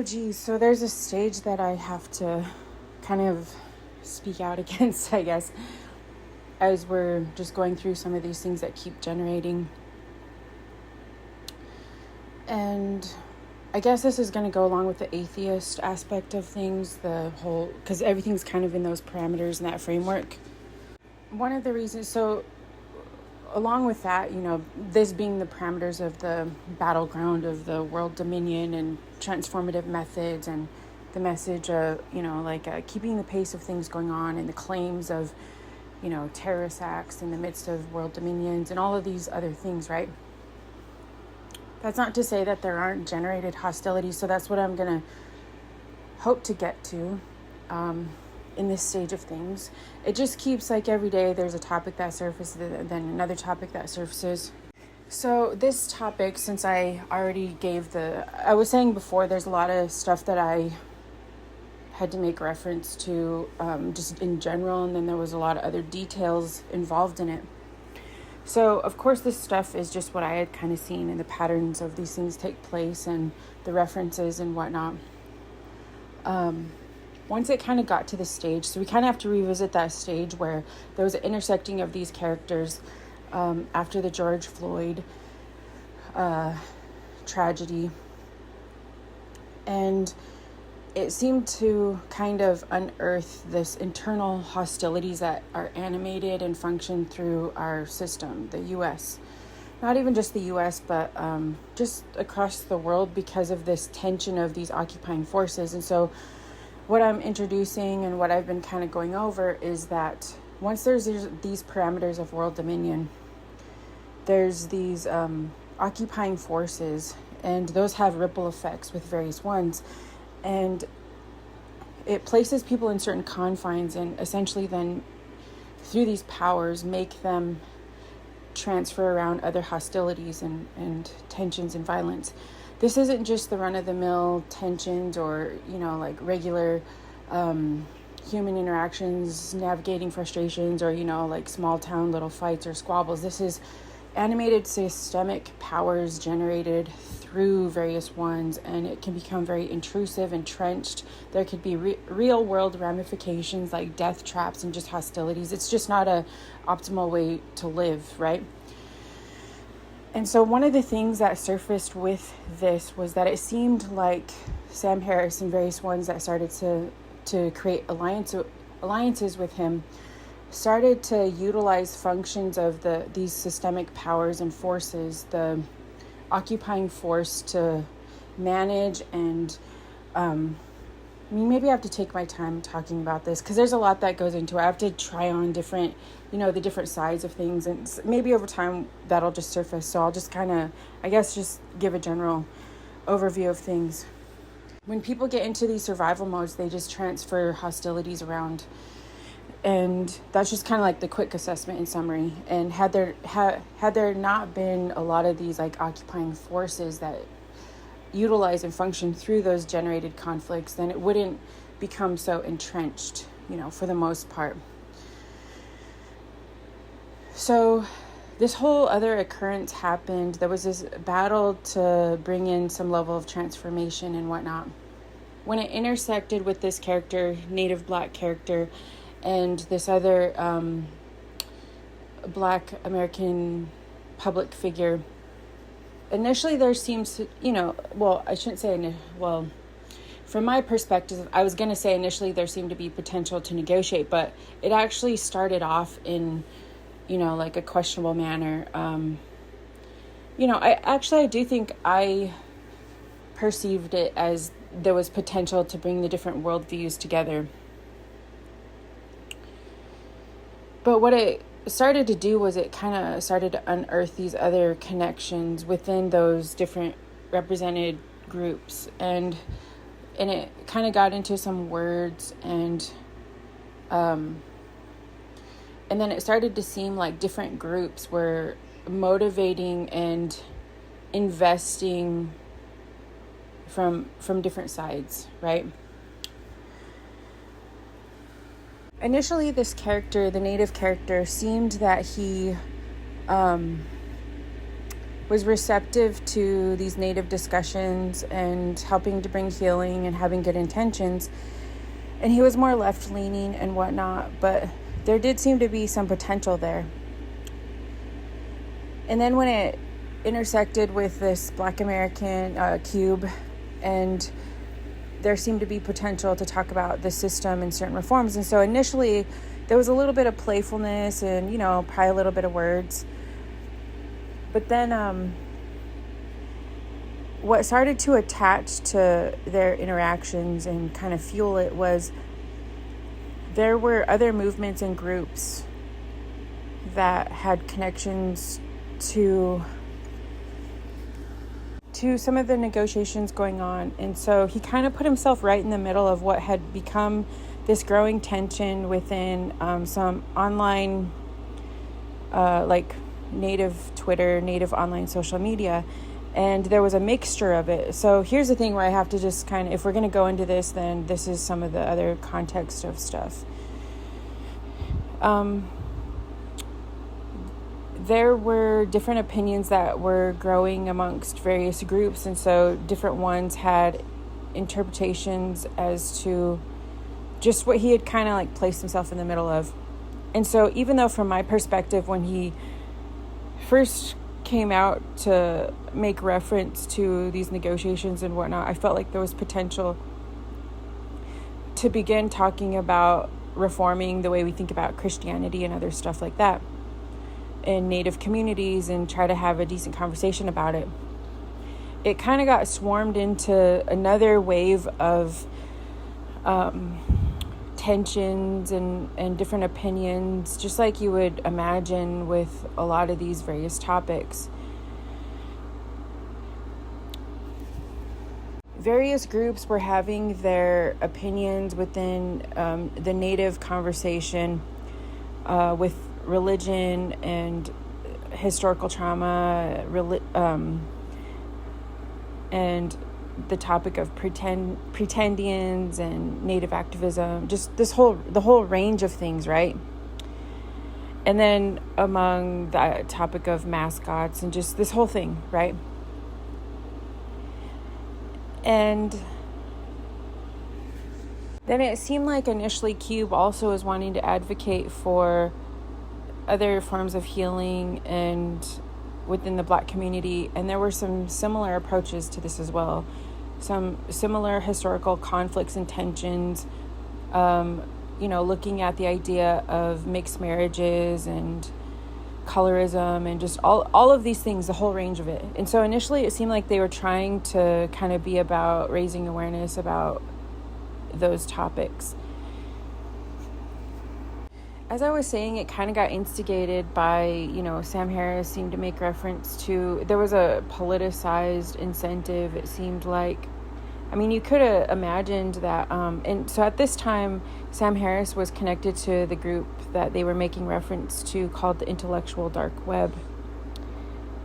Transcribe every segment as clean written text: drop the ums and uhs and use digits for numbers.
Oh, geez. So there's a stage that I have to kind of speak out against, I guess, as we're just going through some of these things that keep generating. And I guess this is going to go along with the atheist aspect of things, because everything's kind of in those parameters and that framework. One of the reasons, so along with that, this being the parameters of the battleground of the world dominion and transformative methods and the message of, keeping the pace of things going on and the claims of, terrorist acts in the midst of world dominions and all of these other things, right? That's not to say that there aren't generated hostilities. So that's what I'm going to hope to get to in this stage of things. It just keeps every day there's a topic that surfaces, then another topic that surfaces. So this topic, since I already I was saying before, there's a lot of stuff that I had to make reference to just in general. And then there was a lot of other details involved in it. So, of course, this stuff is just what I had kind of seen in the patterns of these things take place and the references and whatnot. Once it kind of got to the stage, so we kind of have to revisit that stage where there was an intersecting of these characters after the George Floyd tragedy. And it seemed to kind of unearth this internal hostilities that are animated and function through our system, the U.S. Not even just the U.S., but just across the world because of this tension of these occupying forces. And so what I'm introducing and what I've been kind of going over is that once there's these parameters of world dominion, there's these occupying forces, and those have ripple effects with various ones. And it places people in certain confines and essentially then through these powers make them transfer around other hostilities and tensions and violence. This isn't just the run-of-the-mill tensions or, regular human interactions, navigating frustrations or, small town little fights or squabbles. This is animated systemic powers generated through various ones, and it can become very intrusive, entrenched. There could be real world ramifications like death traps and just hostilities. It's just not a optimal way to live, right? And so one of the things that surfaced with this was that it seemed like Sam Harris and various ones that started to create alliances with him started to utilize functions of these systemic powers and forces, the occupying force, to manage and maybe I have to take my time talking about this because there's a lot that goes into it. I have to try on different, the different sides of things, and maybe over time that'll just surface. So I'll just kind of, just give a general overview of things. When people get into these survival modes, they just transfer hostilities around. And that's just kind of like the quick assessment in summary. And had there not been a lot of these occupying forces that utilize and function through those generated conflicts, then it wouldn't become so entrenched, for the most part. So this whole other occurrence happened. There was this battle to bring in some level of transformation and whatnot. When it intersected with this character, Native Black character, and this other Black American public figure, initially there seems to, I shouldn't say, from my perspective, I was going to say initially there seemed to be potential to negotiate, but it actually started off in, a questionable manner. I do think I perceived it as there was potential to bring the different worldviews together. But what it started to do was it kind of started to unearth these other connections within those different represented groups. And it kind of got into some words and then it started to seem like different groups were motivating and investing from different sides, right? Initially, this character, the native character, seemed that he was receptive to these Native discussions and helping to bring healing and having good intentions. And he was more left-leaning and whatnot, but there did seem to be some potential there. And then when it intersected with this Black American cube, and there seemed to be potential to talk about the system and certain reforms. And so initially there was a little bit of playfulness and, probably a little bit of words. But then what started to attach to their interactions and kind of fuel it was there were other movements and groups that had connections to some of the negotiations going on. And so he kind of put himself right in the middle of what had become this growing tension within some online like Native Twitter, Native online social media, and there was a mixture of it. So here's the thing where I have to just kind of, if we're going to go into this, then this is some of the other context of stuff. There were different opinions that were growing amongst various groups, and so different ones had interpretations as to just what he had kind of like placed himself in the middle of. And so even though from my perspective, when he first came out to make reference to these negotiations and whatnot, I felt like there was potential to begin talking about reforming the way we think about Christianity and other stuff like that in Native communities and try to have a decent conversation about it. It kind of got swarmed into another wave of tensions and different opinions, just like you would imagine with a lot of these various topics. Various groups were having their opinions within the Native conversation with religion and historical trauma, and the topic of pretendians and Native activism, just the whole range of things, right? And then among the topic of mascots and just this whole thing, right? And then it seemed like initially Cube also was wanting to advocate for other forms of healing and within the Black community, and there were some similar approaches to this as well, some similar historical conflicts and tensions, looking at the idea of mixed marriages and colorism and just all of these things, the whole range of it. And so initially it seemed like they were trying to kind of be about raising awareness about those topics. As I was saying, it kind of got instigated by, Sam Harris seemed to make reference to, there was a politicized incentive, it seemed like. I mean, you could have imagined that, and so at this time, Sam Harris was connected to the group that they were making reference to called the Intellectual Dark Web.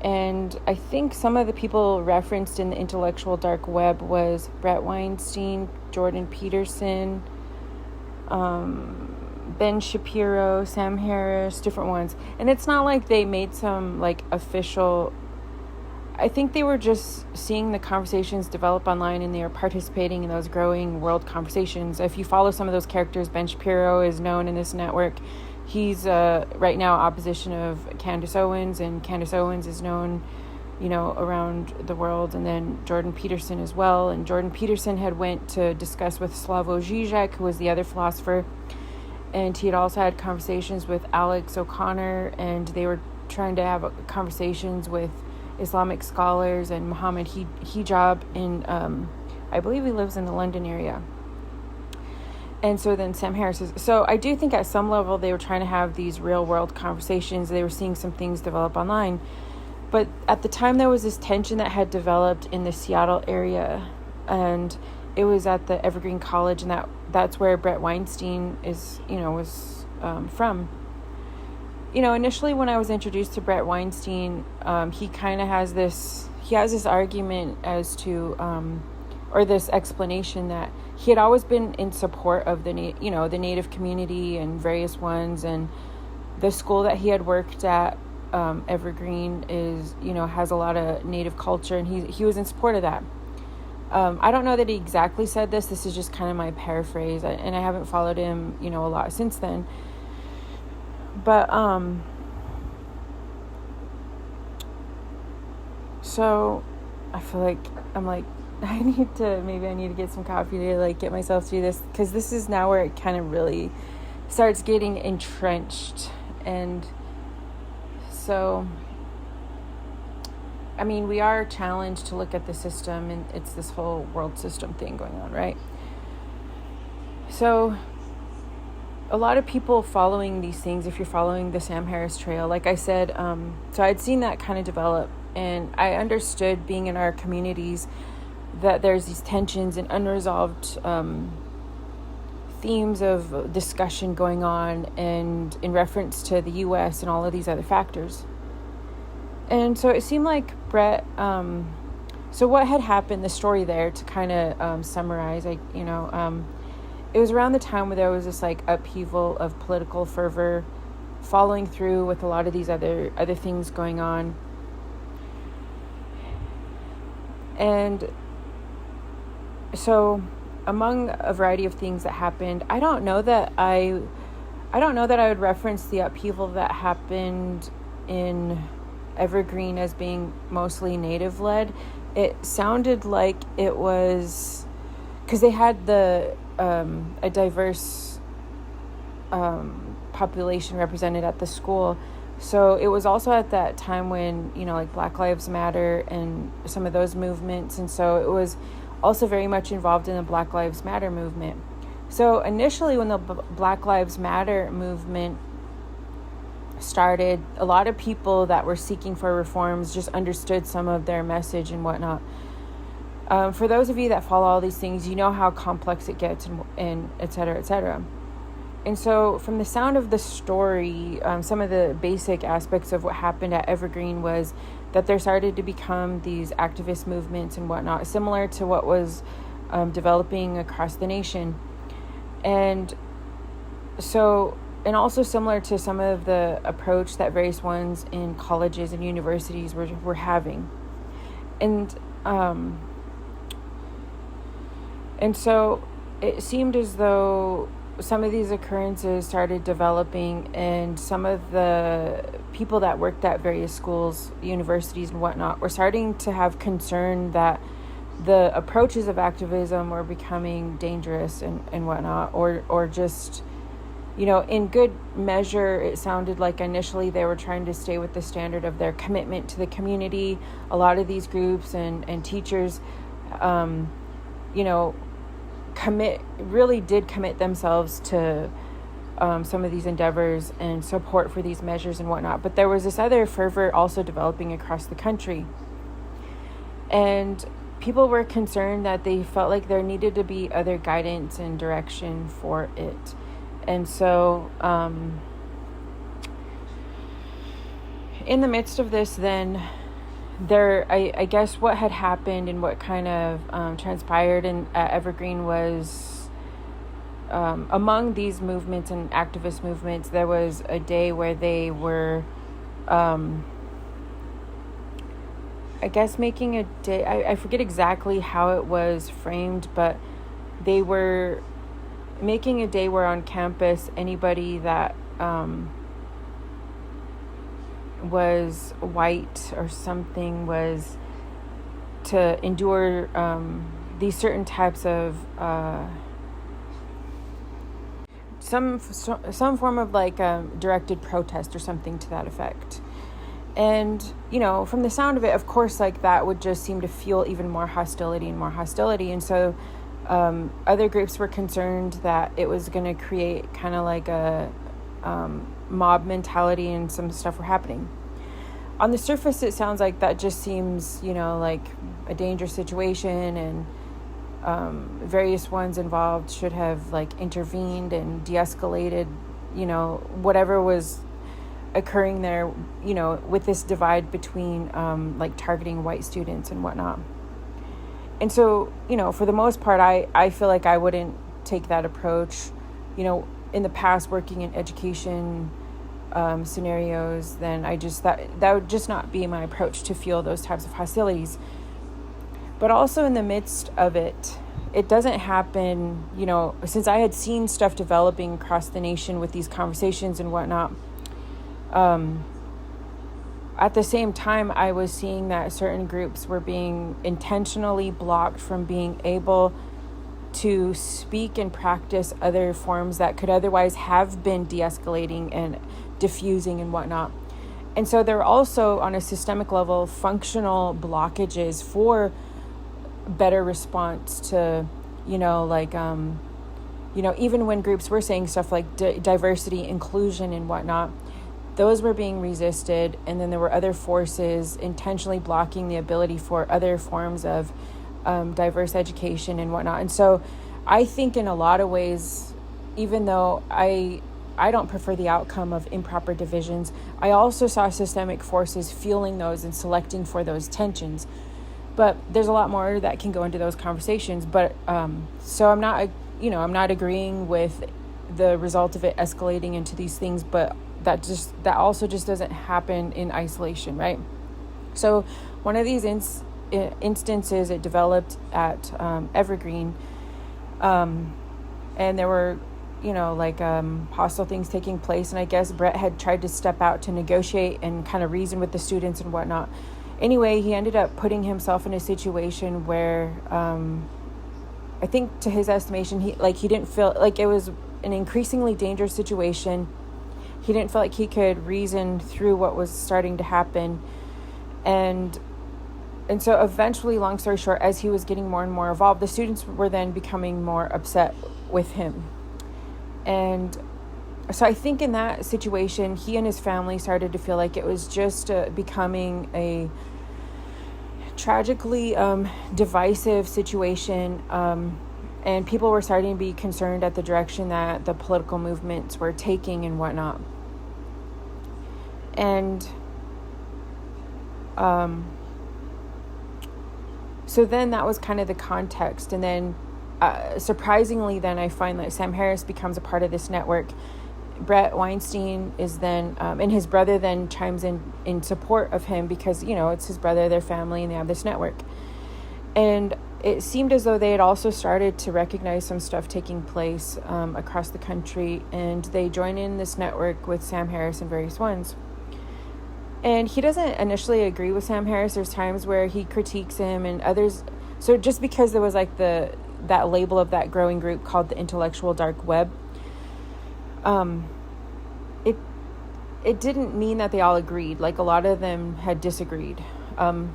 And I think some of the people referenced in the Intellectual Dark Web was Brett Weinstein, Jordan Peterson, Ben Shapiro, Sam Harris, different ones. And it's not like they made some like official, I think they were just seeing the conversations develop online and they are participating in those growing world conversations. If you follow some of those characters, Ben Shapiro is known in this network. He's right now opposition of Candace Owens, and Candace Owens is known, around the world. And then Jordan Peterson as well. And Jordan Peterson had went to discuss with Slavoj Žižek, who was the other philosopher. And he had also had conversations with Alex O'Connor, and they were trying to have conversations with Islamic scholars and Muhammad Hijab in, I believe he lives in the London area. And so then Sam Harris is, so I do think at some level they were trying to have these real world conversations. They were seeing some things develop online. But at the time there was this tension that had developed in the Seattle area, and it was at the Evergreen College, and that's where Brett Weinstein is, was from. Initially when I was introduced to Brett Weinstein, he kind of has this argument as to, or this explanation that he had always been in support of the Native community and various ones, and the school that he had worked at Evergreen is, has a lot of Native culture, and he was in support of that. I don't know that he exactly said this. This is just kind of my paraphrase, and I haven't followed him, a lot since then. But, so I feel like I need to get some coffee to like get myself through this, because this is now where it kind of really starts getting entrenched. And so, I mean, we are challenged to look at the system, and it's this whole world system thing going on, right? So a lot of people following these things, if you're following the Sam Harris trail, like I said, so I'd seen that kind of develop, and I understood, being in our communities, that there's these tensions and unresolved themes of discussion going on, and in reference to the U.S. and all of these other factors. And so it seemed like Brett, so what had happened, the story there, to kind of summarize, it was around the time where there was this like upheaval of political fervor, following through with a lot of these other things going on. And so among a variety of things that happened, I don't know that I would reference the upheaval that happened in Evergreen as being mostly Native led. It sounded like it was because they had a diverse population represented at the school. So it was also at that time when, like Black Lives Matter and some of those movements. And so it was also very much involved in the Black Lives Matter movement. So initially, when the Black Lives Matter movement started, a lot of people that were seeking for reforms just understood some of their message and whatnot. For those of you that follow all these things, you know how complex it gets, and et cetera, et cetera. And so from the sound of the story, some of the basic aspects of what happened at Evergreen was that there started to become these activist movements and whatnot, similar to what was developing across the nation. And so, and also similar to some of the approach that various ones in colleges and universities were having. And so it seemed as though some of these occurrences started developing, and some of the people that worked at various schools, universities and whatnot, were starting to have concern that the approaches of activism were becoming dangerous and whatnot, or just, in good measure, it sounded like initially they were trying to stay with the standard of their commitment to the community. A lot of these groups and teachers, really did commit themselves to some of these endeavors and support for these measures and whatnot. But there was this other fervor also developing across the country. And people were concerned that they felt like there needed to be other guidance and direction for it. And so in the midst of this, then I guess what had happened and what kind of transpired at Evergreen was, among these movements and activist movements, there was a day where they were, I guess, making a day. I forget exactly how it was framed, but they were making a day where on campus anybody that was white or something was to endure these certain types of some form of like directed protest or something to that effect. And from the sound of it, of course, like that would just seem to fuel even more hostility. And so other groups were concerned that it was going to create kind of like a mob mentality, and some stuff were happening. On the surface, it sounds like that just seems, like a dangerous situation, and various ones involved should have like intervened and de-escalated, whatever was occurring there, with this divide between like targeting white students and whatnot. And so, for the most part, I feel like I wouldn't take that approach. In the past, working in education, scenarios, then that would just not be my approach to fuel those types of hostilities. But also in the midst of it, it doesn't happen, since I had seen stuff developing across the nation with these conversations and whatnot, at the same time, I was seeing that certain groups were being intentionally blocked from being able to speak and practice other forms that could otherwise have been de-escalating and diffusing and whatnot. And so there are also, on a systemic level, functional blockages for better response to, even when groups were saying stuff like diversity, inclusion, and whatnot, those were being resisted. And then there were other forces intentionally blocking the ability for other forms of diverse education and whatnot. And so I think in a lot of ways, even though I don't prefer the outcome of improper divisions, I also saw systemic forces fueling those and selecting for those tensions. But there's a lot more that can go into those conversations. But so I'm not agreeing with the result of it escalating into these things, but that also just doesn't happen in isolation, right? So one of these instances, it developed at Evergreen, and there were hostile things taking place, and I guess Brett had tried to step out to negotiate and kind of reason with the students and whatnot. Anyway, he ended up putting himself in a situation where I think, to his estimation, he didn't feel like it was an increasingly dangerous situation. He didn't feel like he could reason through what was starting to happen. And so eventually, long story short, as he was getting more and more involved, the students were then becoming more upset with him. And so I think in that situation, he and his family started to feel like it was just becoming a tragically divisive situation. And people were starting to be concerned at the direction that the political movements were taking and whatnot. And so then that was kind of the context. And then surprisingly, then I find that Sam Harris becomes a part of this network. Brett Weinstein is then, and his brother then chimes in support of him because, it's his brother, their family, and they have this network. And it seemed as though they had also started to recognize some stuff taking place across the country, and they join in this network with Sam Harris and various ones. And he doesn't initially agree with Sam Harris. There's times where he critiques him and others. So just because there was that label of that growing group called the intellectual dark web, it didn't mean that they all agreed. Like, a lot of them had disagreed. And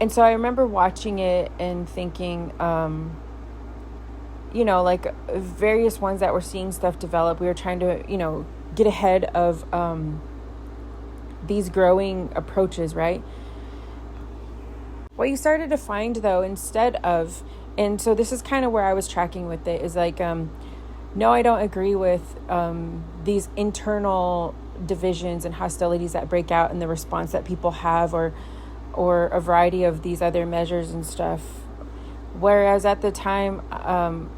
so I remember watching it and thinking, various ones that were seeing stuff develop, we were trying to, get ahead of these growing approaches, right? What you started to find, though, instead of, and so this is kind of where I was tracking with it, is no, I don't agree with these internal divisions and hostilities that break out in the response that people have, or a variety of these other measures and stuff. Whereas at the time,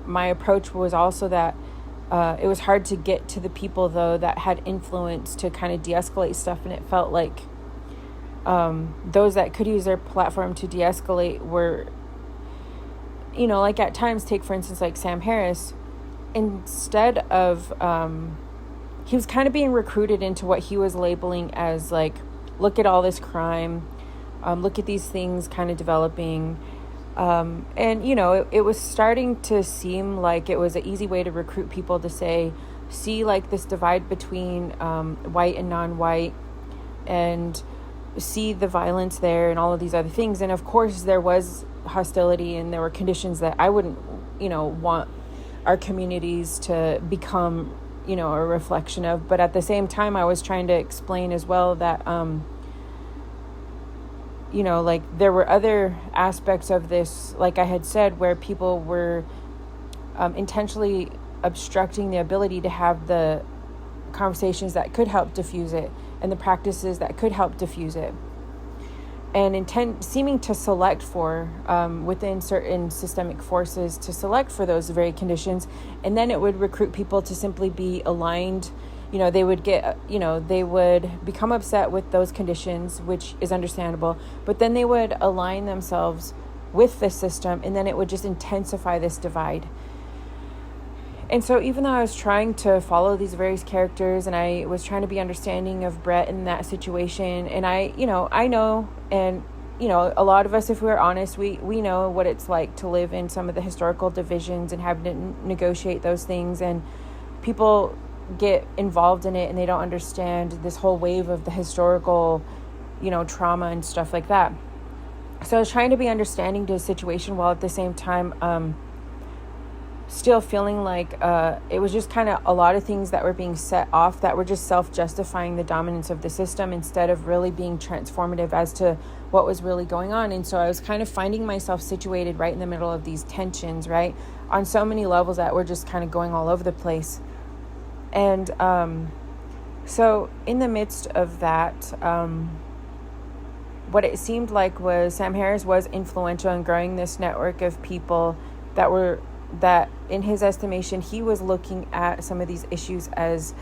my approach was also that it was hard to get to the people, though, that had influence to kind of de-escalate stuff. And it felt like those that could use their platform to de-escalate were, at times, take for instance, like Sam Harris, instead of, he was kind of being recruited into what he was labeling as look at all this crime, look at these things kind of developing. And, it was starting to seem like it was an easy way to recruit people to see this divide between white and non-white, and see the violence there and all of these other things. And of course there was hostility, and there were conditions that I wouldn't, want our communities to become, a reflection of. But at the same time, I was trying to explain as well that, there were other aspects of this, like I had said, where people were intentionally obstructing the ability to have the conversations that could help diffuse it, and the practices that could help diffuse it, and seeming to select for, within certain systemic forces, to select for those very conditions. And then it would recruit people to simply be aligned they would get, they would become upset with those conditions, which is understandable, but then they would align themselves with the system, and then it would just intensify this divide. And so even though I was trying to follow these various characters, and I was trying to be understanding of Brett in that situation, and I know, and a lot of us, if we're honest, we know what it's like to live in some of the historical divisions and have to negotiate those things, and people get involved in it and they don't understand this whole wave of the historical, trauma and stuff like that. So I was trying to be understanding to the situation while at the same time still feeling like it was just kind of a lot of things that were being set off that were just self-justifying the dominance of the system instead of really being transformative as to what was really going on. And so I was kind of finding myself situated right in the middle of these tensions, right, on so many levels that were just kind of going all over the place. And so in the midst of that, what it seemed like was Sam Harris was influential in growing this network of people that in his estimation, he was looking at some of these issues as,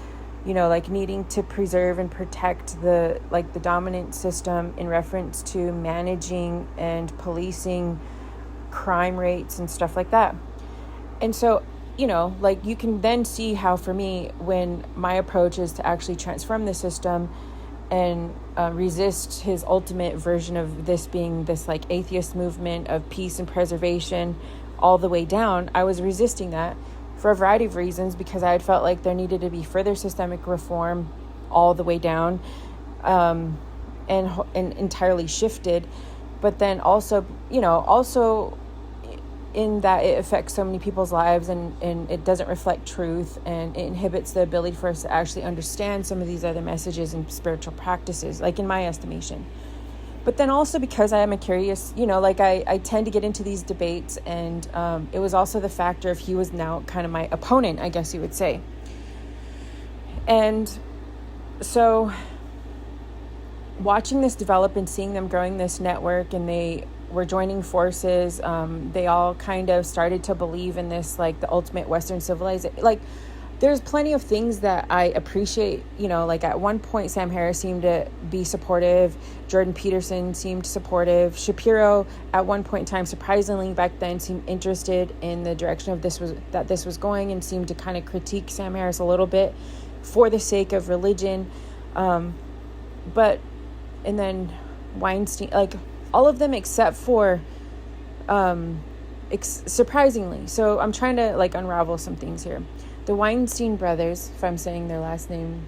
like needing to preserve and protect the dominant system in reference to managing and policing crime rates and stuff like that. And so, you can then see how, for me, when my approach is to actually transform the system and resist his ultimate version of this being this atheist movement of peace and preservation all the way down, I was resisting that for a variety of reasons, because I had felt like there needed to be further systemic reform all the way down, and entirely shifted. But then also in that it affects so many people's lives, and it doesn't reflect truth, and it inhibits the ability for us to actually understand some of these other messages and spiritual practices, in my estimation. But then also because I am a curious, I tend to get into these debates, and it was also the factor of he was now kind of my opponent, I guess you would say. And so watching this develop and seeing them growing this network, and they were joining forces, they all kind of started to believe in this, the ultimate Western civilization. There's plenty of things that I appreciate, at one point, Sam Harris seemed to be supportive. Jordan Peterson seemed supportive. Shapiro, at one point in time, surprisingly back then, seemed interested in the direction of this was going, and seemed to kind of critique Sam Harris a little bit for the sake of religion. And then Weinstein, all of them except for, surprisingly. So I'm trying to unravel some things here. The Weinstein brothers, if I'm saying their last name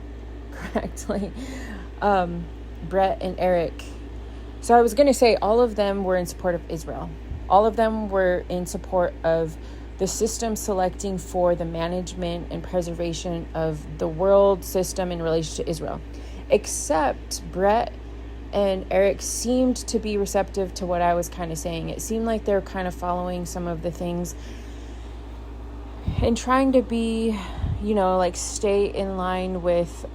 correctly, Brett and Eric. So I was going to say all of them were in support of Israel. All of them were in support of the system selecting for the management and preservation of the world system in relation to Israel. Except Brett and Eric seemed to be receptive to what I was kind of saying. It seemed like they were kind of following some of the things and trying to be, stay in line with,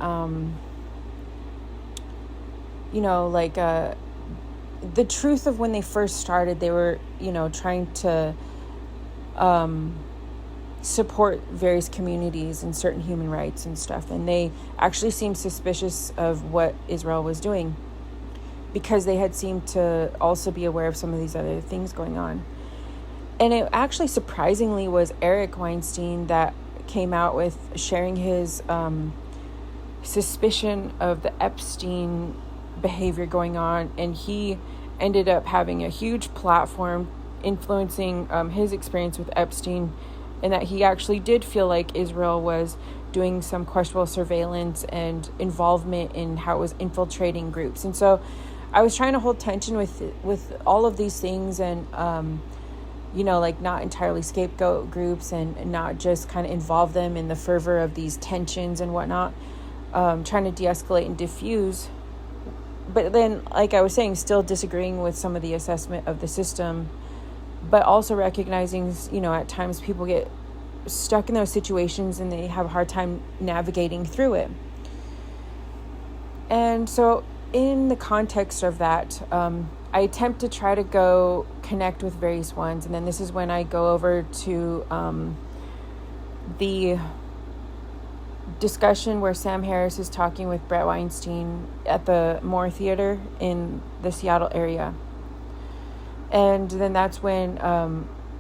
the truth of when they first started. They were, trying to support various communities and certain human rights and stuff. And they actually seemed suspicious of what Israel was doing, because they had seemed to also be aware of some of these other things going on. And it actually surprisingly was Eric Weinstein that came out with sharing his suspicion of the Epstein behavior going on. And he ended up having a huge platform influencing his experience with Epstein, and that he actually did feel like Israel was doing some questionable surveillance and involvement in how it was infiltrating groups. And so I was trying to hold tension with all of these things, and not entirely scapegoat groups, and not just kind of involve them in the fervor of these tensions and whatnot, trying to de-escalate and diffuse. But then, like I was saying, still disagreeing with some of the assessment of the system, but also recognizing, at times people get stuck in those situations and they have a hard time navigating through it. And so in the context of that, I attempt to try to go connect with various ones. And then this is when I go over to the discussion where Sam Harris is talking with Brett Weinstein at the Moore Theater in the Seattle area. And then that's when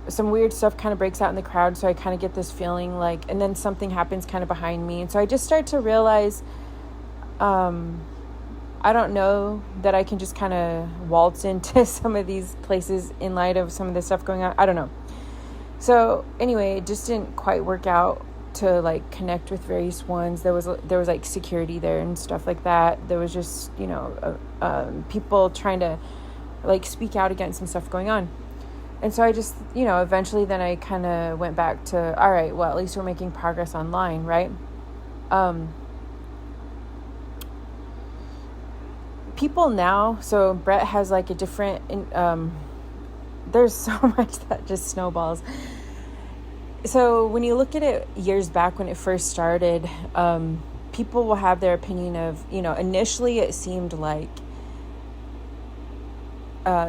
some weird stuff kind of breaks out in the crowd. So I kind of get this feeling like, and then something happens kind of behind me. And so I just start to realize, I don't know that I can just kind of waltz into some of these places in light of some of the stuff going on. I don't know. So anyway, it just didn't quite work out to like connect with various ones. There was like security there and stuff like that. There was just, people trying to like speak out against some stuff going on. And so I just, eventually then I kind of went back to, all right, well, at least we're making progress online, right? People now, so Brett has like a different, there's so much that just snowballs. So when you look at it years back when it first started, people will have their opinion of, initially it seemed like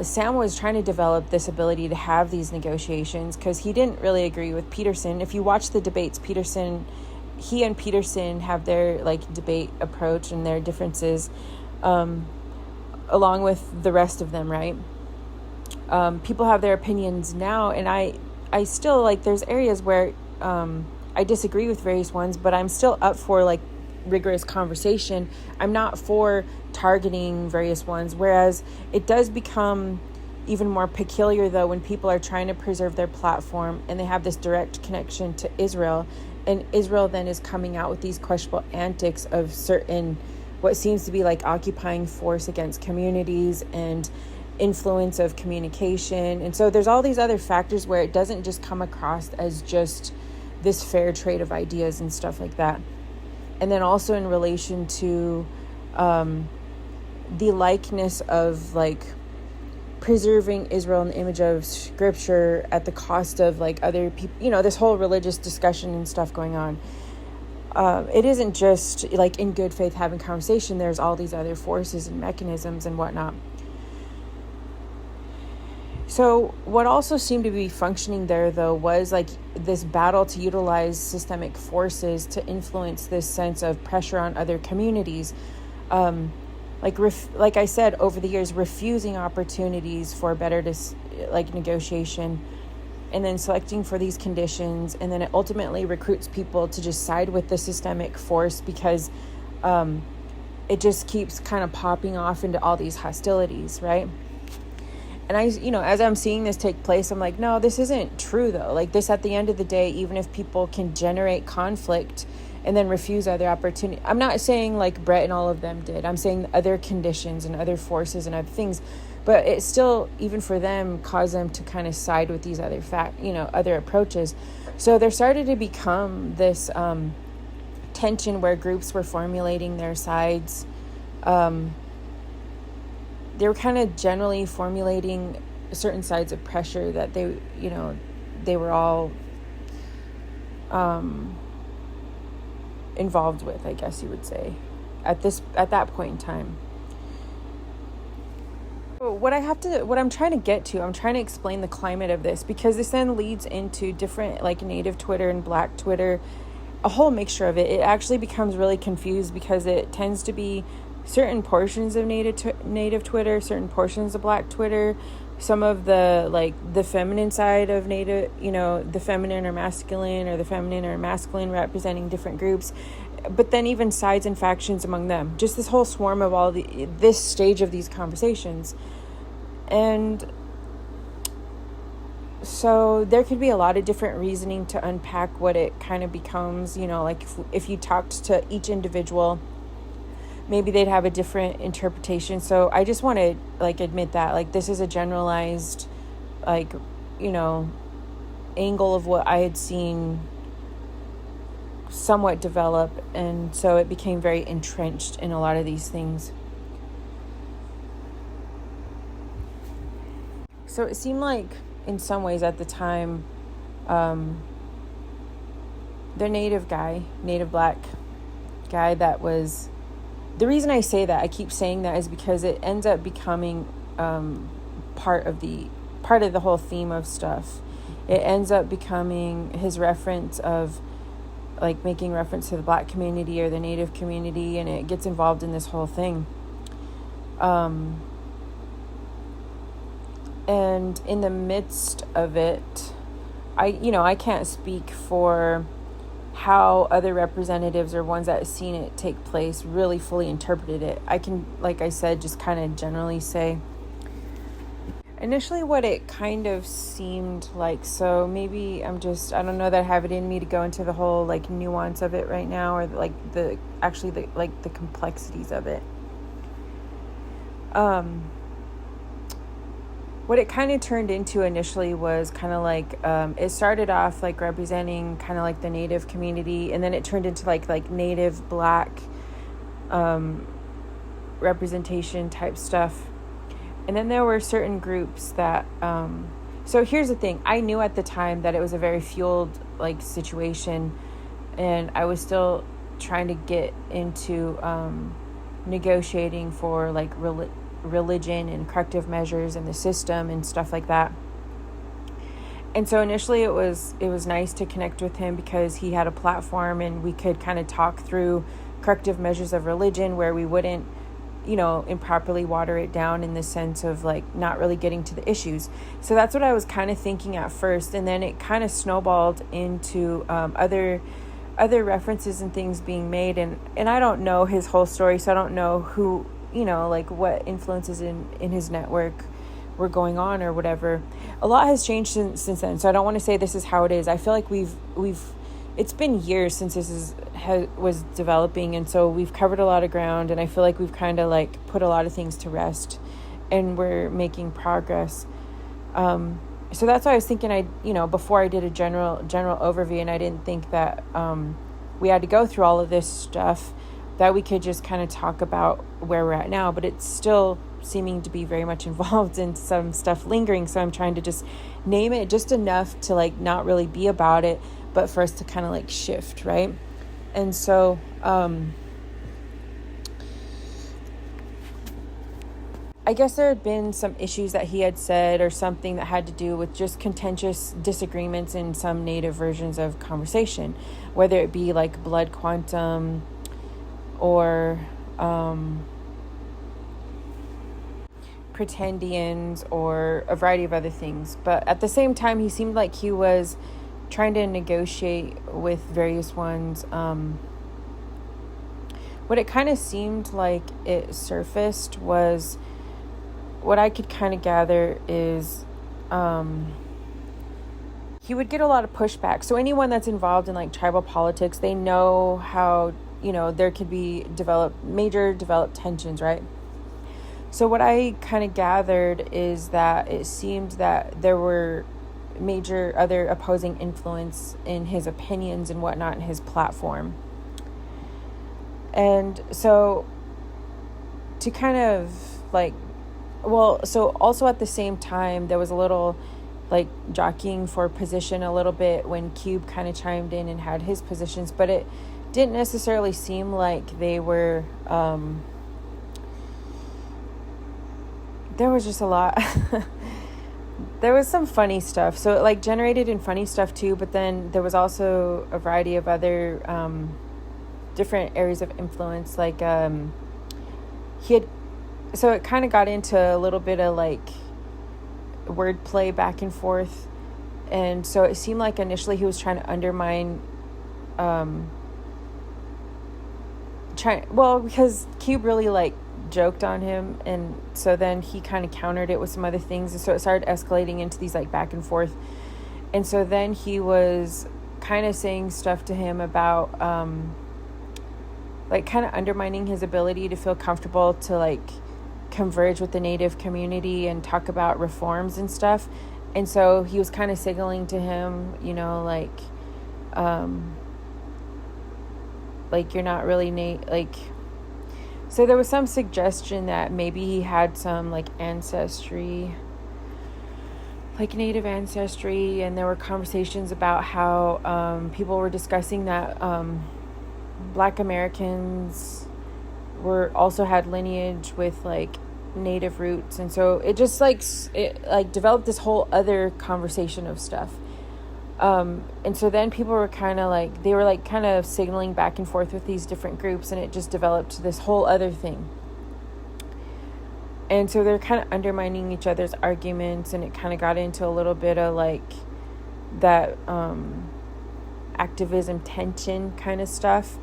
Sam was trying to develop this ability to have these negotiations because he didn't really agree with Peterson. If you watch the debates, he and Peterson have their like debate approach and their differences, along with the rest of them, right? People have their opinions now, and I still like, there's areas where I disagree with various ones, but I'm still up for like rigorous conversation. I'm not for targeting various ones, whereas it does become even more peculiar though when people are trying to preserve their platform and they have this direct connection to Israel, and Israel then is coming out with these questionable antics of certain what seems to be like occupying force against communities and influence of communication. And so there's all these other factors where it doesn't just come across as just this fair trade of ideas and stuff like that. And then also in relation to the likeness of like preserving Israel in the image of scripture at the cost of like other people, this whole religious discussion and stuff going on. It isn't just like in good faith having conversation. There's all these other forces and mechanisms and whatnot. So what also seemed to be functioning there, though, was like this battle to utilize systemic forces to influence this sense of pressure on other communities. Like I said, over the years, refusing opportunities for better negotiation, and then selecting for these conditions. And then it ultimately recruits people to just side with the systemic force because it just keeps kind of popping off into all these hostilities, right? And as I'm seeing this take place, I'm like, no, this isn't true though. Like this, at the end of the day, even if people can generate conflict and then refuse other opportunity, I'm not saying like Brett and all of them did. I'm saying other conditions and other forces and other things, but it still, even for them, caused them to kind of side with these other other approaches. So there started to become this tension where groups were formulating their sides. They were kind of generally formulating certain sides of pressure that they were all involved with, I guess you would say, at that point in time. What I'm trying to get to, I'm trying to explain the climate of this, because this then leads into different like native Twitter and black Twitter, a whole mixture of it. It actually becomes really confused because it tends to be certain portions of native Twitter, certain portions of black Twitter, some of the feminine side of native, the feminine or masculine, or the feminine or masculine representing different groups, but then even sides and factions among them. Just this whole swarm of this stage of these conversations. And so there could be a lot of different reasoning to unpack what it kind of becomes, like if you talked to each individual, maybe they'd have a different interpretation. So I just want to admit that this is a generalized angle of what I had seen somewhat develop, and so it became very entrenched in a lot of these things. So it seemed like in some ways at the time, the native black guy that was... The reason I say that, I keep saying that, is because it ends up becoming part of the whole theme of stuff. It ends up becoming his reference of like making reference to the Black community or the Native community, and it gets involved in this whole thing. And in the midst of it, I can't speak for how other representatives or ones that have seen it take place really fully interpreted it. I can, like I said, just kind of generally say initially what it kind of seemed like. So maybe I don't know that I have it in me to go into the whole like nuance of it right now, or like the complexities of it. What it kind of turned into initially was kind of like, it started off like representing kind of like the Native community, and then it turned into like Native Black representation type stuff. And then there were certain groups that, so here's the thing. I knew at the time that it was a very fueled like situation, and I was still trying to get into negotiating for like religion and corrective measures in the system and stuff like that. And so initially it was nice to connect with him because he had a platform and we could kind of talk through corrective measures of religion where we wouldn't, improperly water it down in the sense of like not really getting to the issues. So that's what I was kind of thinking at first, and then it kind of snowballed into other references and things being made, and I don't know his whole story, so I don't know who, like what influences in his network were going on or whatever. A lot has changed since then, so I don't want to say this is how it is. I feel like we've it's been years since this was developing, and so we've covered a lot of ground, and I feel like we've kind of like put a lot of things to rest, and we're making progress. So that's why I was thinking before I did a general overview, and I didn't think that we had to go through all of this stuff, that we could just kind of talk about where we're at now, but it's still seeming to be very much involved in some stuff lingering. So I'm trying to just name it just enough to like not really be about it, but for us to kind of like shift, right? And so I guess there had been some issues that he had said or something that had to do with just contentious disagreements in some Native versions of conversation, whether it be like blood quantum or pretendians or a variety of other things. But at the same time, he seemed like he was trying to negotiate with various ones. What it kind of seemed like it surfaced was, what I could kind of gather is he would get a lot of pushback. So anyone that's involved in like tribal politics, they know how, there could be major developed tensions, right? So what I kind of gathered is that it seemed that there were major other opposing influence in his opinions and whatnot in his platform. And so to kind of like, so also at the same time, there was a little like jockeying for position a little bit when Cube kind of chimed in and had his positions, but it didn't necessarily seem like they were, there was just a lot. There was some funny stuff. So it like generated in funny stuff too, but then there was also a variety of other different areas of influence. Like so it kind of got into a little bit of like wordplay back and forth. And so it seemed like initially he was trying to undermine because Cube really like joked on him, and so then he kind of countered it with some other things, and so it started escalating into these like back and forth. And so then he was kind of saying stuff to him about like kind of undermining his ability to feel comfortable to like converge with the Native community and talk about reforms and stuff. And so he was kind of signaling to him, like you're not really so there was some suggestion that maybe he had some like ancestry, like Native ancestry, and there were conversations about how people were discussing that Black Americans also had lineage with like Native roots, and so it just developed this whole other conversation of stuff. And so then people were kind of like, they were like kind of signaling back and forth with these different groups, and it just developed this whole other thing. And so they're kind of undermining each other's arguments, and it kind of got into a little bit of like that activism tension kind of stuff.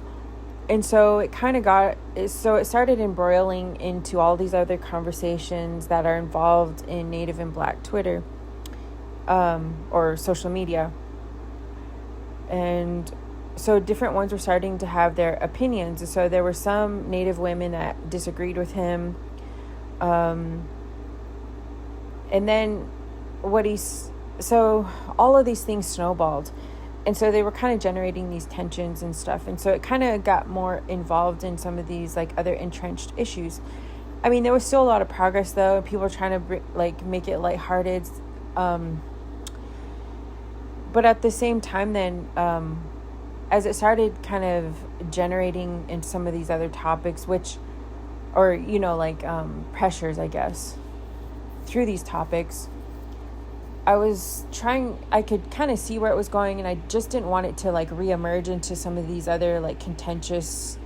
And so it kind of it started embroiling into all these other conversations that are involved in Native and Black Twitter, or social media. And so different ones were starting to have their opinions. And so there were some Native women that disagreed with him. And then so all of these things snowballed. And so they were kind of generating these tensions and stuff. And so it kind of got more involved in some of these like other entrenched issues. I mean, there was still a lot of progress though. People were trying to make it lighthearted. But at the same time then, as it started kind of generating into some of these other topics, pressures, I guess, through these topics, I could kind of see where it was going, and I just didn't want it to like reemerge into some of these other like contentious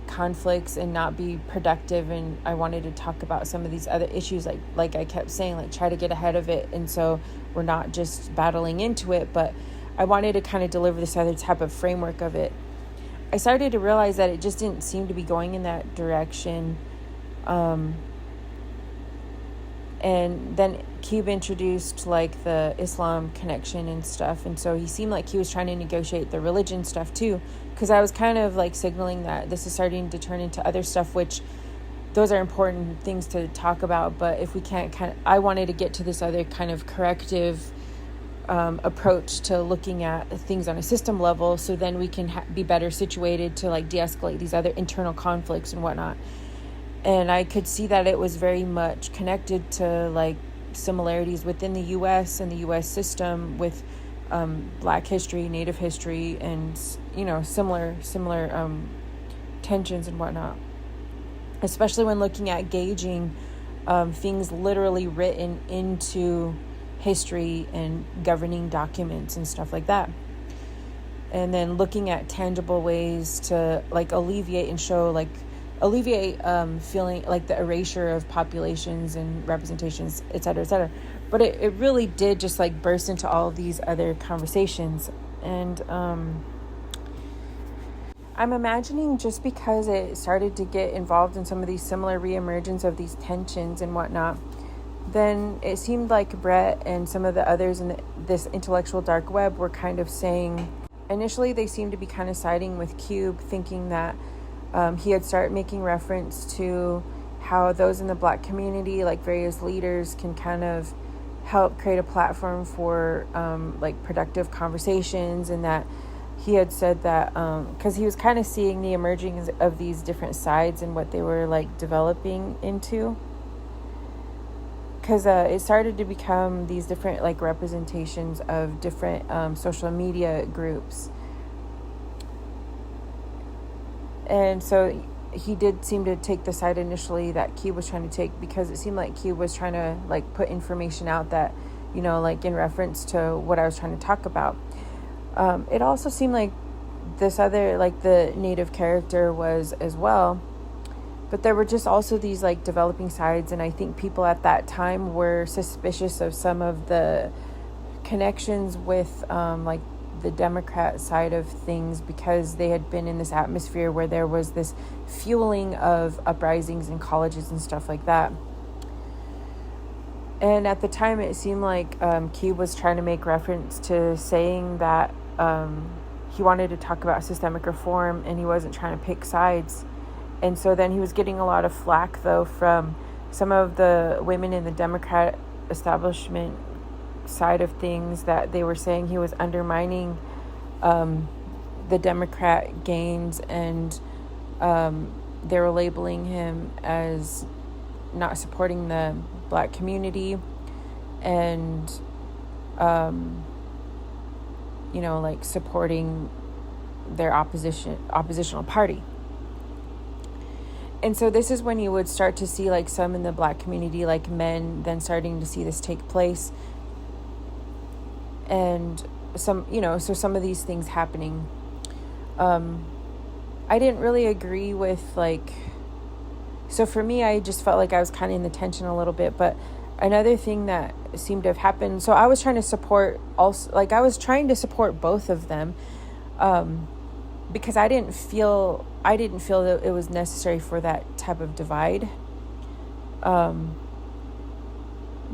conflicts and not be productive. And I wanted to talk about some of these other issues, like I kept saying, like try to get ahead of it. And so we're not just battling into it, but I wanted to kind of deliver this other type of framework of it. I started to realize that it just didn't seem to be going in that direction. And then Cube introduced like the Islam connection and stuff. And so he seemed like he was trying to negotiate the religion stuff too. Because I was kind of like signaling that this is starting to turn into other stuff, which those are important things to talk about. But if we can't I wanted to get to this other kind of corrective approach to looking at things on a system level. So then we can be better situated to like de-escalate these other internal conflicts and whatnot. And I could see that it was very much connected to like similarities within the U.S. and the U.S. system with Black history, Native history, and similar tensions and whatnot. Especially when looking at gauging things literally written into history and governing documents and stuff like that. And then looking at tangible ways to like alleviate feeling like the erasure of populations and representations, et cetera, et cetera. But it really did just like burst into all of these other conversations. And I'm imagining just because it started to get involved in some of these similar reemergence of these tensions and whatnot, then it seemed like Brett and some of the others in this intellectual dark web were kind of saying, initially they seemed to be kind of siding with Cube, thinking that he had started making reference to how those in the Black community, like various leaders, can kind of help create a platform for like productive conversations, and that he had said that because he was kind of seeing the emerging of these different sides and what they were like developing into, because it started to become these different like representations of different social media groups. And so he did seem to take the side initially that Cube was trying to take, because it seemed like Cube was trying to like put information out that, like in reference to what I was trying to talk about. It also seemed like this other, like the Native character was as well. But there were just also these like developing sides. And I think people at that time were suspicious of some of the connections with like the Democrat side of things, because they had been in this atmosphere where there was this fueling of uprisings in colleges and stuff like that. And at the time it seemed like Cube was trying to make reference to saying that he wanted to talk about systemic reform and he wasn't trying to pick sides. And so then he was getting a lot of flack though from some of the women in the Democrat establishment side of things, that they were saying he was undermining the Democrat gains, and they were labeling him as not supporting the Black community and like supporting their oppositional party. And so this is when you would start to see like some in the Black community, like men, then starting to see this take place. And some of these things happening. I didn't really agree with, like, so for me, I just felt like I was kind of in the tension a little bit. But another thing that seemed to have happened, so I was trying to support both of them, because I didn't feel that it was necessary for that type of divide.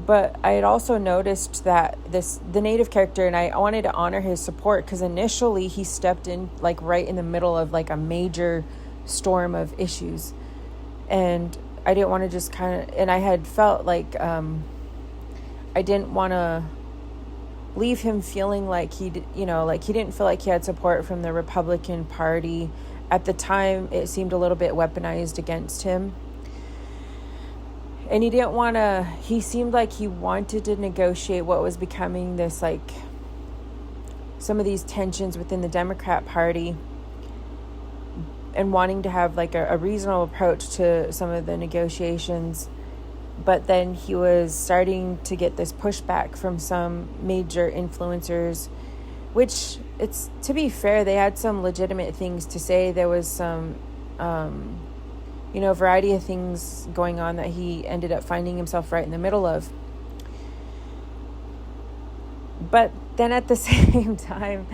But I had also noticed that the native character, and I wanted to honor his support, because initially he stepped in like right in the middle of like a major storm of issues, and I didn't want to just and I had felt like I didn't want to leave him feeling like he didn't feel like he had support from the Republican Party. At the time, it seemed a little bit weaponized against him. And he seemed like he wanted to negotiate what was becoming this, like, some of these tensions within the Democrat Party, and wanting to have like a reasonable approach to some of the negotiations. But then he was starting to get this pushback from some major influencers, which, it's, to be fair, they had some legitimate things to say. There was some, variety of things going on that he ended up finding himself right in the middle of. But then at the same time,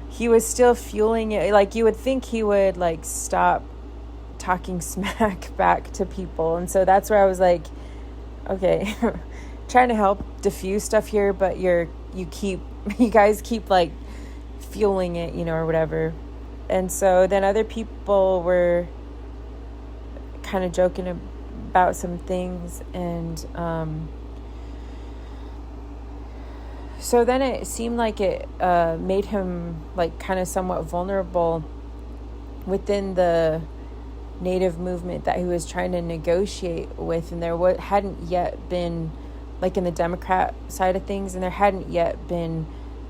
he was still fueling it. Like, you would think he would like stop talking smack back to people. And so that's where I was like, okay, trying to help diffuse stuff here, but you guys keep like fueling it, or whatever. And so then other people were kind of joking about some things, and so then it seemed like it made him like kind of somewhat vulnerable within the Native movement that he was trying to negotiate with. And there hadn't yet been, like, in the Democrat side of things, and there hadn't yet been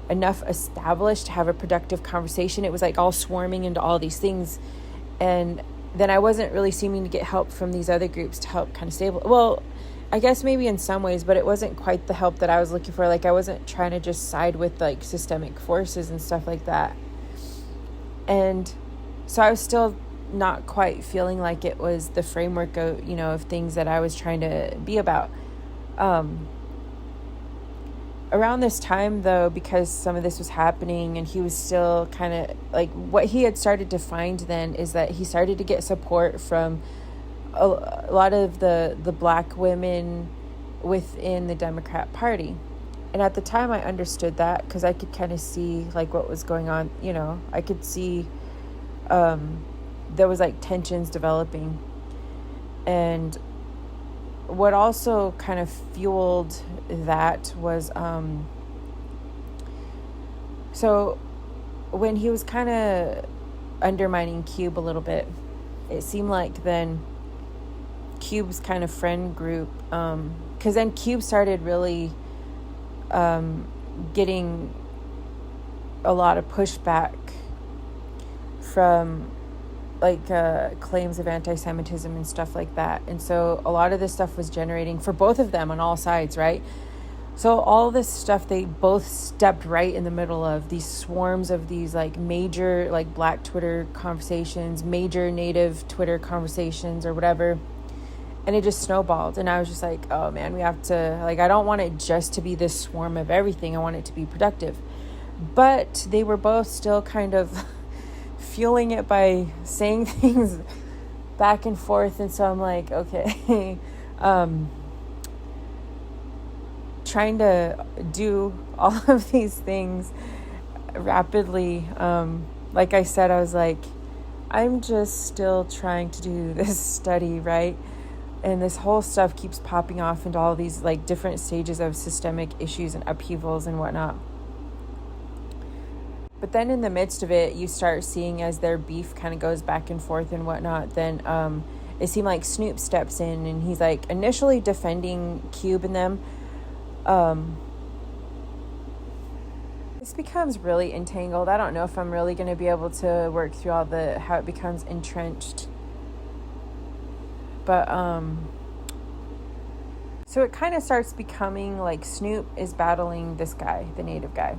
enough established to have a productive conversation. It was like all swarming into all these things. And then I wasn't really seeming to get help from these other groups to help kind of stabilize. Well, I guess maybe in some ways, but it wasn't quite the help that I was looking for. Like, I wasn't trying to just side with like systemic forces and stuff like that. And so I was still not quite feeling like it was the framework of, of things that I was trying to be about. Around this time, though, because some of this was happening and he was still kind of like, what he had started to find then is that he started to get support from a lot of the black women within the Democrat Party. And at the time I understood that, because I could kind of see like what was going on. I could see there was like tensions developing. And what also kind of fueled that was so when he was kind of undermining Cube a little bit, it seemed like then Cube's kind of friend group, because then Cube started really getting a lot of pushback from like claims of anti-Semitism and stuff like that. And so a lot of this stuff was generating for both of them on all sides, right? So all this stuff, they both stepped right in the middle of these swarms of these like major like black Twitter conversations, major native Twitter conversations or whatever. And it just snowballed. And I was just like, oh man, we have to, like, I don't want it just to be this swarm of everything. I want it to be productive. But they were both still kind of fueling it by saying things back and forth. And so I'm like, okay, trying to do all of these things rapidly. Like I said, I was like, I'm just still trying to do this study, right? And this whole stuff keeps popping off into all these like different stages of systemic issues and upheavals and whatnot. But then in the midst of it, you start seeing as their beef kind of goes back and forth and whatnot, then it seemed like Snoop steps in and he's like initially defending Cube and them. This becomes really entangled. I don't know if I'm really going to be able to work through all how it becomes entrenched. But so it kind of starts becoming like Snoop is battling this guy, the native guy.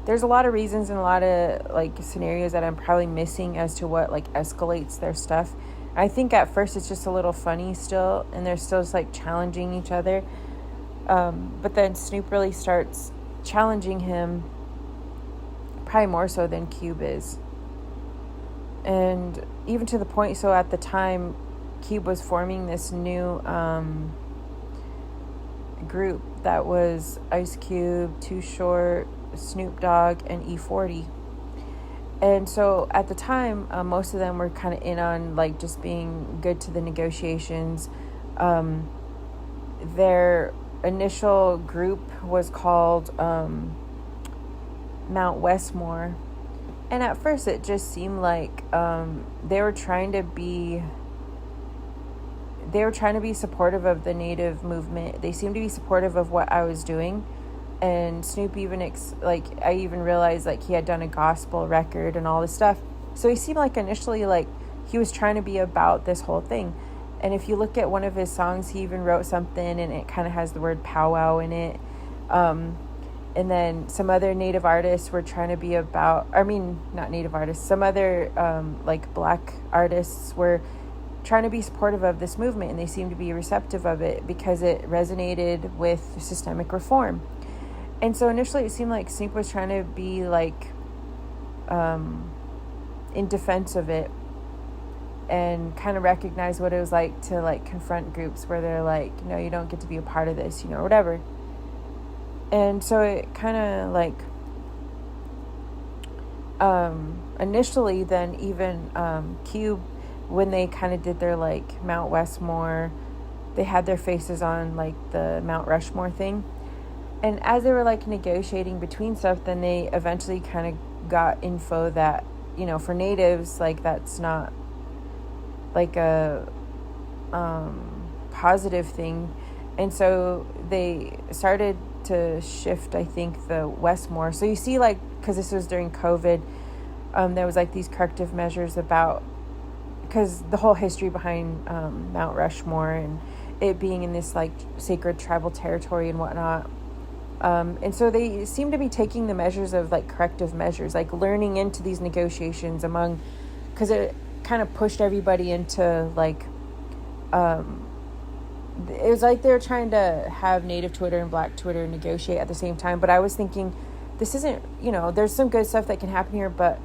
there's a lot of reasons and a lot of like scenarios that I'm probably missing as to what like escalates their stuff. I think at first it's just a little funny still, and they're still just like challenging each other. But then Snoop really starts challenging him, probably more so than Cube is. And even to the point, so at the time, Cube was forming this new group that was Ice Cube, Too Short, Snoop Dogg, and E40. And so at the time, most of them were kind of in on like just being good to the negotiations. Their initial group was called Mount Westmore. And at first it just seemed like they were trying to be supportive of the Native movement. They seemed to be supportive of what I was doing. And Snoop even, I even realized, like, he had done a gospel record and all this stuff. So he seemed like initially, like, he was trying to be about this whole thing. And if you look at one of his songs, he even wrote something, and it kind of has the word powwow in it. And then some other Native artists were trying to be about, not Native artists, some other, Black artists were trying to be supportive of this movement, and they seemed to be receptive of it because it resonated with systemic reform. And so initially it seemed like Snoop was trying to be like in defense of it and kind of recognize what it was like to like confront groups where they're like, no, you don't get to be a part of this, or whatever. And so it kind of like initially then even Cube, when they kind of did their like Mount Westmore, they had their faces on like the Mount Rushmore thing. And as they were like negotiating between stuff, then they eventually kind of got info that, for Natives, like that's not like a positive thing. And so they started to shift, I think, the Westmore. So you see, like, because this was during COVID, there was like these corrective measures about, because the whole history behind Mount Rushmore and it being in this like sacred tribal territory and whatnot. And so they seem to be taking the measures of like corrective measures, like learning into these negotiations because it kind of pushed everybody into like, it was like they were trying to have Native Twitter and Black Twitter negotiate at the same time. But I was thinking, this isn't, there's some good stuff that can happen here, but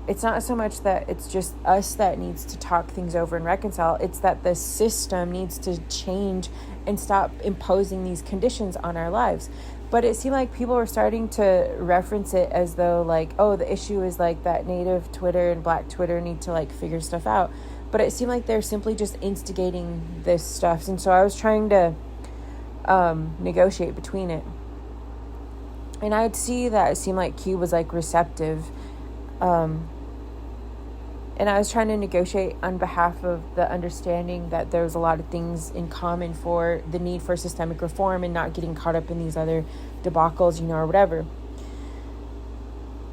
it's not so much that it's just us that needs to talk things over and reconcile. It's that the system needs to change and stop imposing these conditions on our lives. But it seemed like people were starting to reference it as though like, oh, the issue is like that Native Twitter and Black Twitter need to like figure stuff out. But it seemed like they're simply just instigating this stuff. And so I was trying to negotiate between it. And I'd see that it seemed like Q was like receptive. And I was trying to negotiate on behalf of the understanding that there was a lot of things in common for the need for systemic reform and not getting caught up in these other debacles, or whatever.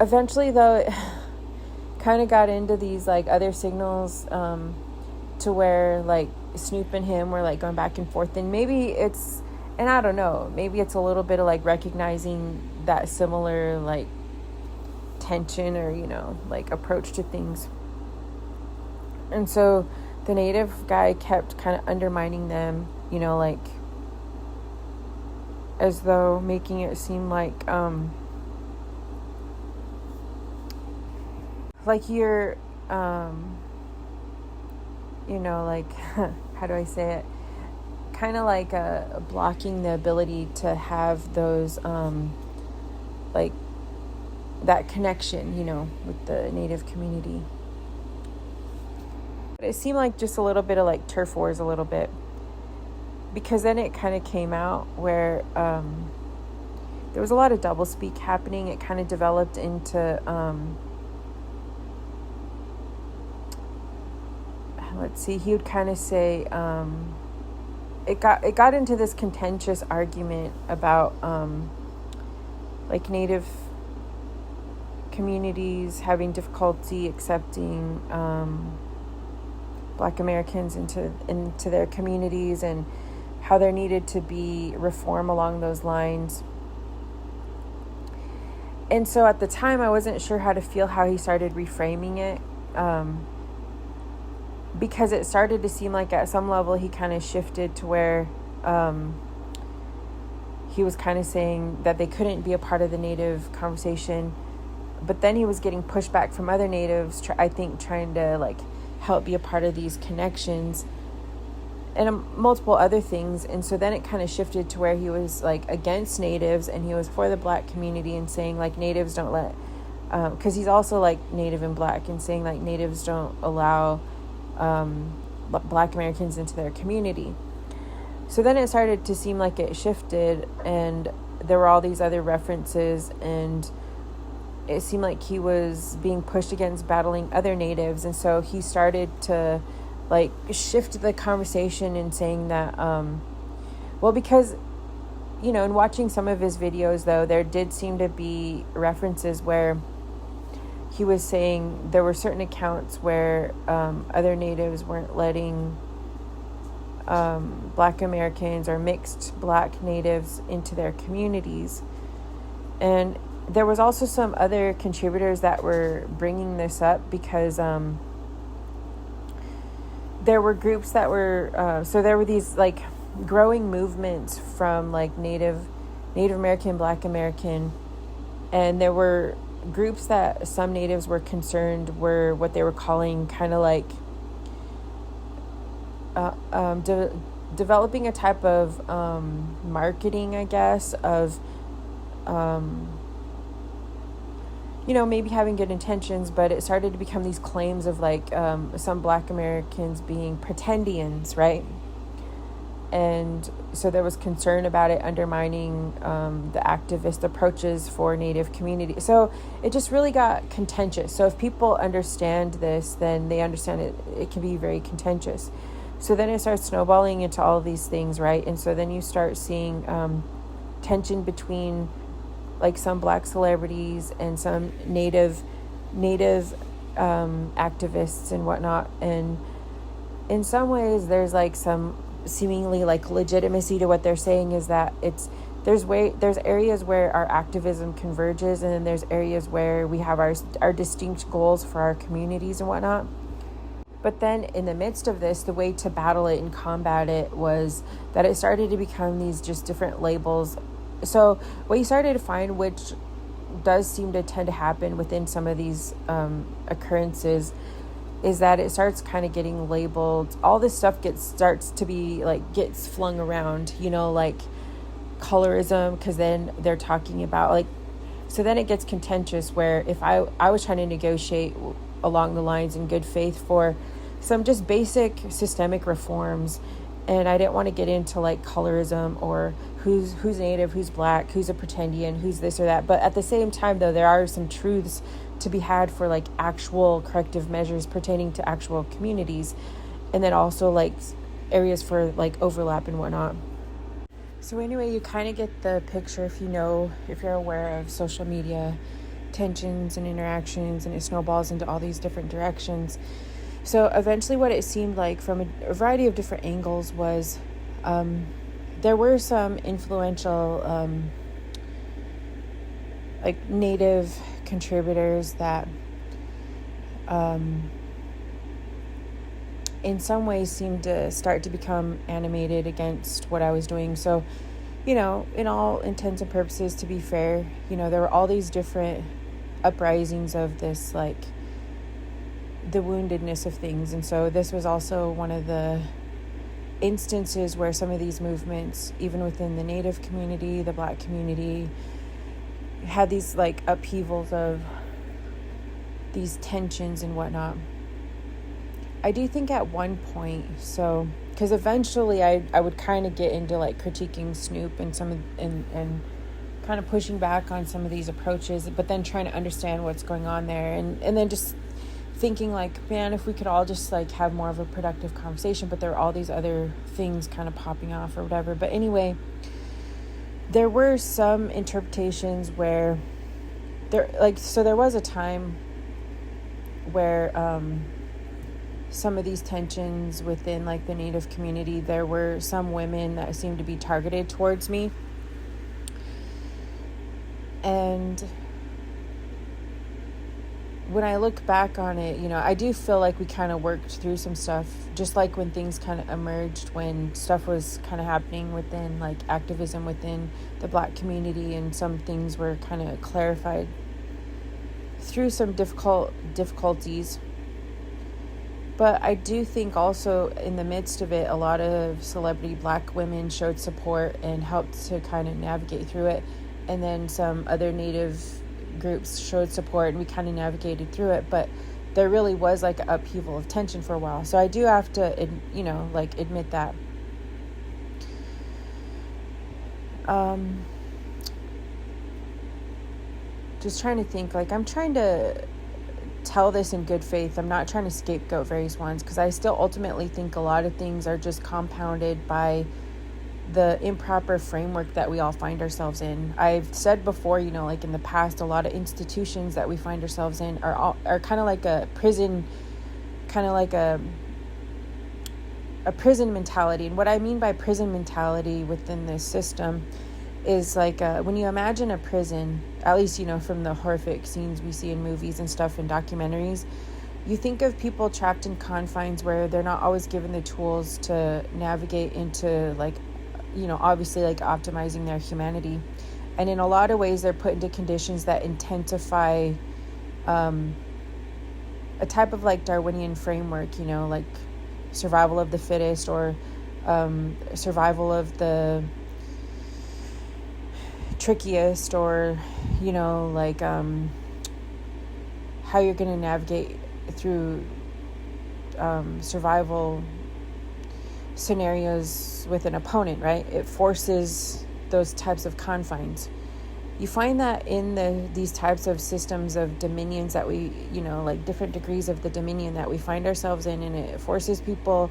Eventually, though, it kind of got into these like other signals to where like Snoop and him were like going back and forth. And maybe and I don't know, maybe it's a little bit of like recognizing that similar like tension or, like approach to things. And so the Native guy kept kind of undermining them, like as though making it seem like you're, like, how do I say it? Kind of like blocking the ability to have those, like that connection, with the Native community. It seemed like just a little bit of like turf wars a little bit, because then it kind of came out where there was a lot of doublespeak happening. It kind of developed into he would kind of say it got into this contentious argument about like Native communities having difficulty accepting Black Americans into their communities, and how there needed to be reform along those lines. And so at the time, I wasn't sure how to feel how he started reframing it, because it started to seem like at some level he kind of shifted to where he was kind of saying that they couldn't be a part of the Native conversation. But then he was getting pushback from other Natives, I think, trying to like help be a part of these connections and multiple other things. And so then it kind of shifted to where he was like against Natives and he was for the Black community and saying like Natives don't let, because he's also like Native and Black, and saying like Natives don't allow Black Americans into their community. So then it started to seem like it shifted, and there were all these other references, and it seemed like he was being pushed against battling other Natives. And so he started to like shift the conversation and saying that, well, because, you know, in watching some of his videos, though, there did seem to be references where he was saying there were certain accounts where other Natives weren't letting Black Americans or mixed Black Natives into their communities. And there was also some other contributors that were bringing this up because there were groups that were, so there were these like growing movements from like Native American, Black American, and there were groups that some Natives were concerned were what they were calling kind of like developing a type of marketing, I guess, of you know, maybe having good intentions, but it started to become these claims of like some Black Americans being pretendians, right? And so there was concern about it undermining the activist approaches for Native community. So it just really got contentious. So if people understand this, then they understand it can be very contentious. So then it starts snowballing into all of these things, right? And so then you start seeing tension between like some Black celebrities and some native activists and whatnot. And in some ways there's like some seemingly like legitimacy to what they're saying, is that there's areas where our activism converges, and then there's areas where we have our distinct goals for our communities and whatnot. But then in the midst of this, the way to battle it and combat it was that it started to become these just different labels. So what you started to find, which does seem to tend to happen within some of these occurrences, is that it starts kind of getting labeled. All this stuff gets flung around, you know, like colorism, because then they're talking about like, so then it gets contentious where if I was trying to negotiate along the lines in good faith for some just basic systemic reforms, and I didn't want to get into like colorism or who's Native, who's Black, who's a pretendian, who's this or that. But at the same time, though, there are some truths to be had for like actual corrective measures pertaining to actual communities, and then also like areas for like overlap and whatnot. So anyway, you kind of get the picture if you're aware of social media tensions and interactions, and it snowballs into all these different directions. So eventually what it seemed like from a variety of different angles was there were some influential like Native contributors that in some ways seemed to start to become animated against what I was doing. So, you know, in all intents and purposes, to be fair, you know, there were all these different uprisings of this, like, the woundedness of things. And so this was also one of the instances where some of these movements, even within the Native community, the Black community, had these, like, upheavals of these tensions and whatnot. I do think at one point, so because eventually I would kind of get into like critiquing Snoop and and kind of pushing back on some of these approaches, but then trying to understand what's going on there, and then just thinking like, man, if we could all just like have more of a productive conversation. But there are all these other things kind of popping off or whatever. But anyway, there were some interpretations where there was a time where some of these tensions within like the Native community, there were some women that seemed to be targeted towards me. And when I look back on it, I do feel like we kind of worked through some stuff, just like when things kind of emerged, when stuff was kind of happening within like activism within the Black community, and some things were kind of clarified through some difficulties. But I do think also in the midst of it, a lot of celebrity Black women showed support and helped to kind of navigate through it. And then some other Native groups showed support, and we kind of navigated through it. But there really was like an upheaval of tension for a while. So I do have to, admit that. Just trying to think, like, I'm trying to tell this in good faith. I'm not trying to scapegoat various ones, because I still ultimately think a lot of things are just compounded by the improper framework that we all find ourselves in. I've said before, like in the past, a lot of institutions that we find ourselves in are kind of like a prison, kind of like a prison mentality. And what I mean by prison mentality within this system is like when you imagine a prison, at least, from the horrific scenes we see in movies and stuff and documentaries, you think of people trapped in confines where they're not always given the tools to navigate into, like, obviously, like, optimizing their humanity. And in a lot of ways, they're put into conditions that intensify a type of, like, Darwinian framework, like survival of the fittest, or survival of the trickiest, or, how you're going to navigate through survival scenarios with an opponent, right? It forces those types of confines. You find that in these types of systems of dominions that we, like different degrees of the dominion that we find ourselves in, and it forces people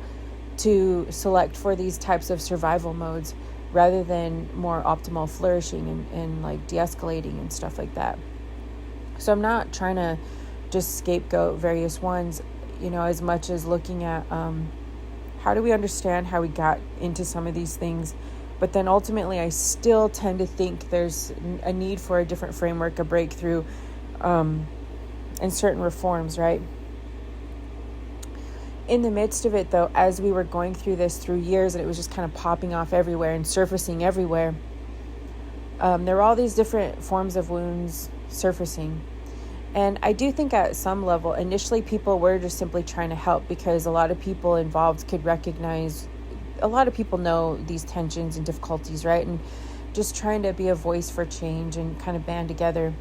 to select for these types of survival modes rather than more optimal flourishing and like de-escalating and stuff like that. So I'm not trying to just scapegoat various ones, as much as looking at how do we understand how we got into some of these things. But then ultimately, I still tend to think there's a need for a different framework, a breakthrough, and certain reforms, right? In the midst of it, though, as we were going through this through years, and it was just kind of popping off everywhere and surfacing everywhere, there were all these different forms of wounds surfacing. And I do think at some level, initially people were just simply trying to help, because a lot of people involved could recognize, a lot of people know these tensions and difficulties, right? And just trying to be a voice for change and kind of band together.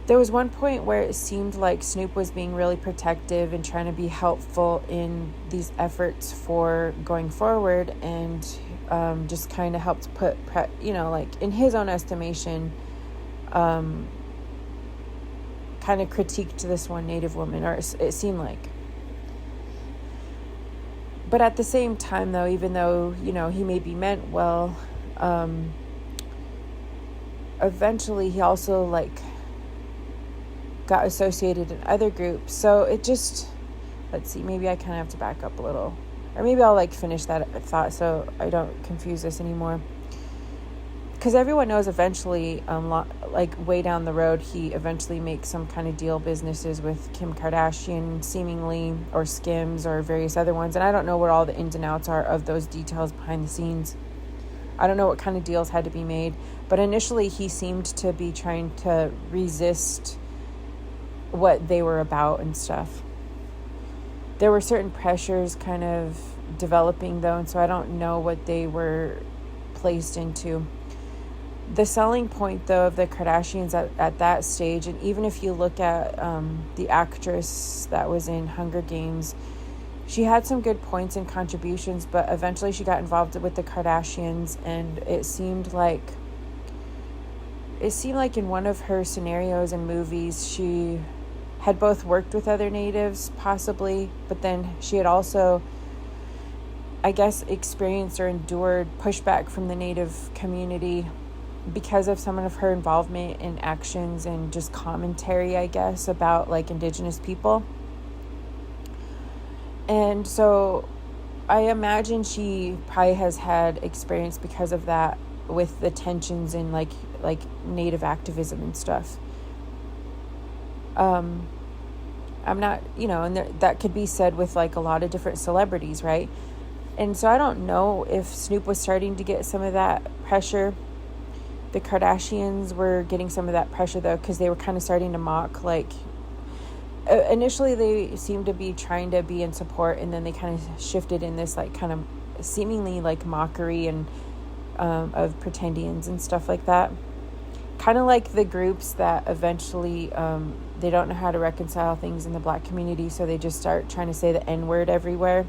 There was one point where it seemed like Snoop was being really protective and trying to be helpful in these efforts for going forward, and just kind of helped put, like in his own estimation, kind of critiqued this one Native woman, or it seemed like. But at the same time, though, even though, he maybe meant well, eventually he also, like, got associated in other groups. So it just, let's see, maybe I kind of have to back up a little. Or maybe I'll, like, finish that thought so I don't confuse this anymore. Because everyone knows eventually, like way down the road, he eventually makes some kind of deal businesses with Kim Kardashian, seemingly, or Skims, or various other ones. And I don't know what all the ins and outs are of those details behind the scenes. I don't know what kind of deals had to be made. But initially, he seemed to be trying to resist what they were about and stuff. There were certain pressures kind of developing, though, and so I don't know what they were placed into. The selling point, though, of the Kardashians at that stage, and even if you look at the actress that was in Hunger Games, she had some good points and contributions, but eventually she got involved with the Kardashians, and it seemed like in one of her scenarios and movies, she had both worked with other natives, possibly, but then she had also, I guess, experienced or endured pushback from the native community because of some of her involvement in actions and just commentary, I guess, about like indigenous people. And so I imagine she probably has had experience because of that with the tensions in like native activism and stuff. I'm not, and that could be said with like a lot of different celebrities, right? And so I don't know if Snoop was starting to get some of that pressure. The Kardashians were getting some of that pressure though, because they were kind of starting to mock, like, initially they seemed to be trying to be in support, and then they kind of shifted in this like kind of seemingly like mockery and of pretendians and stuff like that. Kind of like the groups that eventually they don't know how to reconcile things in the Black community, so they just start trying to say the N-word everywhere.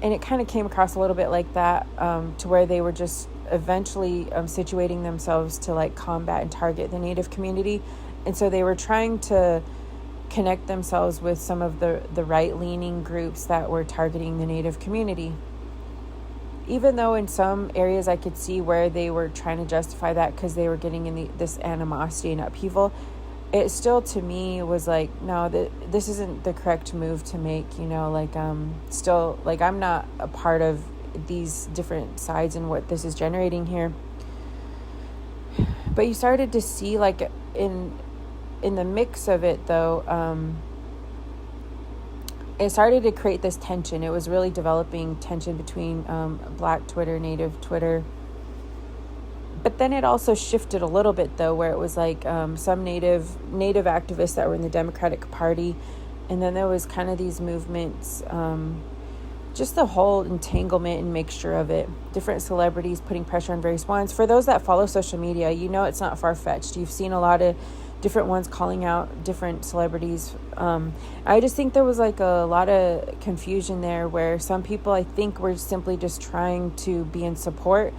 And it kind of came across a little bit like that, to where they were just eventually situating themselves to like combat and target the Native community. And so they were trying to connect themselves with some of the right-leaning groups that were targeting the Native community. Even though in some areas I could see where they were trying to justify that because they were getting in this animosity and upheaval, it still to me was like, no, this isn't the correct move to make, still, like, I'm not a part of these different sides and what this is generating here. But you started to see, like, in the mix of it, though, it started to create this tension. It was really developing tension between Black Twitter, Native Twitter. But then it also shifted a little bit, though, where it was like some Native activists that were in the Democratic Party. And then there was kind of these movements, just the whole entanglement and mixture of it. Different celebrities putting pressure on various ones. For those that follow social media, it's not far-fetched. You've seen a lot of different ones calling out different celebrities. I just think there was like a lot of confusion there, where some people, I think, were simply just trying to be in support,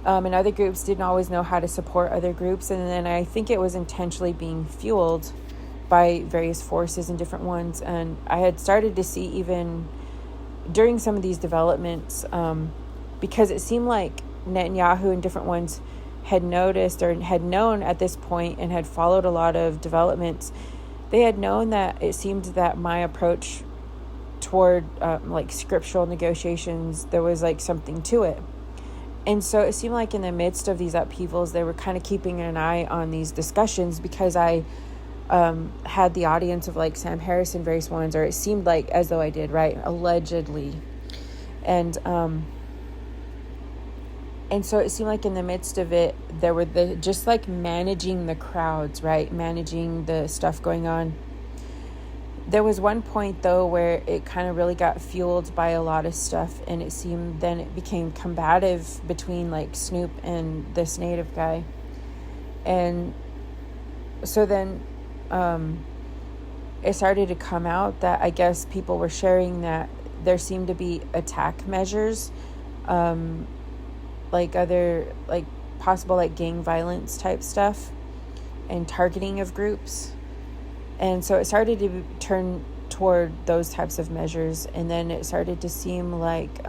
and other groups didn't always know how to support other groups. And then I think it was intentionally being fueled by various forces and different ones. And I had started to see, even during some of these developments, because it seemed like Netanyahu and different ones had noticed or had known at this point and had followed a lot of developments. They had known that it seemed that my approach toward like scriptural negotiations, there was like something to it. And so it seemed like in the midst of these upheavals, they were kind of keeping an eye on these discussions, because I had the audience of like Sam Harris and various ones, or it seemed like as though I did, right? Allegedly. And so it seemed like in the midst of it, there were just like managing the crowds, right? Managing the stuff going on. There was one point, though, where it kind of really got fueled by a lot of stuff, and it seemed then it became combative between like Snoop and this Native guy. And so then it started to come out that I guess people were sharing that there seemed to be attack measures, like other, like possible like gang violence type stuff and targeting of groups. And so it started to turn toward those types of measures. And then it started to seem like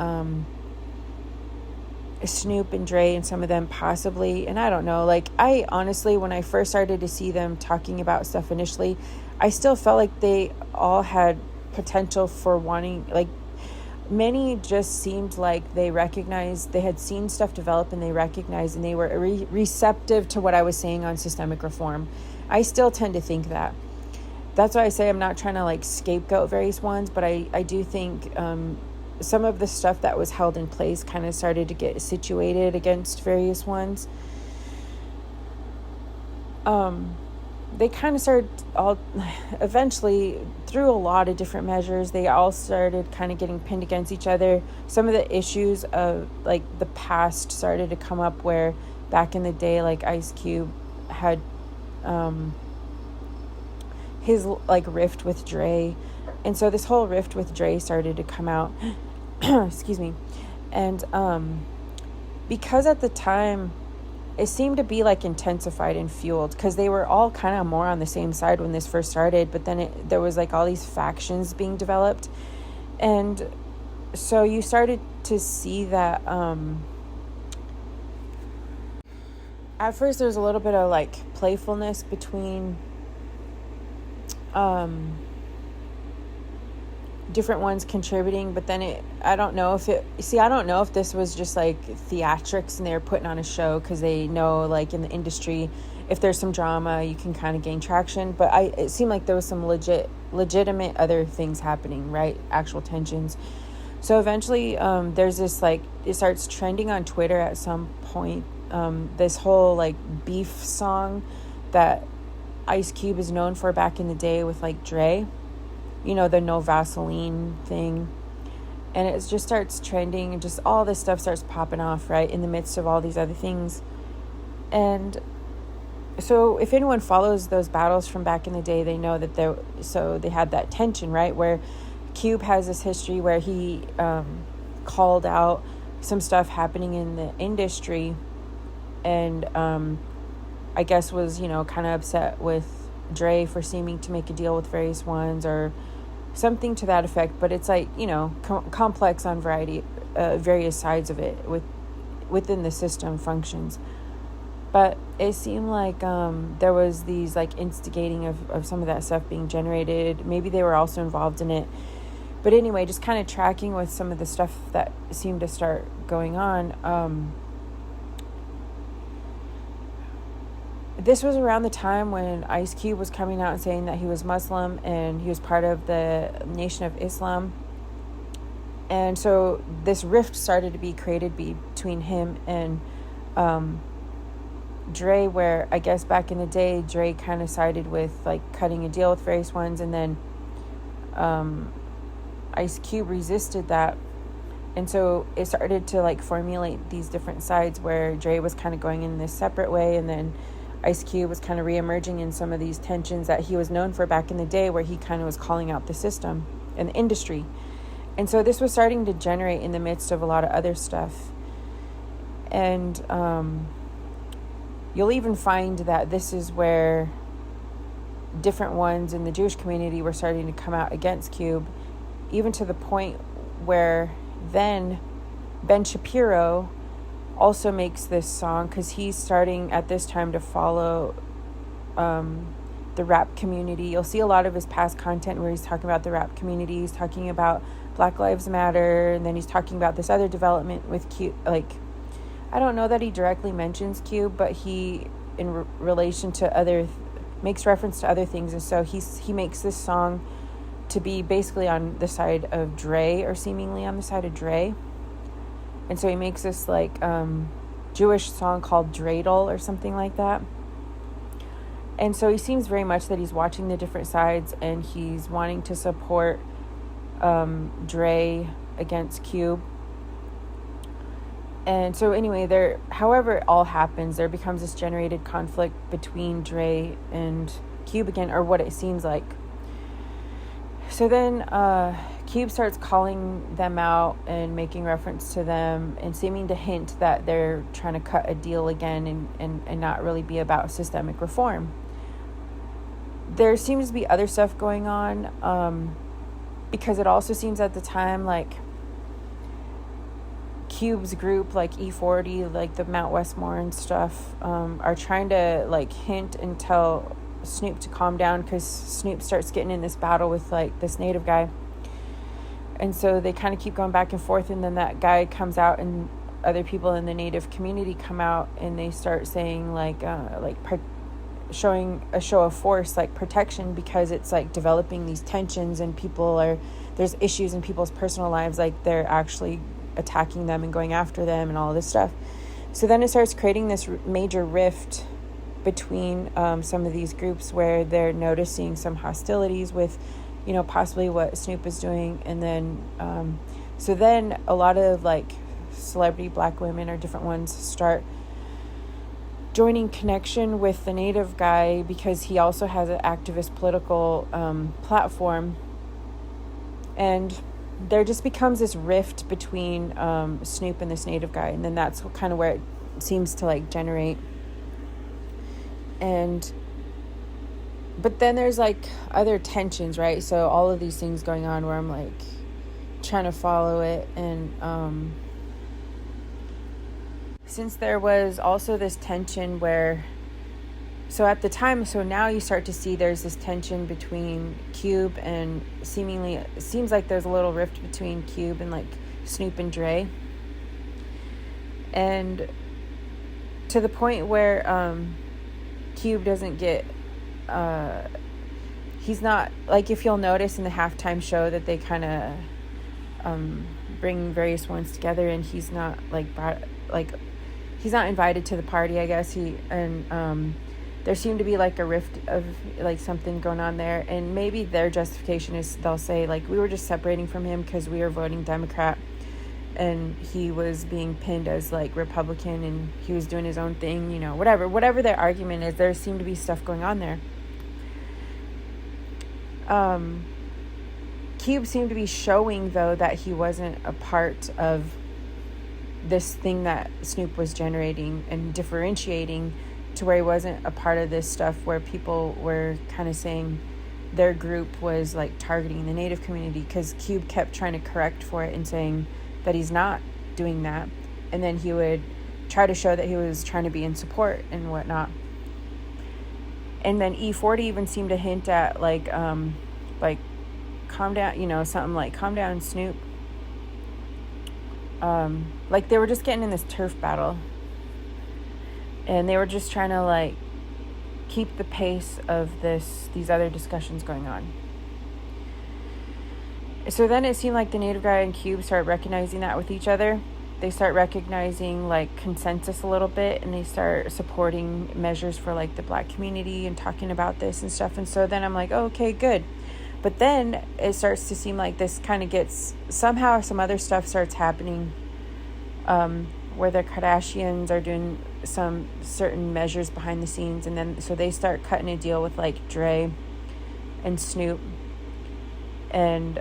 Snoop and Dre and some of them possibly, and I don't know, like I honestly, when I first started to see them talking about stuff initially, I still felt like they all had potential for wanting, like many just seemed like they recognized, they had seen stuff develop and they recognized, and they were receptive to what I was saying on systemic reform. I still tend to think that. That's why I say I'm not trying to like scapegoat various ones, but I do think some of the stuff that was held in place kind of started to get situated against various ones. They kind of started all eventually through a lot of different measures. They all started kind of getting pinned against each other. Some of the issues of like the past started to come up, where back in the day, like Ice Cube had his like rift with Dre, and so this whole rift with Dre started to come out. Excuse me. And because at the time it seemed to be like intensified and fueled, because they were all kind of more on the same side when this first started, but then there was like all these factions being developed. And so you started to see that at first there was a little bit of like playfulness between different ones contributing, but then I don't know if this was just like theatrics and they were putting on a show, because they know like in the industry if there's some drama, you can kind of gain traction. But it seemed like there was some legitimate other things happening, right? Actual tensions. So eventually, there's this, like, it starts trending on Twitter at some point. This whole, like, beef song that Ice Cube is known for back in the day with, like, Dre. You know, the no Vaseline thing. And it just starts trending, and just all this stuff starts popping off, right, in the midst of all these other things. And so if anyone follows those battles from back in the day, they know that they had that tension, right, where Cube has this history where he called out some stuff happening in the industry, and I guess was, you know, kind of upset with Dre for seeming to make a deal with various ones or something to that effect. But it's like, you know, complex on various sides of it within the system functions. But it seemed like there was these, like, instigating of some of that stuff being generated. Maybe they were also involved in it. But anyway, just kind of tracking with some of the stuff that seemed to start going on. This was around the time when Ice Cube was coming out and saying that he was Muslim and he was part of the Nation of Islam. And so this rift started to be created between him and Dre, where I guess back in the day, Dre kind of sided with, like, cutting a deal with various ones, and then Ice Cube resisted that. And so it started to, like, formulate these different sides where Dre was kind of going in this separate way, and then Ice Cube was kind of reemerging in some of these tensions that he was known for back in the day, where he kind of was calling out the system and the industry. And so this was starting to generate in the midst of a lot of other stuff. And you'll even find that this is where different ones in the Jewish community were starting to come out against Cube, even to the point where then Ben Shapiro also makes this song, because he's starting at this time to follow the rap community. You'll see a lot of his past content where he's talking about the rap community, he's talking about Black Lives Matter, and then he's talking about this other development with Cube. Like, I don't know that he directly mentions Cube, but he, in relation to makes reference to other things. And so he makes this song to be basically on the side of Dre, or seemingly on the side of Dre. And so he makes this, like, Jewish song called Dreidel or something like that. And so he seems very much that he's watching the different sides, and he's wanting to support Dre against Cube. And so anyway, however it all happens, there becomes this generated conflict between Dre and Cube again, or what it seems like. So then Cube starts calling them out and making reference to them and seeming to hint that they're trying to cut a deal again and not really be about systemic reform. There seems to be other stuff going on, because it also seems at the time like Cube's group, like E40, like the Mount Westmore and stuff, are trying to, like, hint and tell Snoop to calm down, because Snoop starts getting in this battle with, like, this native guy. And so they kind of keep going back and forth, and then that guy comes out, and other people in the native community come out, and they start saying, showing a show of force, like protection, because it's, like, developing these tensions, and there's issues in people's personal lives, like they're actually attacking them and going after them and all of this stuff. So then it starts creating this major rift between some of these groups, where they're noticing some hostilities with, you know, possibly what Snoop is doing. And then so then a lot of, like, celebrity Black women or different ones start joining connection with the native guy, because he also has an activist political platform. And there just becomes this rift between Snoop and this native guy, and then that's kind of where it seems to, like, generate. But then there's, like, other tensions, right? So all of these things going on where I'm, like, trying to follow it. And since there was also this tension where, so at the time, so now you start to see there's this tension between Cube and seemingly, it seems like there's a little rift between Cube and, like, Snoop and Dre. And to the point where Cube doesn't get, he's not, like, if you'll notice in the halftime show that they kind of bring various ones together, and he's not, he's not invited to the party, I guess. There seemed to be, like, a rift of, like, something going on there, and maybe their justification is they'll say, like, we were just separating from him because we were voting Democrat, and he was being pinned as, like, Republican, and he was doing his own thing, you know, whatever their argument is. There seemed to be stuff going on there. Cube seemed to be showing, though, that he wasn't a part of this thing that Snoop was generating and differentiating, to where he wasn't a part of this stuff where people were kind of saying their group was, like, targeting the Native community, because Cube kept trying to correct for it and saying that he's not doing that, and then he would try to show that he was trying to be in support and whatnot. And then E40 even seemed to hint at, like, calm down, you know, something like, calm down, Snoop. Like, they were just getting in this turf battle, and they were just trying to, like, keep the pace of these other discussions going on. So then it seemed like the Native guy and Cube start recognizing that with each other. They start recognizing, like, consensus a little bit, and they start supporting measures for, like, the Black community and talking about this and stuff. And so then I'm like, oh, okay, good. But then it starts to seem like this kind of gets, somehow some other stuff starts happening, where the Kardashians are doing some certain measures behind the scenes, and then so they start cutting a deal with, like, Dre and Snoop, and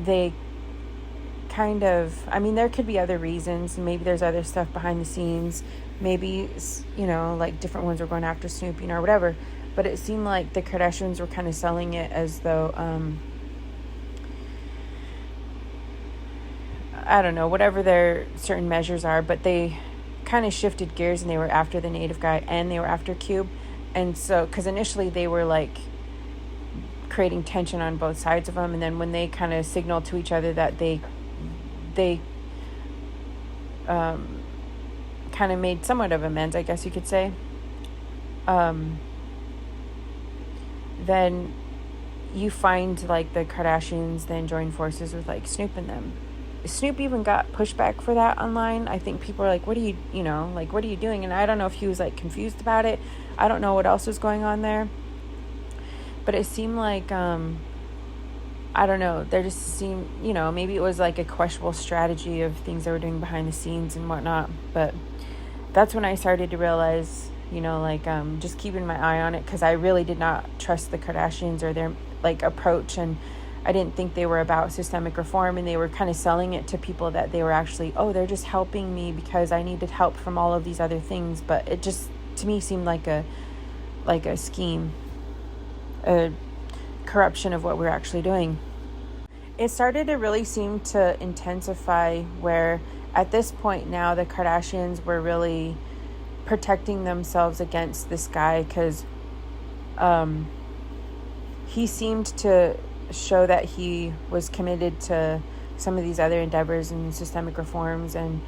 they kind of, I mean, there could be other reasons. Maybe there's other stuff behind the scenes. Maybe, you know, like, different ones were going after Snoop, you know, or whatever. But it seemed like the Kardashians were kind of selling it as though, I don't know, whatever their certain measures are, but they kind of shifted gears, and they were after the Native guy, and they were after Cube. And so, because initially they were, like, creating tension on both sides of them, and then when they kind of signaled to each other that they kind of made somewhat of amends, I guess you could say, then you find, like, the Kardashians then join forces with, like, Snoop and them. Snoop even got pushback for that online. I think people are like, what are you doing? And I don't know if he was, like, confused about it. I don't know what else was going on there. But it seemed like, I don't know, there just seemed, you know, maybe it was, like, a questionable strategy of things they were doing behind the scenes and whatnot. But that's when I started to realize, you know, like, just keeping my eye on it, because I really did not trust the Kardashians or their, like, approach, and I didn't think they were about systemic reform, and they were kind of selling it to people that they were actually, oh, they're just helping me because I needed help from all of these other things. But it just, to me, seemed like a scheme, a corruption of what we're actually doing. It started to really seem to intensify, where at this point now the Kardashians were really protecting themselves against this guy, because he seemed to show that he was committed to some of these other endeavors and systemic reforms, and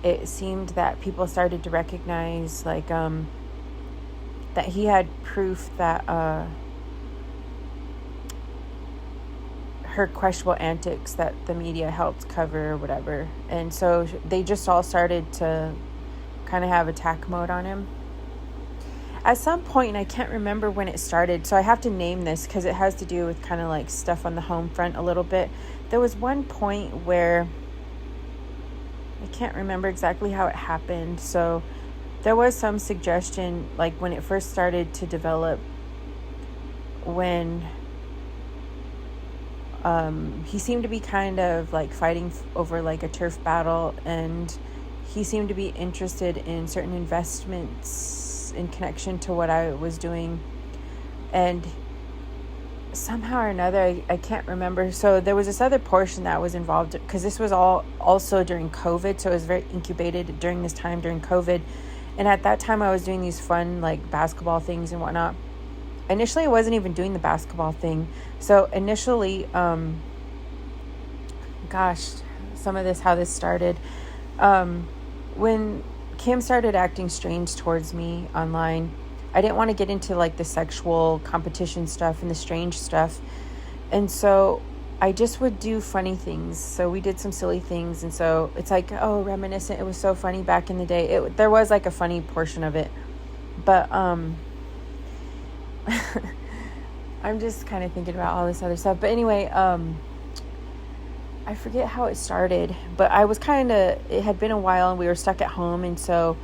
it seemed that people started to recognize, like, that he had proof that her questionable antics that the media helped cover or whatever, and so they just all started to kind of have attack mode on him. At some point, and I can't remember when it started, so I have to name this because it has to do with kind of, like, stuff on the home front a little bit. There was one point where I can't remember exactly how it happened. So there was some suggestion, like, when it first started to develop, when he seemed to be kind of, like, fighting over, like, a turf battle, and he seemed to be interested in certain investments in connection to what I was doing, and somehow or another, I can't remember. So there was this other portion that was involved, because this was all also during COVID, so it was very incubated during this time during COVID, and at that time I was doing these fun, like, basketball things and whatnot. Initially I wasn't even doing the basketball thing. So initially, some of this, how this started, when Kim started acting strange towards me online. I didn't want to get into like the sexual competition stuff and the strange stuff. And so I just would do funny things. So we did some silly things. And so it's like, oh, reminiscent. It was so funny back in the day. There was like a funny portion of it. But I'm just kind of thinking about all this other stuff. But anyway, I forget how it started. But I was it had been a while and we were stuck at home. And so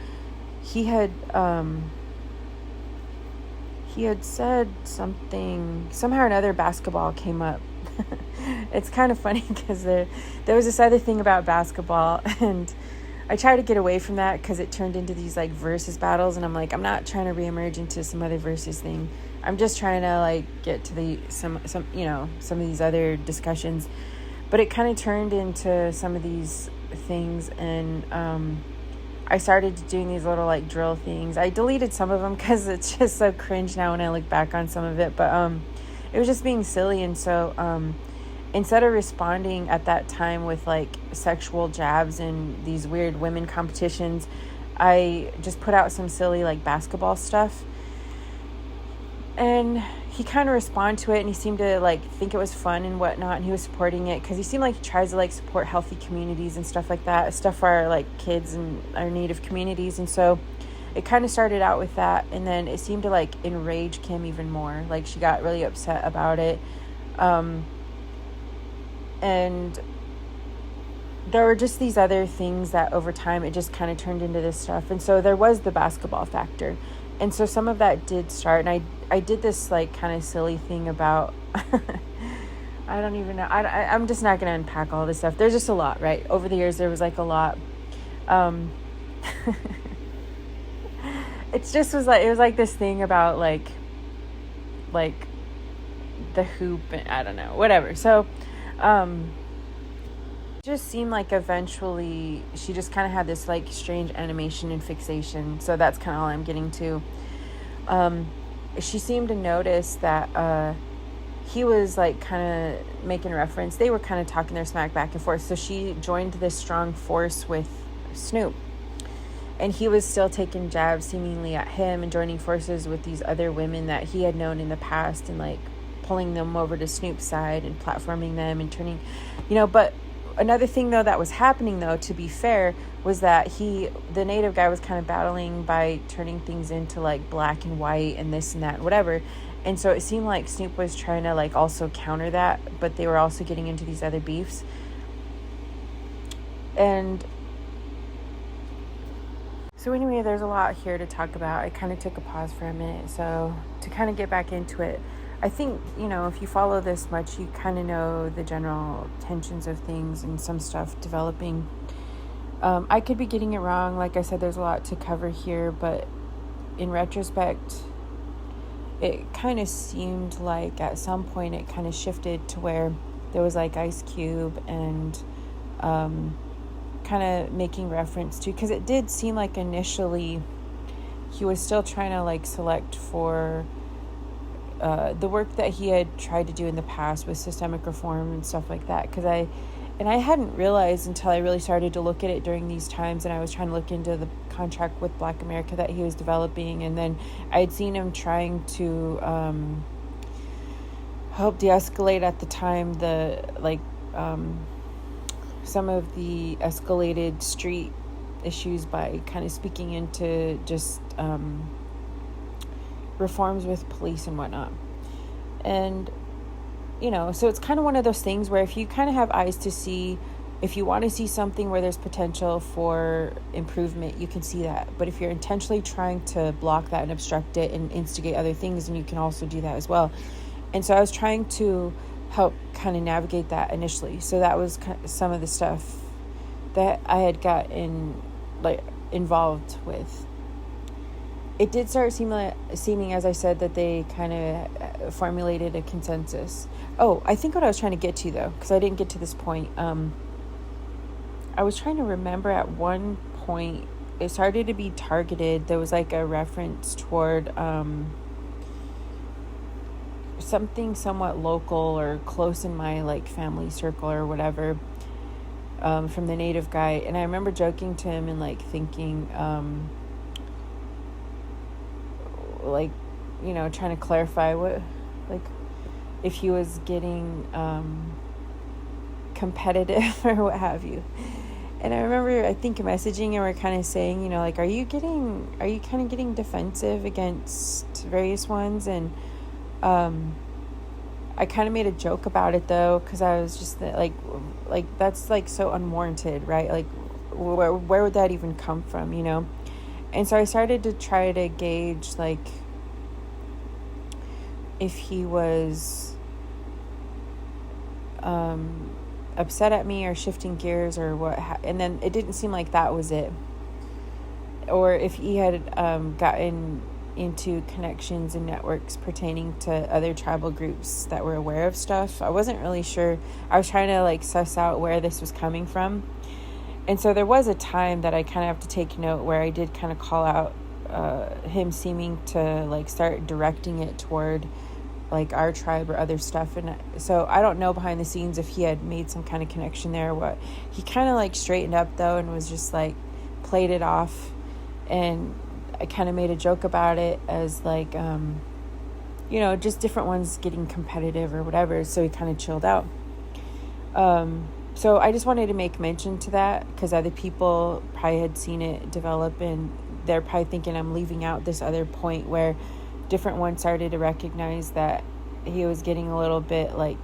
he had said something, somehow or another basketball came up. It's kind of funny because there was this other thing about basketball, and I try to get away from that because it turned into these like versus battles, and I'm like, I'm not trying to reemerge into some other versus thing. I'm just trying to like get to some of these other discussions. But it kind of turned into some of these things, and I started doing these little like drill things. I deleted some of them because it's just so cringe now when I look back on some of it. But it was just being silly. And so instead of responding at that time with like sexual jabs and these weird women competitions, I just put out some silly like basketball stuff. And he kind of responded to it, and he seemed to like think it was fun and whatnot, and he was supporting it because he seemed like he tries to like support healthy communities and stuff like that, stuff for our like kids and our native communities. And so it kind of started out with that, and then it seemed to like enrage Kim even more. Like she got really upset about it, and there were just these other things that over time it just kind of turned into this stuff. And so there was the basketball factor. And so some of that did start, and I did this like kind of silly thing about, I don't even know. I'm just not going to unpack all this stuff. There's just a lot, right? Over the years, there was like a lot. It was like this thing about like the hoop and I don't know, whatever. So, just seemed like eventually she just kind of had this like strange animation and fixation. So that's kind of all I'm getting to. She seemed to notice that he was like kind of making reference. They were kind of talking their smack back and forth. So she joined this strong force with Snoop. And he was still taking jabs seemingly at him and joining forces with these other women that he had known in the past, and like pulling them over to Snoop's side and platforming them and turning, but another thing though that was happening though, to be fair, was that the native guy was kind of battling by turning things into like black and white and this and that and whatever. And so it seemed like Snoop was trying to like also counter that, but they were also getting into these other beefs. And so anyway, there's a lot here to talk about. I kind of took a pause for a minute. So to kind of get back into it, I think, if you follow this much, you kind of know the general tensions of things and some stuff developing. I could be getting it wrong. Like I said, there's a lot to cover here, but in retrospect, it kind of seemed like at some point it kind of shifted to where there was like Ice Cube and kind of making reference to, because it did seem like initially he was still trying to like select for the work that he had tried to do in the past with systemic reform and stuff like that. Because I hadn't realized until I really started to look at it during these times, and I was trying to look into the contract with Black America that he was developing, and then I had seen him trying to help de-escalate at the time some of the escalated street issues by kind of speaking into just reforms with police and whatnot. And so it's kind of one of those things where if you kind of have eyes to see, if you want to see something where there's potential for improvement, you can see that. But if you're intentionally trying to block that and obstruct it and instigate other things, then you can also do that as well. And so I was trying to help kind of navigate that initially. So that was some of the stuff that I had involved with. It did start seeming, as I said, that they kind of formulated a consensus. Oh, I think what I was trying to get to, though, because I didn't get to this point, I was trying to remember at one point, it started to be targeted. There was like a reference toward something somewhat local or close in my like family circle or whatever. from the native guy. And I remember joking to him and like thinking, like, you know, trying to clarify what, like, if he was getting competitive or what have you. And I remember, I think, messaging and we're kind of saying, you know, like, are you kind of getting defensive against various ones? And I kind of made a joke about it though, because I was just like that's like so unwarranted, right? Like, where would that even come from, you know? And so I started to try to gauge, like, if he was upset at me or shifting gears or what, and then it didn't seem like that was it. Or if he had gotten into connections and networks pertaining to other tribal groups that were aware of stuff. I wasn't really sure. I was trying to like suss out where this was coming from. And so there was a time that I kind of have to take note where I did kind of call out him seeming to like start directing it toward like our tribe or other stuff. And so I don't know behind the scenes if he had made some kind of connection there or what. He kind of like straightened up though and was just like played it off. And I kind of made a joke about it as like, you know, just different ones getting competitive or whatever. So he kind of chilled out. So I just wanted to make mention to that because other people probably had seen it develop and they're probably thinking I'm leaving out this other point where different ones started to recognize that he was getting a little bit like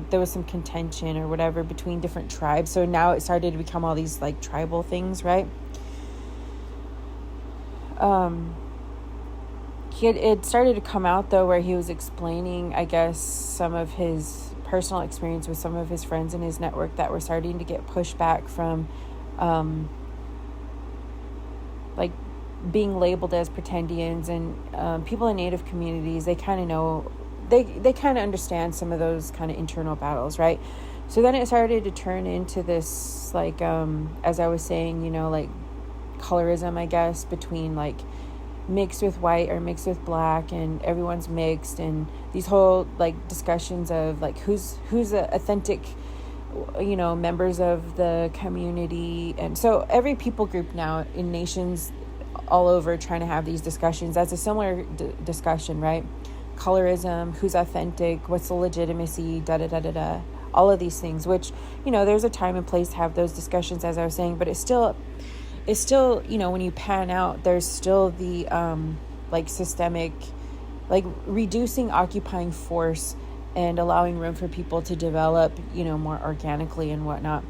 there was some contention or whatever between different tribes. So now it started to become all these like tribal things, right? It started to come out though where he was explaining, I guess, some of his personal experience with some of his friends in his network that were starting to get pushback from like being labeled as pretendians. And people in Native communities, they kind of know, they kind of understand some of those kind of internal battles, right? So then it started to turn into this like as I was saying, you know, like colorism, I guess, between like mixed with white or mixed with black, and everyone's mixed, and these whole like discussions of like who's a authentic, you know, members of the community. And so every people group now in nations all over trying to have these discussions. That's a similar discussion, right? Colorism, who's authentic, what's the legitimacy, da-da-da-da-da, all of these things, which, you know, there's a time and place to have those discussions, as I was saying, but it's still, you know, when you pan out, there's still the like systemic, like reducing occupying force and allowing room for people to develop, you know, more organically and whatnot.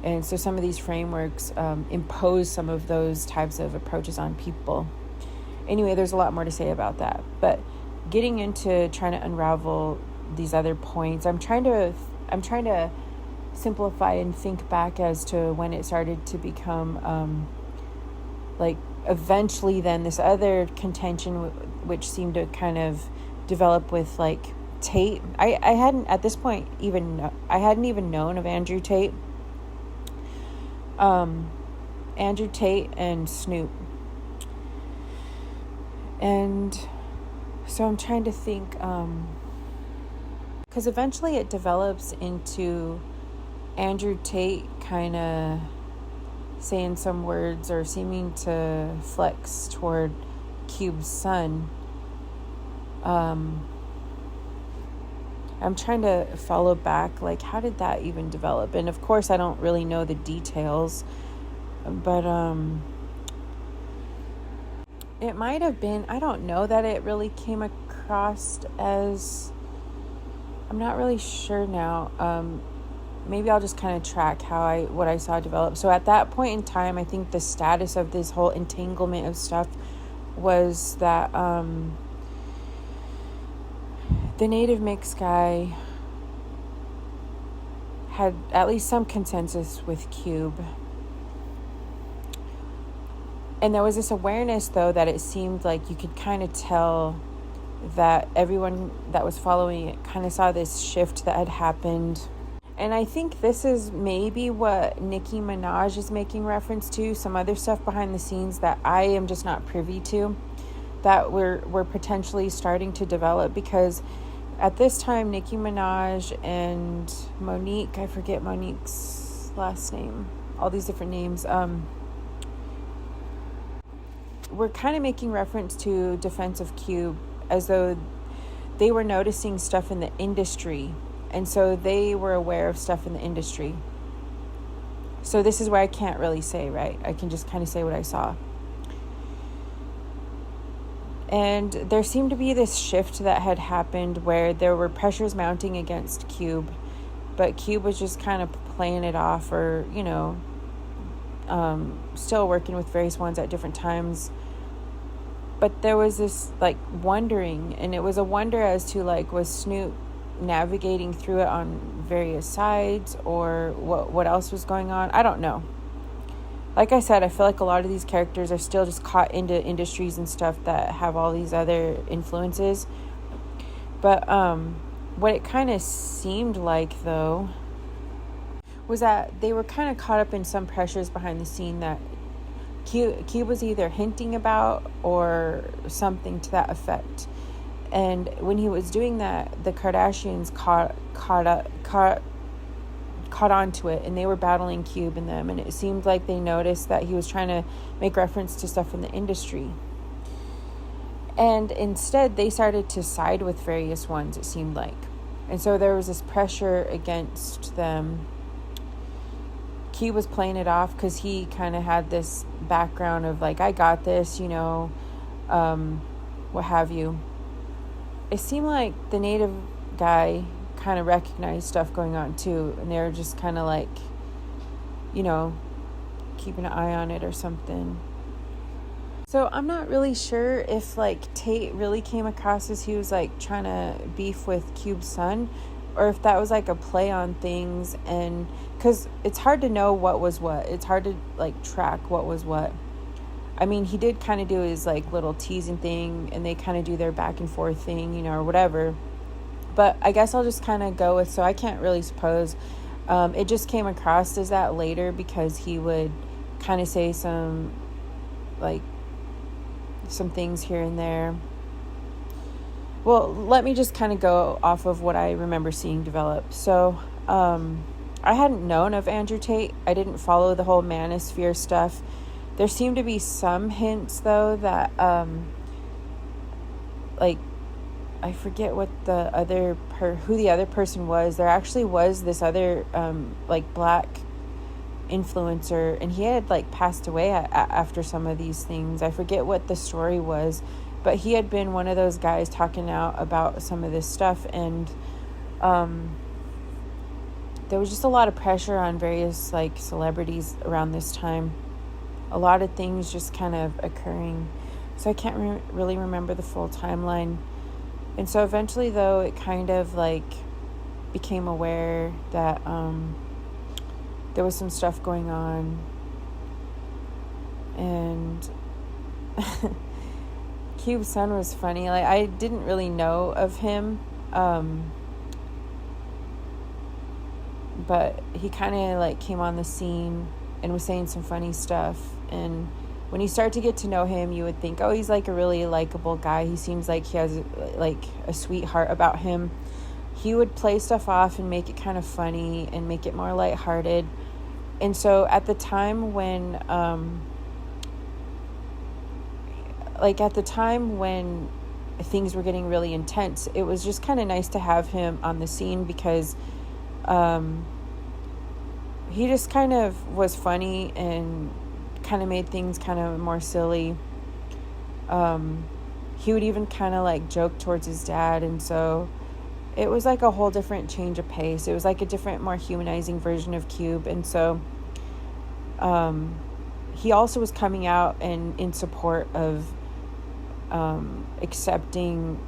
And so some of these frameworks impose some of those types of approaches on people. Anyway, there's a lot more to say about that, but getting into trying to unravel these other points, I'm trying to simplify and think back as to when it started to become like eventually then this other contention which seemed to kind of develop with like Tate. I hadn't at this point I hadn't even known of Andrew Tate. Andrew Tate and Snoop. And so I'm trying to think because eventually it develops into Andrew Tate kind of saying some words or seeming to flex toward Cube's son. I'm trying to follow back, like, how did that even develop? And of course, I don't really know the details, but it might have been, I don't know that it really came across as, I'm not really sure now. Maybe I'll just kind of track what I saw develop. So at that point in time, I think the status of this whole entanglement of stuff was that the native mix guy had at least some consensus with Cube. And there was this awareness, though, that it seemed like you could kind of tell that everyone that was following it kind of saw this shift that had happened. And I think this is maybe what Nicki Minaj is making reference to, some other stuff behind the scenes that I am just not privy to, that we're potentially starting to develop. Because at this time, Nicki Minaj and Monique, I forget Monique's last name, all these different names, were kind of making reference to Defense of Cube as though they were noticing stuff in the industry. And so they were aware of stuff in the industry. So this is where I can't really say, right? I can just kind of say what I saw. And there seemed to be this shift that had happened where there were pressures mounting against Cube, but Cube was just kind of playing it off, or, you know, still working with various ones at different times. But there was this, like, wondering, and it was a wonder as to, like, was Snoop navigating through it on various sides, or what else was going on? I don't know. Like I said, I feel like a lot of these characters are still just caught into industries and stuff that have all these other influences. But what it kind of seemed like, though, was that they were kind of caught up in some pressures behind the scene that Cube was either hinting about or something to that effect. And when he was doing that, the Kardashians caught on to it, and they were battling Cube and them, and it seemed like they noticed that he was trying to make reference to stuff in the industry. And instead, they started to side with various ones, it seemed like. And so there was this pressure against them. Cube was playing it off because he kind of had this background of, like, I got this, you know, what have you. It seemed like the native guy kind of recognized stuff going on too, and they were just kind of like, you know, keeping an eye on it or something. So I'm not really sure if, like, Tate really came across as he was, like, trying to beef with Cube's son, or if that was, like, a play on things. And because it's hard to know what was what. It's hard to, like, track what was what. I mean, he did kind of do his, like, little teasing thing, and they kind of do their back and forth thing, you know, or whatever. But I guess I'll just kind of go with, so I can't really suppose. It just came across as that later because he would kind of say some, like, some things here and there. Well, let me just kind of go off of what I remember seeing develop. So, I hadn't known of Andrew Tate. I didn't follow the whole manosphere stuff. There seemed to be some hints, though, that, like, I forget what the other who the other person was. There actually was this other like, black influencer, and he had, like, passed away after some of these things. I forget what the story was, but he had been one of those guys talking out about some of this stuff, and there was just a lot of pressure on various, like, celebrities around this time. A lot of things just kind of occurring, so I can't really remember the full timeline. And so eventually, though, it kind of, like, became aware that there was some stuff going on. And Cube's son was funny. Like, I didn't really know of him. But he kind of, like, came on the scene and was saying some funny stuff. And when you start to get to know him, you would think, oh, he's, like, a really likable guy. He seems like he has, like, a sweetheart about him. He would play stuff off and make it kind of funny and make it more lighthearted. And so at the time when, things were getting really intense, it was just kind of nice to have him on the scene because he just kind of was funny and kind of made things kind of more silly. He would even kind of, like, joke towards his dad, and so it was like a whole different change of pace. It was like a different, more humanizing version of Cube. And so he also was coming out and in support of accepting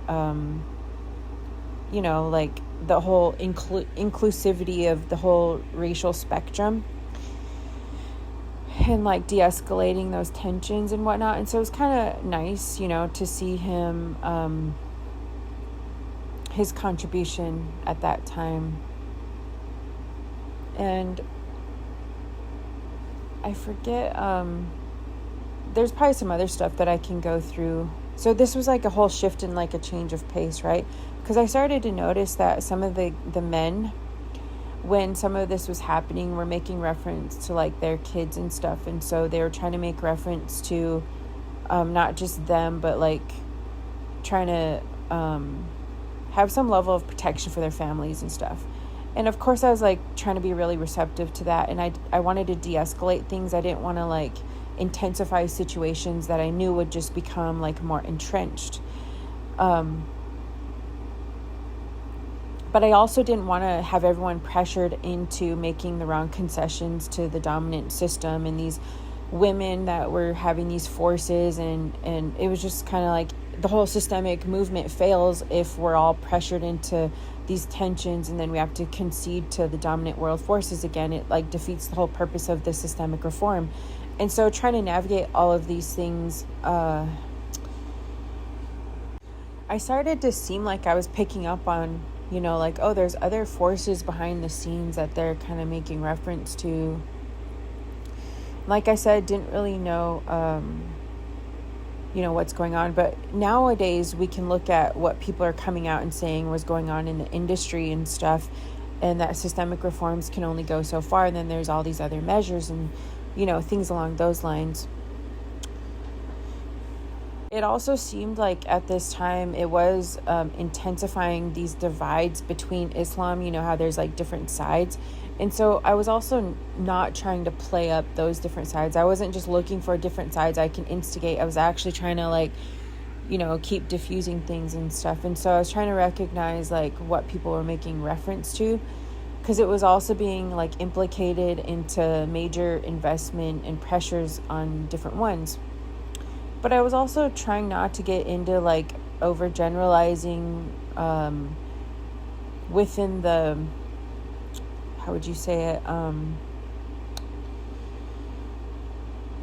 you know, like, the whole inclusivity of the whole racial spectrum, and, like, de-escalating those tensions and whatnot. And so it was kind of nice, you know, to see him, his contribution at that time. And I forget, there's probably some other stuff that I can go through. So this was like a whole shift in, like, a change of pace, right? Because I started to notice that some of the men when some of this was happening, were making reference to like their kids and stuff. And so they were trying to make reference to not just them, but like trying to have some level of protection for their families and stuff. And of course I was like trying to be really receptive to that, and I wanted to de-escalate things. I didn't want to like intensify situations that I knew would just become like more entrenched. But I also didn't want to have everyone pressured into making the wrong concessions to the dominant system and these women that were having these forces, and it was just kind of like the whole systemic movement fails if we're all pressured into these tensions, and then we have to concede to the dominant world forces again. It like defeats the whole purpose of the systemic reform. And so trying to navigate all of these things, I started to seem like I was picking up on, you know, like, oh, there's other forces behind the scenes that they're kind of making reference to. Like I said, didn't really know, you know, what's going on. But nowadays we can look at what people are coming out and saying was going on in the industry and stuff, and that systemic reforms can only go so far. And then there's all these other measures and, you know, things along those lines. It also seemed like at this time it was intensifying these divides between Islam, you know, how there's like different sides. And so I was also not trying to play up those different sides. I wasn't just looking for different sides I can instigate. I was actually trying to like, you know, keep diffusing things and stuff. And so I was trying to recognize like what people were making reference to, because it was also being like implicated into major investment and pressures on different ones. But I was also trying not to get into like overgeneralizing within the, how would you say it?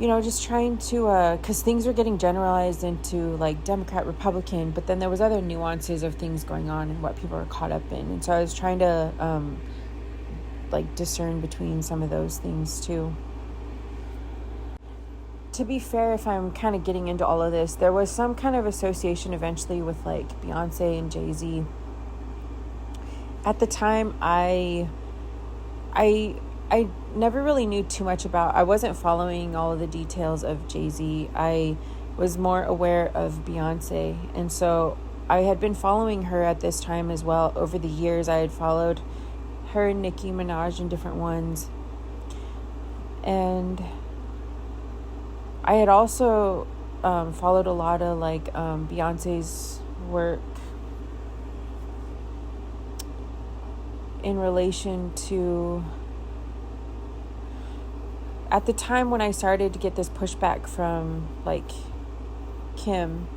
You know, just trying to, because things were getting generalized into like Democrat, Republican, but then there was other nuances of things going on and what people were caught up in. And so I was trying to like discern between some of those things too. To be fair, if I'm kind of getting into all of this, there was some kind of association eventually with like Beyonce and Jay-Z. At the time, I never really knew too much about, I wasn't following all of the details of Jay-Z. I was more aware of Beyonce. And so I had been following her at this time as well. Over the years, I had followed her and Nicki Minaj and different ones. And I had also followed a lot of like Beyonce's work in relation to, at the time when I started to get this pushback from like Kim,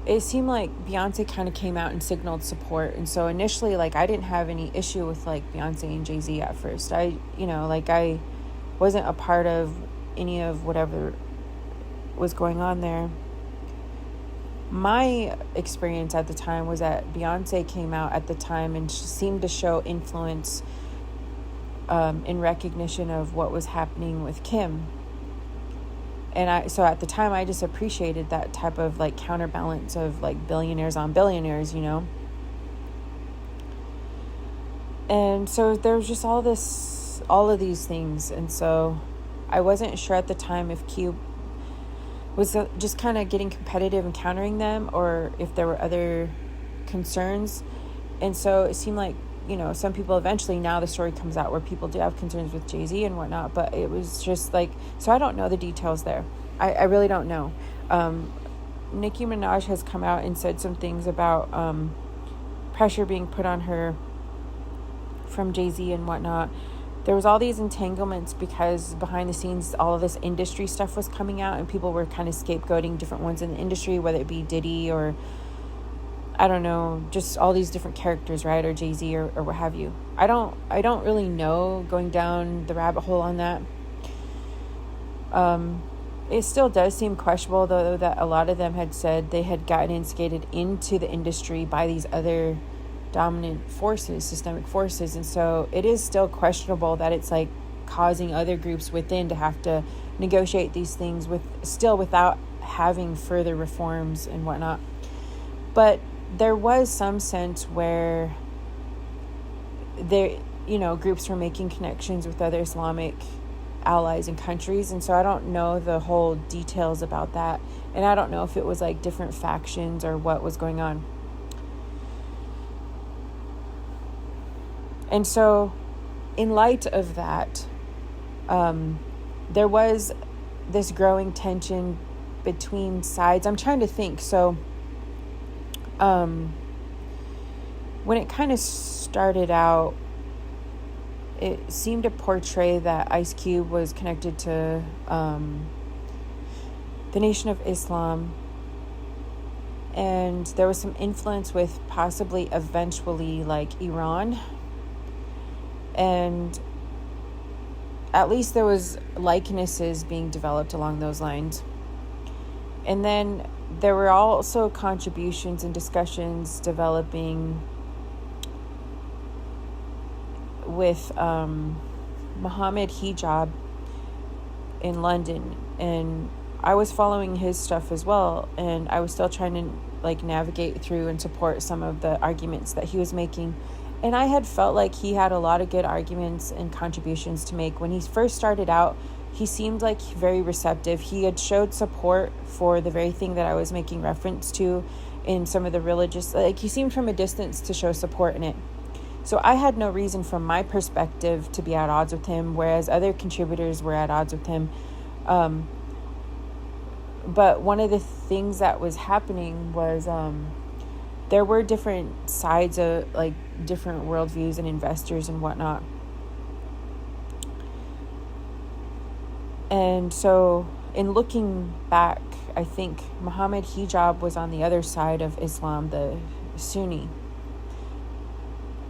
it seemed like Beyonce kind of came out and signaled support. And so initially, like, I didn't have any issue with like Beyonce and Jay-Z at first. I wasn't a part of any of whatever was going on there. My experience at the time was that Beyonce came out at the time and seemed to show influence in recognition of what was happening with Kim. And so at the time, I just appreciated that type of like counterbalance of like billionaires on billionaires, you know. And so there was just all of these things. And so I wasn't sure at the time if Cube was just kind of getting competitive and countering them, or if there were other concerns. And so it seemed like, you know, some people eventually, now the story comes out where people do have concerns with Jay-Z and whatnot, but it was just like, so I don't know the details there. I really don't know. Nicki Minaj has come out and said some things about pressure being put on her from Jay-Z and whatnot. There was all these entanglements because behind the scenes, all of this industry stuff was coming out, and people were kind of scapegoating different ones in the industry, whether it be Diddy or, I don't know, just all these different characters, right? Or Jay-Z or what have you. I don't really know, going down the rabbit hole on that. It still does seem questionable, though, that a lot of them had said they had gotten instigated into the industry by these other dominant forces, systemic forces. And so it is still questionable that it's like causing other groups within to have to negotiate these things without having further reforms and whatnot. But there was some sense where there, groups were making connections with other Islamic allies and countries, and so I don't know the whole details about that, and I don't know if it was like different factions or what was going on. And so in light of that, there was this growing tension between sides. I'm trying to think. So when it kind of started out, it seemed to portray that Ice Cube was connected to the Nation of Islam, and there was some influence with possibly eventually like Iran, and at least there was likenesses being developed along those lines. And then there were also contributions and discussions developing with Muhammad Hijab in London, and I was following his stuff as well, and I was still trying to like navigate through and support some of the arguments that he was making. And I had felt like he had a lot of good arguments and contributions to make. When he first started out, he seemed like very receptive. He had showed support for the very thing that I was making reference to in some of the religious, like he seemed from a distance to show support in it. So I had no reason from my perspective to be at odds with him, whereas other contributors were at odds with him. But one of the things that was happening was there were different sides of like different worldviews and investors and whatnot. And so in looking back, I think Muhammad Hijab was on the other side of Islam, the Sunni,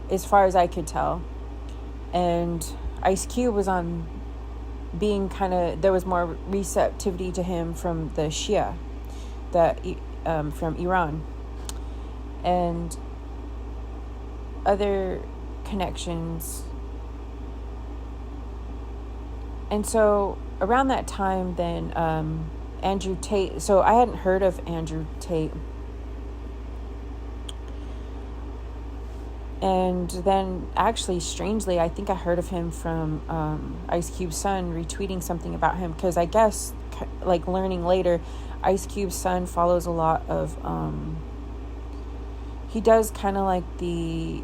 as far as I could tell. And Ice Cube was on being kind of, there was more receptivity to him from the Shia, from Iran, and other connections. And so around that time, then Andrew Tate, so I hadn't heard of Andrew Tate. And then actually, strangely, I think I heard of him from Ice Cube's son retweeting something about him, because I guess, like learning later, Ice Cube's son follows a lot of, he does kind of like the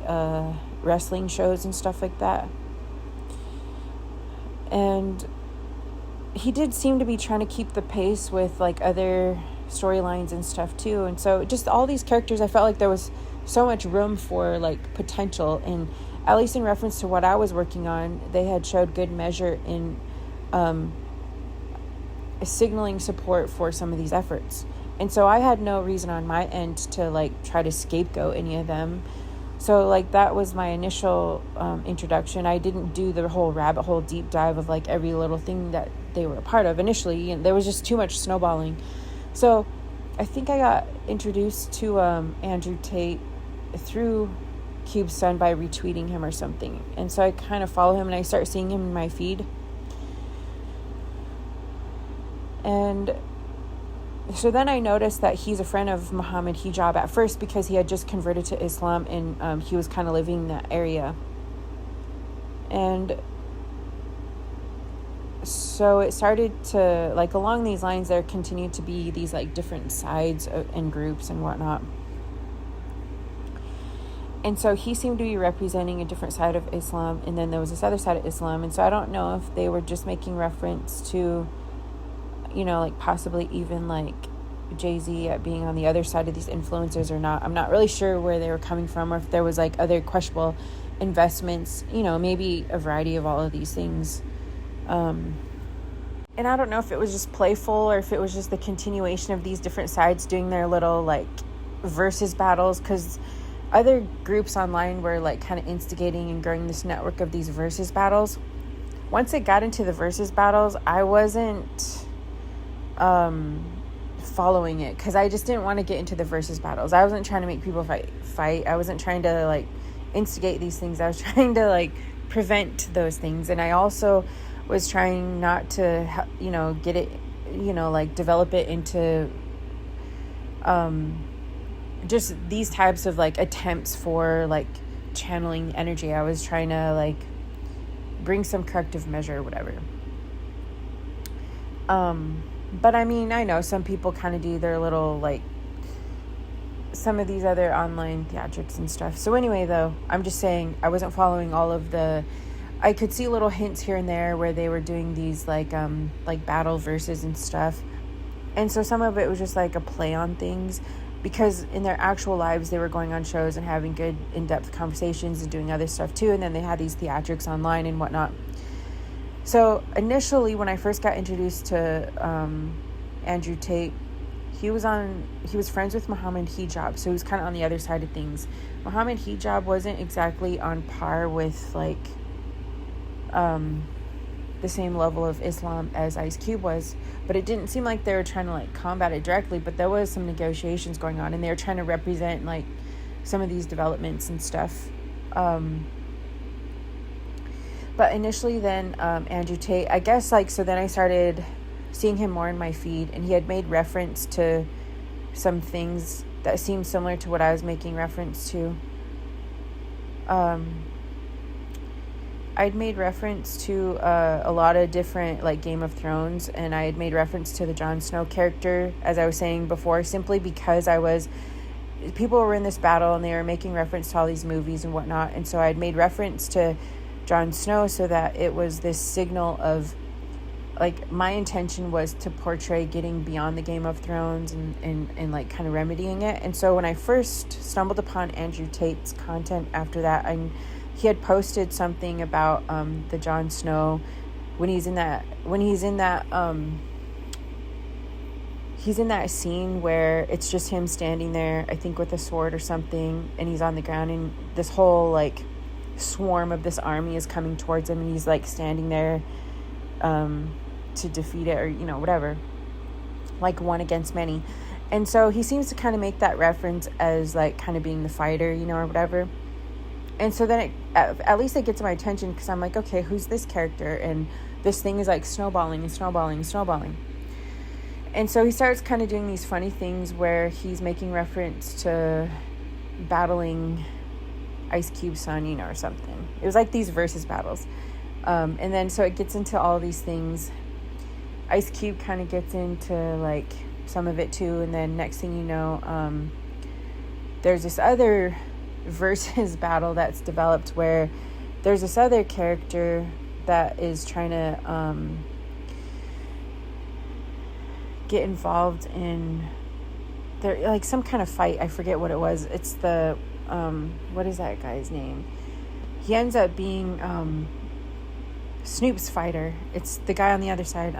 wrestling shows and stuff like that. And he did seem to be trying to keep the pace with like other storylines and stuff too. And so just all these characters, I felt like there was so much room for like potential, and at least in reference to what I was working on, they had showed good measure in signaling support for some of these efforts. And so I had no reason on my end to like try to scapegoat any of them. So like that was my initial introduction. I didn't do the whole rabbit hole deep dive of like every little thing that they were a part of initially, and there was just too much snowballing. So I think I got introduced to Andrew Tate through Cube's son by retweeting him or something. And so I kind of follow him and I start seeing him in my feed. And so then I noticed that he's a friend of Muhammad Hijab at first, because he had just converted to Islam and he was kind of living in that area. And so it started to, like, along these lines, there continued to be these, like, different sides and groups and whatnot. And so he seemed to be representing a different side of Islam, and then there was this other side of Islam. And so I don't know if they were just making reference to, you know, like possibly even like Jay-Z being on the other side of these influencers or not. I'm not really sure where they were coming from, or if there was like other questionable investments, you know, maybe a variety of all of these things. And I don't know if it was just playful or if it was just the continuation of these different sides doing their little like versus battles, because other groups online were like kind of instigating and growing this network of these versus battles. Once it got into the versus battles, I wasn't following it, because I just didn't want to get into the versus battles. I wasn't trying to make people fight. I wasn't trying to like instigate these things. I was trying to like prevent those things. And I also was trying not to, you know, get it, you know, like develop it into just these types of like attempts for like channeling energy. I was trying to like bring some corrective measure or whatever. But I mean, I know some people kind of do their little like some of these other online theatrics and stuff. So anyway, though, I'm just saying I wasn't following all of the. I could see little hints here and there where they were doing these like battle verses and stuff, and so some of it was just like a play on things, because in their actual lives they were going on shows and having good in-depth conversations and doing other stuff too, and then they had these theatrics online and whatnot. So initially, when I first got introduced to Andrew Tate, he was friends with Muhammad Hijab, so he was kind of on the other side of things. Muhammad Hijab wasn't exactly on par with like the same level of Islam as Ice Cube was, but it didn't seem like they were trying to like combat it directly, but there was some negotiations going on, and they were trying to represent like some of these developments and stuff. But initially then, Andrew Tate, I guess, like, so then I started seeing him more in my feed, and he had made reference to some things that seemed similar to what I was making reference to. I'd made reference to a lot of different, like, Game of Thrones, and I had made reference to the Jon Snow character, as I was saying before, simply because people were in this battle, and they were making reference to all these movies and whatnot, and so I'd made reference to Jon Snow so that it was this signal of, like, my intention was to portray getting beyond the Game of Thrones and like kind of remedying it. And so when I first stumbled upon Andrew Tate's content after that, he had posted something about the Jon Snow he's in that scene where it's just him standing there, I think with a sword or something, and he's on the ground, and this whole like swarm of this army is coming towards him, and he's like standing there to defeat it, or whatever, like one against many. And so he seems to kind of make that reference as like kind of being the fighter, or whatever. And so then at least it gets my attention, because I'm like, okay, who's this character? And this thing is like snowballing and snowballing and snowballing. And so he starts kind of doing these funny things where he's making reference to battling Ice Cube's son, or something. It was like these versus battles. And then so it gets into all these things. Ice Cube kind of gets into like some of it too. And then next thing you know, there's this other versus battle that's developed where there's this other character that is trying to get involved in like some kind of fight. I forget what it was. It's the what is that guy's name? He ends up being Snoop's fighter. It's the guy on the other side.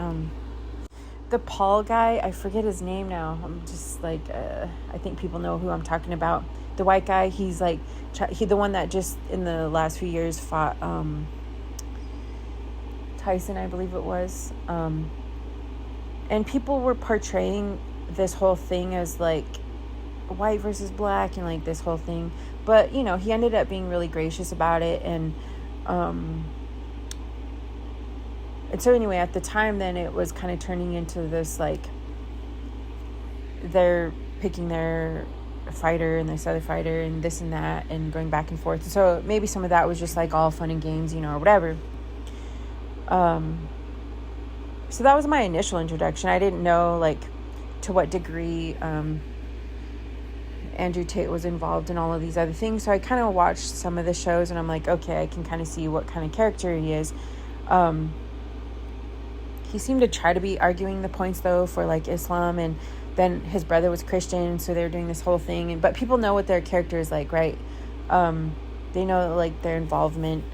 The Paul guy, I forget his name now. I'm just like, I think people know who I'm talking about. The white guy, he's like, the one that just in the last few years fought Tyson, I believe it was. And people were portraying this whole thing as like white versus black and like this whole thing. But, he ended up being really gracious about it. And so anyway, at the time then it was kind of turning into this like they're picking their fighter and this other fighter and this and that and going back and forth. So maybe some of that was just like all fun and games, or whatever. So that was my initial introduction. I didn't know like to what degree Andrew Tate was involved in all of these other things. So I kind of watched some of the shows and I'm like, okay, I can kind of see what kind of character he is. He seemed to try to be arguing the points though for like Islam, and then his brother was Christian, so they were doing this whole thing. But people know what their character is like, right? They know like their involvement.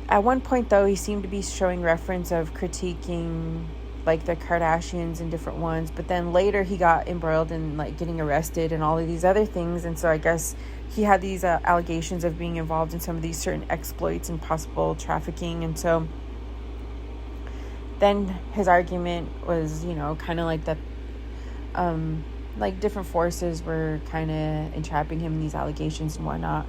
At one point though, he seemed to be showing reference of critiquing like the Kardashians and different ones, but then later he got embroiled in like getting arrested and all of these other things. And so I guess he had these allegations of being involved in some of these certain exploits and possible trafficking. And so then his argument was, kind of like that, like different forces were kind of entrapping him in these allegations and whatnot.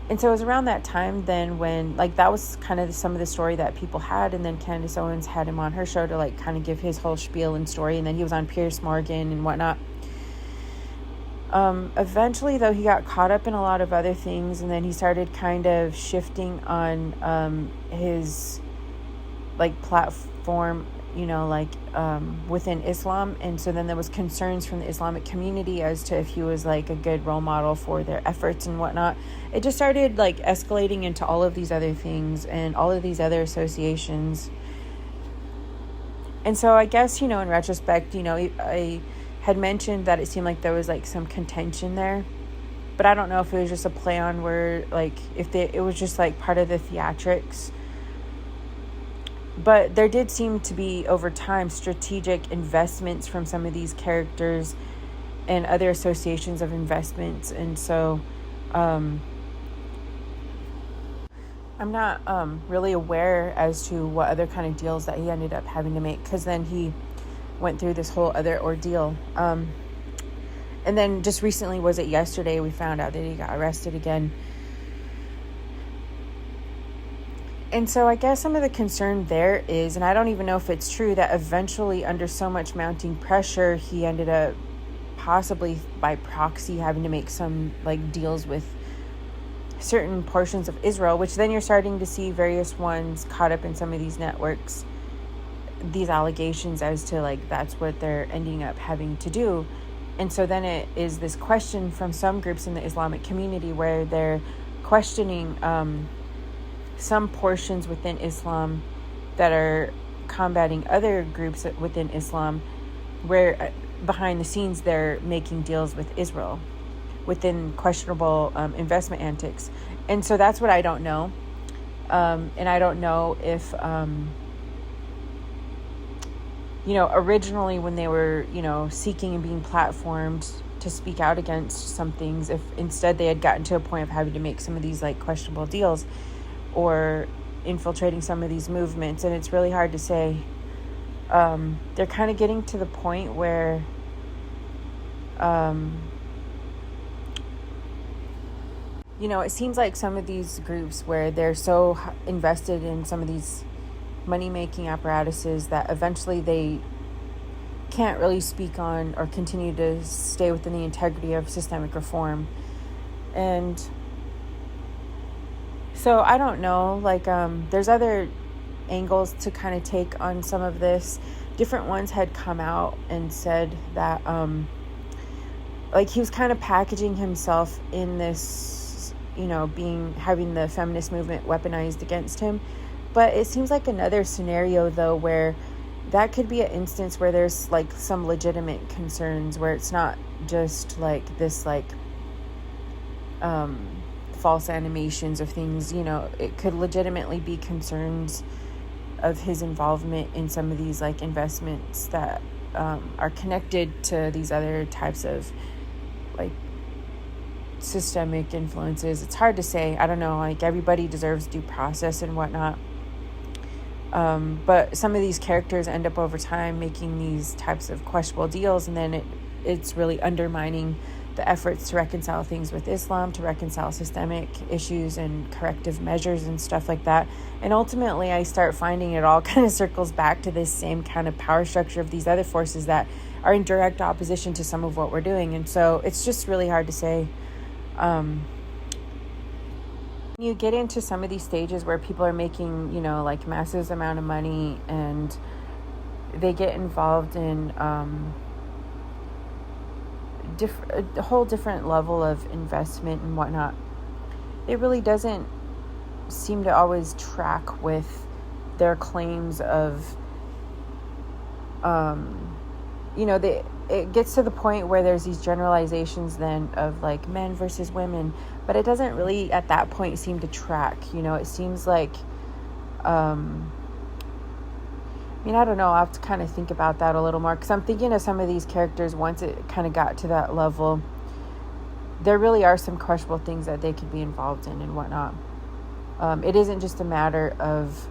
And so it was around that time then when, like, that was kind of some of the story that people had. And then Candace Owens had him on her show to, like, kind of give his whole spiel and story. And then he was on Piers Morgan and whatnot. Eventually, though, he got caught up in a lot of other things, and then he started kind of shifting on his like platform, within Islam. And so then there was concerns from the Islamic community as to if he was like a good role model for their efforts and whatnot. It just started like escalating into all of these other things and all of these other associations. And so I guess, in retrospect, I had mentioned that it seemed like there was like some contention there, but I don't know if it was just a play on word, like it was just like part of the theatrics. But there did seem to be, over time, strategic investments from some of these characters and other associations of investments. And so I'm not really aware as to what other kind of deals that he ended up having to make, because then he went through this whole other ordeal. And then just recently, was it yesterday, we found out that he got arrested again. And so I guess some of the concern there is, and I don't even know if it's true, that eventually under so much mounting pressure, he ended up possibly by proxy having to make some like deals with certain portions of Israel, which then you're starting to see various ones caught up in some of these networks, these allegations as to like that's what they're ending up having to do. And so then it is this question from some groups in the Islamic community where they're questioning some portions within Islam that are combating other groups within Islam, where behind the scenes they're making deals with Israel within questionable investment antics. And so that's what I don't know. And I don't know if, originally when they were, seeking and being platformed to speak out against some things, if instead they had gotten to a point of having to make some of these like questionable deals or infiltrating some of these movements. And it's really hard to say. They're kind of getting to the point where it seems like some of these groups where they're so invested in some of these money-making apparatuses that eventually they can't really speak on or continue to stay within the integrity of systemic reform. And so I don't know, there's other angles to kind of take on some of this. Different ones had come out and said that he was kind of packaging himself in this, having the feminist movement weaponized against him. But it seems like another scenario, though, where that could be an instance where there's like some legitimate concerns, where it's not just like this false animations of things. It could legitimately be concerns of his involvement in some of these like investments that are connected to these other types of like systemic influences. It's hard to say. I don't know, like everybody deserves due process and whatnot. But some of these characters end up over time making these types of questionable deals, and then it's really undermining the efforts to reconcile things with Islam, to reconcile systemic issues and corrective measures and stuff like that. And ultimately, I start finding it all kind of circles back to this same kind of power structure of these other forces that are in direct opposition to some of what we're doing. And so it's just really hard to say. You get into some of these stages where people are making, like massive amount of money, and they get involved in a whole different level of investment and whatnot. It really doesn't seem to always track with their claims of, it gets to the point where there's these generalizations then of like men versus women, but it doesn't really at that point seem to track. It seems like, I don't know, I'll have to kind of think about that a little more, because I'm thinking of some of these characters once it kind of got to that level. There really are some questionable things that they could be involved in and whatnot. It isn't just a matter of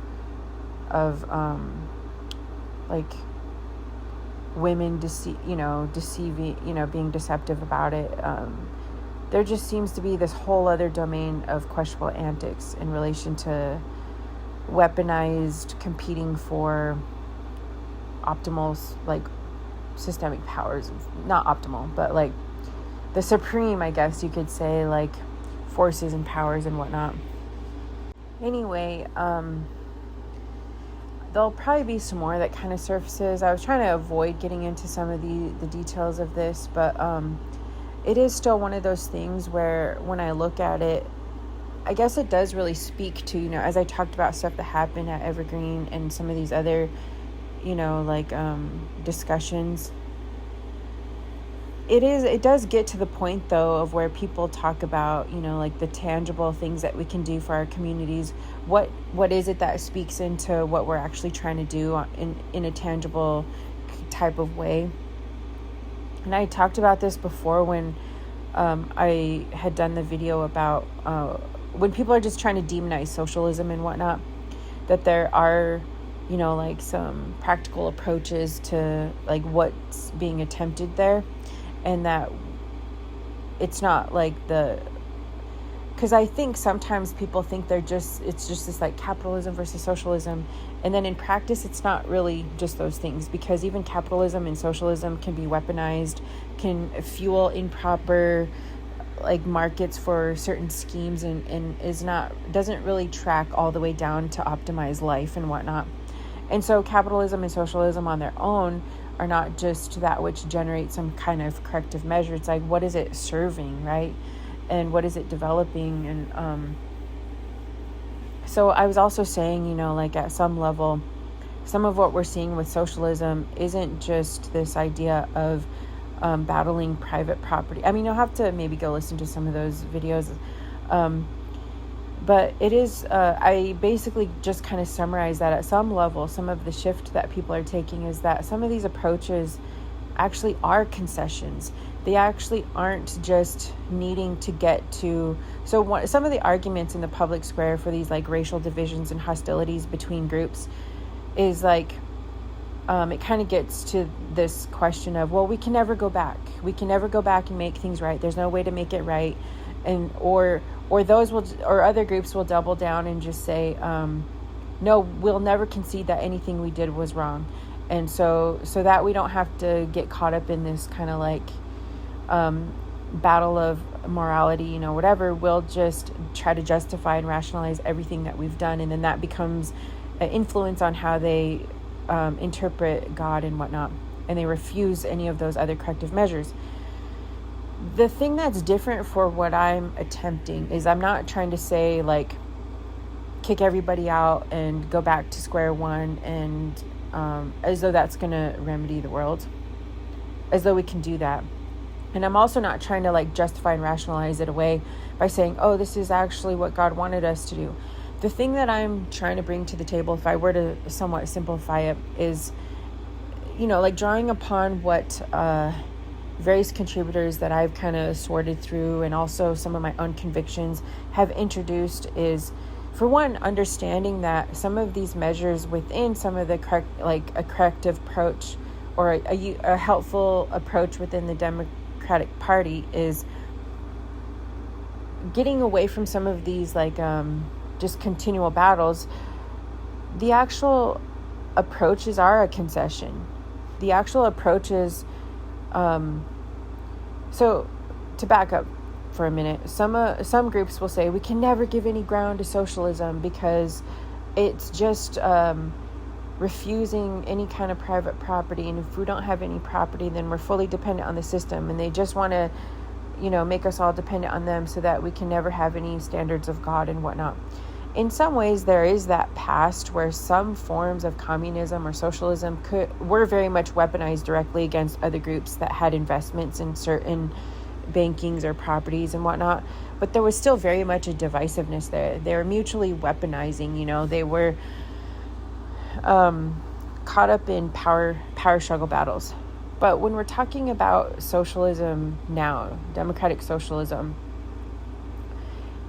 women deceiving, being deceptive about it. There just seems to be this whole other domain of questionable antics in relation to weaponized competing for optimal, like, systemic powers. Not optimal, but like the supreme, I guess you could say, like, forces and powers and whatnot. Anyway, there'll probably be some more that kind of surfaces. I was trying to avoid getting into some of the details of this, but it is still one of those things where when I look at it, I guess it does really speak to, as I talked about stuff that happened at Evergreen and some of these other, discussions. It does get to the point, though, of where people talk about, like the tangible things that we can do for our communities. What is it that speaks into what we're actually trying to do in a tangible type of way? And I talked about this before when I had done the video about when people are just trying to demonize socialism and whatnot, that there are, some practical approaches to like what's being attempted there. And that it's not like because I think sometimes people think it's just this like capitalism versus socialism. And then in practice, it's not really just those things, because even capitalism and socialism can be weaponized, can fuel improper like markets for certain schemes, and doesn't really track all the way down to optimize life and whatnot. And so capitalism and socialism on their own are not just that which generates some kind of corrective measure. It's like, what is it serving, right? And what is it developing? And so I was also saying, like at some level, some of what we're seeing with socialism isn't just this idea of battling private property. I mean, you'll have to maybe go listen to some of those videos. But it is, I basically just kind of summarize that at some level, some of the shift that people are taking is that some of these approaches actually are concessions. They actually aren't just needing to get to, some of the arguments in the public square for these like racial divisions and hostilities between groups is like, it kind of gets to this question of, well, we can never go back. We can never go back and make things right. There's no way to make it right. And, or other groups will double down and just say, no, we'll never concede that anything we did was wrong. And so that we don't have to get caught up in this kind of like battle of morality, whatever, we'll just try to justify and rationalize everything that we've done. And then that becomes an influence on how they interpret God and whatnot. And they refuse any of those other corrective measures. The thing that's different for what I'm attempting is I'm not trying to say like kick everybody out and go back to square one and as though that's going to remedy the world, as though we can do that. And I'm also not trying to like justify and rationalize it away by saying, oh, this is actually what God wanted us to do. The thing that I'm trying to bring to the table, if I were to somewhat simplify it, is, like drawing upon what various contributors that I've kind of sorted through and also some of my own convictions have introduced is, for one, understanding that some of these measures within some of the a corrective approach or a helpful approach within the Democratic Party is getting away from some of these just continual battles. The actual approaches are a concession. The actual approaches, so to back up for a minute, some groups will say we can never give any ground to socialism because it's just refusing any kind of private property, and if we don't have any property, then we're fully dependent on the system, and they just want to make us all dependent on them so that we can never have any standards of God and whatnot. In some ways, there is that past where some forms of communism or socialism were very much weaponized directly against other groups that had investments in certain bankings or properties and whatnot. But there was still very much a divisiveness there. They were mutually weaponizing, they were caught up in power struggle battles. But when we're talking about socialism now, democratic socialism,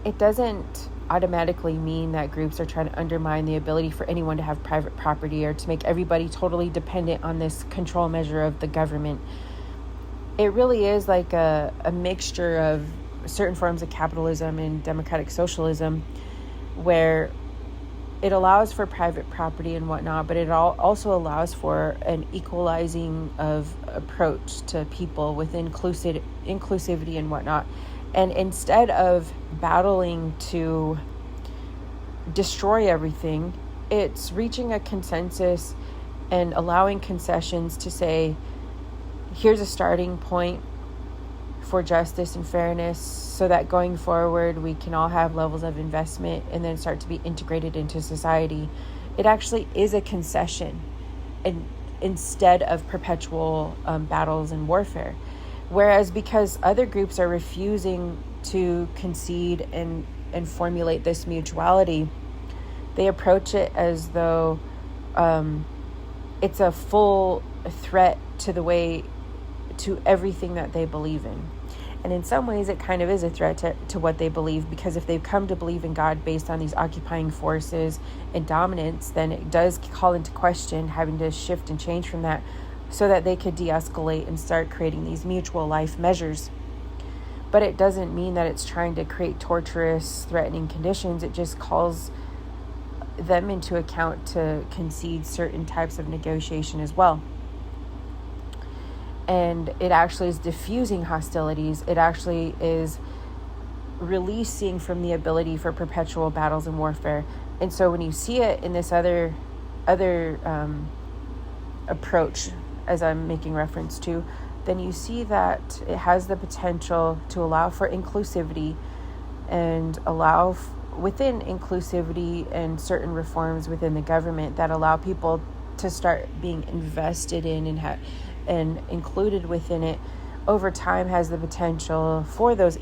it doesn't automatically mean that groups are trying to undermine the ability for anyone to have private property or to make everybody totally dependent on this control measure of the government. It really is like a mixture of certain forms of capitalism and democratic socialism, where it allows for private property and whatnot, but it also allows for an equalizing of approach to people with inclusivity and whatnot. And instead of battling to destroy everything, it's reaching a consensus and allowing concessions to say, here's a starting point for justice and fairness, so that going forward we can all have levels of investment and then start to be integrated into society. It actually is a concession, and instead of perpetual battles and warfare. Whereas because other groups are refusing to concede and formulate this mutuality, they approach it as though it's a full threat to everything that they believe in. And in some ways it kind of is a threat to what they believe, because if they've come to believe in God based on these occupying forces and dominance, then it does call into question having to shift and change from that, so that they could de-escalate and start creating these mutual life measures. But it doesn't mean that it's trying to create torturous, threatening conditions. It just calls them into account to concede certain types of negotiation as well. And it actually is diffusing hostilities. It actually is releasing from the ability for perpetual battles and warfare. And so when you see it in this other approach, as I'm making reference to, then you see that it has the potential to allow for inclusivity and allow within inclusivity and certain reforms within the government that allow people to start being invested in and included within it over time, has the potential for those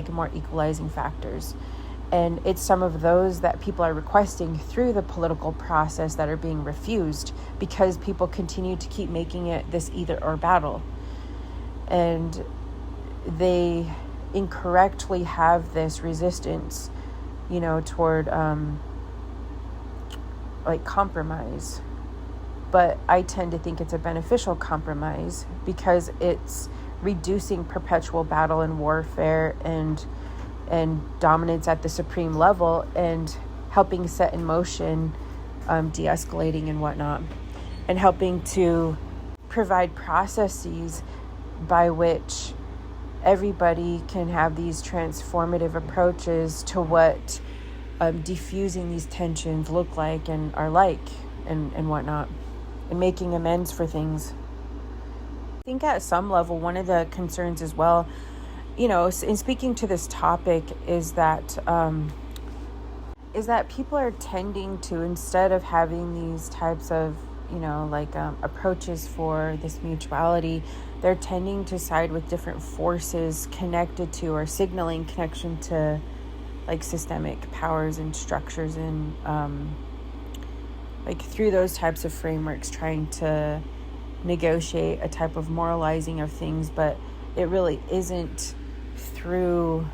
more equalizing factors. And it's some of those that people are requesting through the political process that are being refused, because people continue to keep making it this either or battle. And they incorrectly have this resistance, toward compromise. But I tend to think it's a beneficial compromise, because it's reducing perpetual battle and warfare and dominance at the supreme level, and helping set in motion de-escalating and whatnot, and helping to provide processes by which everybody can have these transformative approaches to what diffusing these tensions look like and are like and whatnot, and making amends for things. I think at some level, one of the concerns as well, in speaking to this topic, is that people are tending to, instead of having these types of, approaches for this mutuality, they're tending to side with different forces connected to or signaling connection to systemic powers and structures, and through those types of frameworks trying to negotiate a type of moralizing of things, but it really isn't through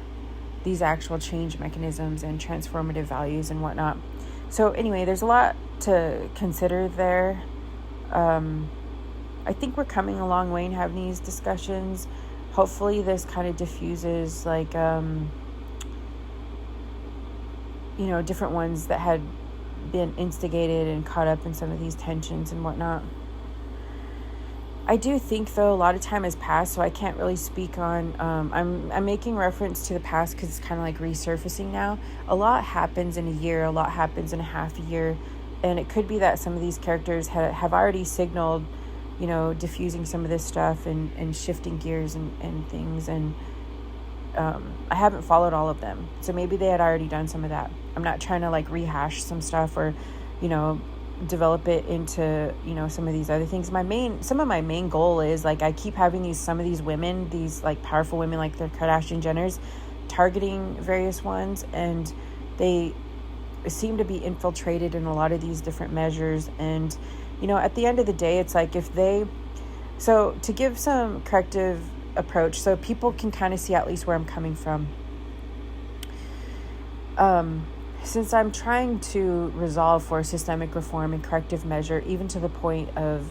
these actual change mechanisms and transformative values and whatnot. So anyway, there's a lot to consider there. I think we're coming a long way in having these discussions. Hopefully this kind of diffuses different ones that had been instigated and caught up in some of these tensions and whatnot. I do think, though, a lot of time has passed, so I can't really speak on... I'm making reference to the past because it's kind of resurfacing now. A lot happens in a year, a lot happens in a half a year, and it could be that some of these characters have already signaled, diffusing some of this stuff and shifting gears and things, and I haven't followed all of them, so maybe they had already done some of that. I'm not trying to rehash some stuff or, develop it into some of these other things. Some of my main goal is I keep having some of these women, these powerful women like the Kardashian Jenners, targeting various ones, and they seem to be infiltrated in a lot of these different measures. And at the end of the day, it's to give some corrective approach so people can kind of see at least where I'm coming from. Since I'm trying to resolve for systemic reform and corrective measure, even to the point of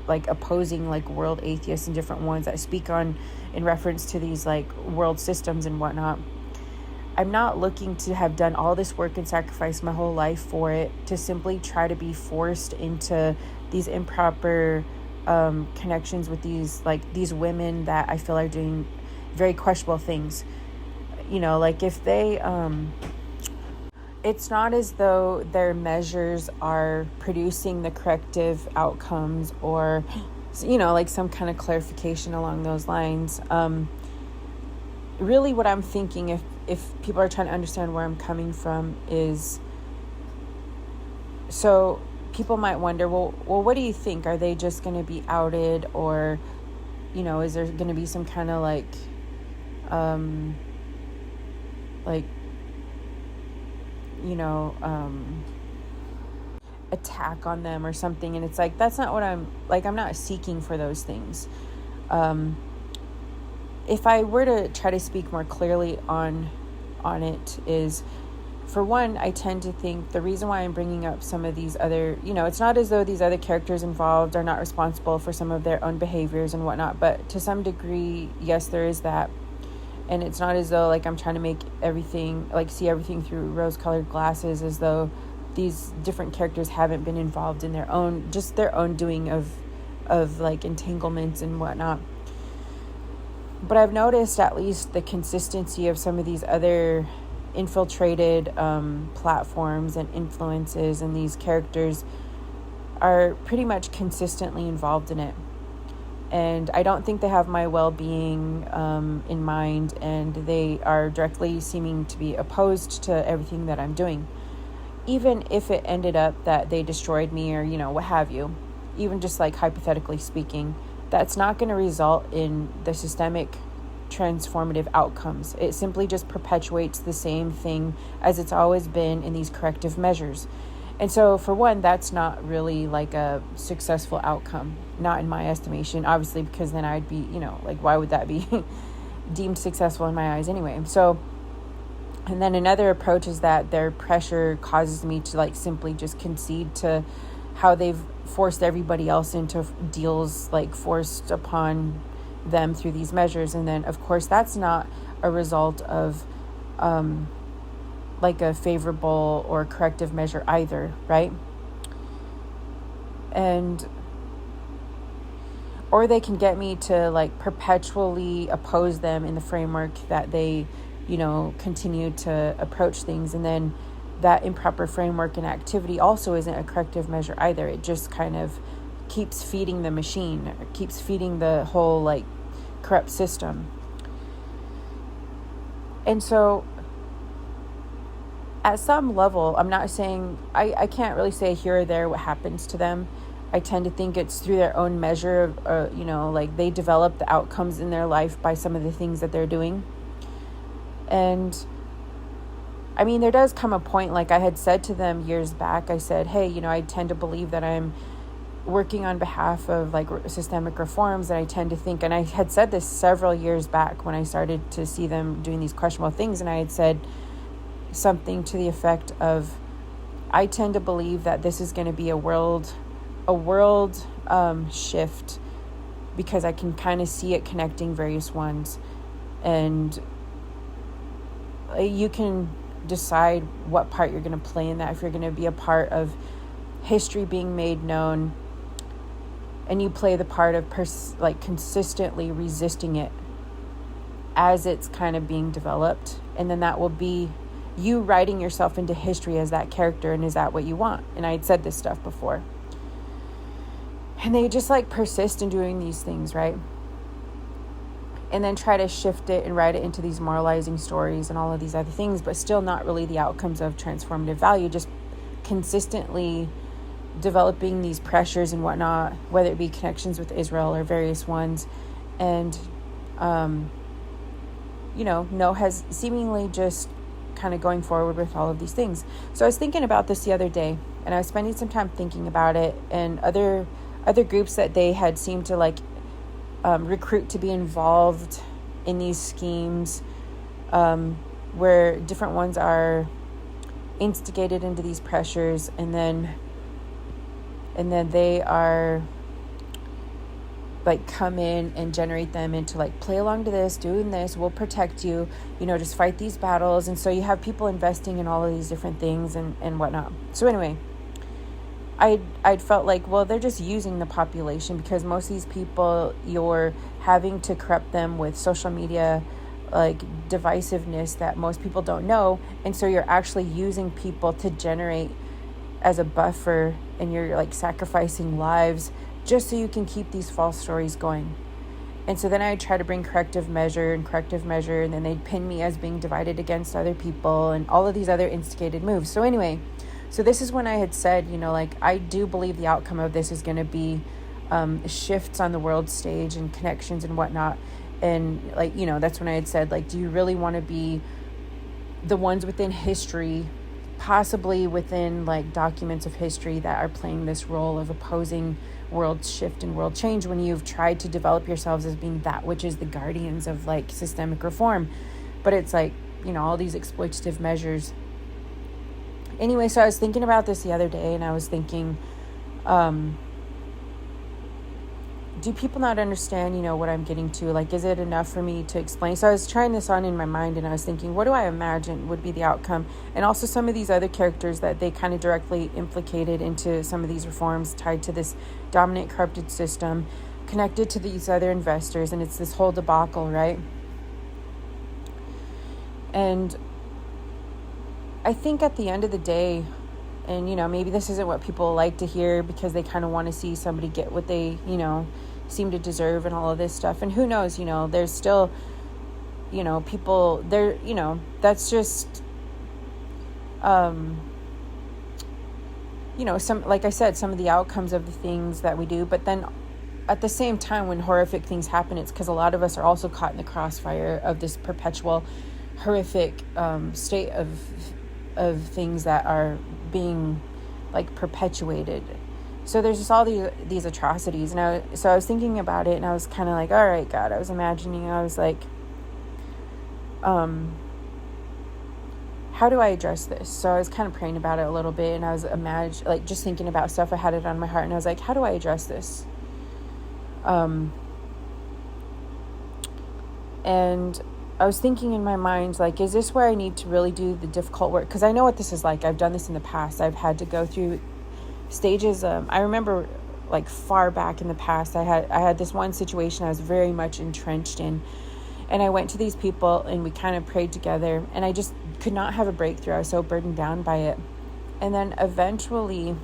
opposing world atheists and different ones that speak on in reference to these world systems and whatnot, I'm not looking to have done all this work and sacrificed my whole life for it to simply try to be forced into these improper connections with these women that I feel are doing very questionable things. Like if they it's not as though their measures are producing the corrective outcomes or like some kind of clarification along those lines. Really what I'm thinking, if people are trying to understand where I'm coming from, is, so people might wonder, well, what do you think? Are they just going to be outed, or, is there going to be some kind of like attack on them or something? And it's like, that's not what I'm not seeking for those things. If I were to try to speak more clearly on it, is, for one, I tend to think the reason why I'm bringing up some of these other, it's not as though these other characters involved are not responsible for some of their own behaviors and whatnot, but to some degree, yes, there is that. And it's not as though like I'm trying to make everything, like see everything through rose-colored glasses, as though these different characters haven't been involved in their own doing of like entanglements and whatnot. But I've noticed at least the consistency of some of these other infiltrated platforms and influences, and these characters are pretty much consistently involved in it. And I don't think they have my well-being in mind, and they are directly seeming to be opposed to everything that I'm doing. Even if it ended up that they destroyed me or, what have you, even just like hypothetically speaking, that's not going to result in the systemic transformative outcomes. It simply just perpetuates the same thing as it's always been in these corrective measures. And so, for one, that's not really like a successful outcome, not in my estimation, obviously, because then I'd be, why would that be deemed successful in my eyes anyway? So, and then another approach is that their pressure causes me to like simply just concede to how they've forced everybody else into deals like forced upon them through these measures. And then, of course, that's not a result of like a favorable or corrective measure either, right? Or they can get me to like perpetually oppose them in the framework that they, continue to approach things. And then that improper framework and activity also isn't a corrective measure either. It just kind of keeps feeding the machine, it keeps feeding the whole like corrupt system. And so at some level, I'm not saying, I can't really say here or there what happens to them. I tend to think it's through their own measure of, like they develop the outcomes in their life by some of the things that they're doing. And I mean, there does come a point, like I had said to them years back, I said, hey, I tend to believe that I'm working on behalf of like systemic reforms. And I tend to think, and I had said this several years back when I started to see them doing these questionable things. And I had said something to the effect of, I tend to believe that this is going to be a world shift, because I can kind of see it connecting various ones. And you can decide what part you're going to play in that. If you're going to be a part of history being made known, and you play the part of consistently resisting it as it's kind of being developed, and then that will be you writing yourself into history as that character. And is that what you want? And I had said this stuff before, and they just like persist in doing these things, right? And then try to shift it and write it into these moralizing stories and all of these other things, but still not really the outcomes of transformative value, just consistently developing these pressures and whatnot, whether it be connections with Israel or various ones. And, has seemingly just kind of going forward with all of these things. So I was thinking about this the other day, and I was spending some time thinking about it, and other groups that they had seemed to like recruit to be involved in these schemes, where different ones are instigated into these pressures, and then they are like come in and generate them into like, play along to this, doing this, we'll protect you, just fight these battles. And so you have people investing in all of these different things and whatnot. So anyway, I'd felt like, well, they're just using the population, because most of these people, you're having to corrupt them with social media, like divisiveness that most people don't know. And so you're actually using people to generate as a buffer, and you're like sacrificing lives just so you can keep these false stories going. And so then I try to bring corrective measure, and then they'd pin me as being divided against other people and all of these other instigated moves. So anyway, so this is when I had said, like, I do believe the outcome of this is going to be shifts on the world stage and connections and whatnot. And like, that's when I had said, like, do you really want to be the ones within history, possibly within like documents of history, that are playing this role of opposing world shift and world change, when you've tried to develop yourselves as being that which is the guardians of like systemic reform? But it's like, all these exploitative measures. Anyway, so I was thinking about this the other day, and I was thinking, do people not understand, what I'm getting to? Like, is it enough for me to explain? So I was trying this on in my mind, and I was thinking, what do I imagine would be the outcome? And also some of these other characters that they kind of directly implicated into some of these reforms tied to this dominant, corrupted system, connected to these other investors, and it's this whole debacle, right? And I think at the end of the day, and, maybe this isn't what people like to hear, because they kind of want to see somebody get what they, seem to deserve and all of this stuff. And who knows, there's still, people there, that's just, some, like I said, some of the outcomes of the things that we do. But then at the same time, when horrific things happen, it's because a lot of us are also caught in the crossfire of this perpetual horrific state of things that are being like perpetuated. So there's just all these atrocities. And so I was thinking about it, and I was kind of like, all right, God, I was imagining, I was like, how do I address this? So I was kind of praying about it a little bit, and I was just thinking about stuff. I had it on my heart, and I was like, how do I address this? And I was thinking in my mind, like, is this where I need to really do the difficult work? Because I know what this is like. I've done this in the past. I've had to go through stages. I remember, like, far back in the past, I had this one situation I was very much entrenched in, and I went to these people, and we kind of prayed together, and I just could not have a breakthrough. I was so burdened down by it. And then eventually,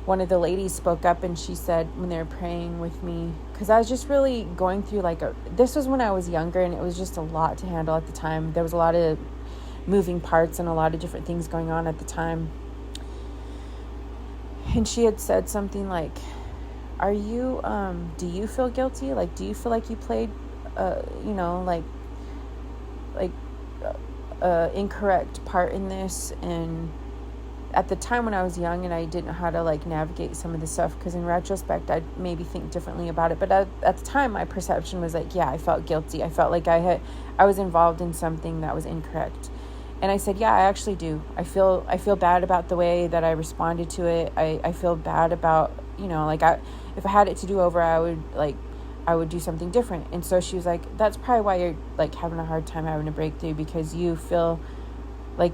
one of the ladies spoke up, and she said, when they were praying with me, because I was just really going through this was when I was younger, and it was just a lot to handle at the time. There was a lot of moving parts and a lot of different things going on at the time. And she had said something like, do you feel guilty? Like, do you feel like you played, incorrect part in this? And at the time when I was young and I didn't know how to like navigate some of the stuff, because in retrospect I'd maybe think differently about it, but at the time my perception was like, yeah, I felt guilty. I felt like I was involved in something that was incorrect. And I said, yeah, I actually do. I feel bad about the way that I responded to it. I feel bad about, if I had it to do over, I would do something different. And so she was like, that's probably why you're like having a hard time having a breakthrough, because you feel like,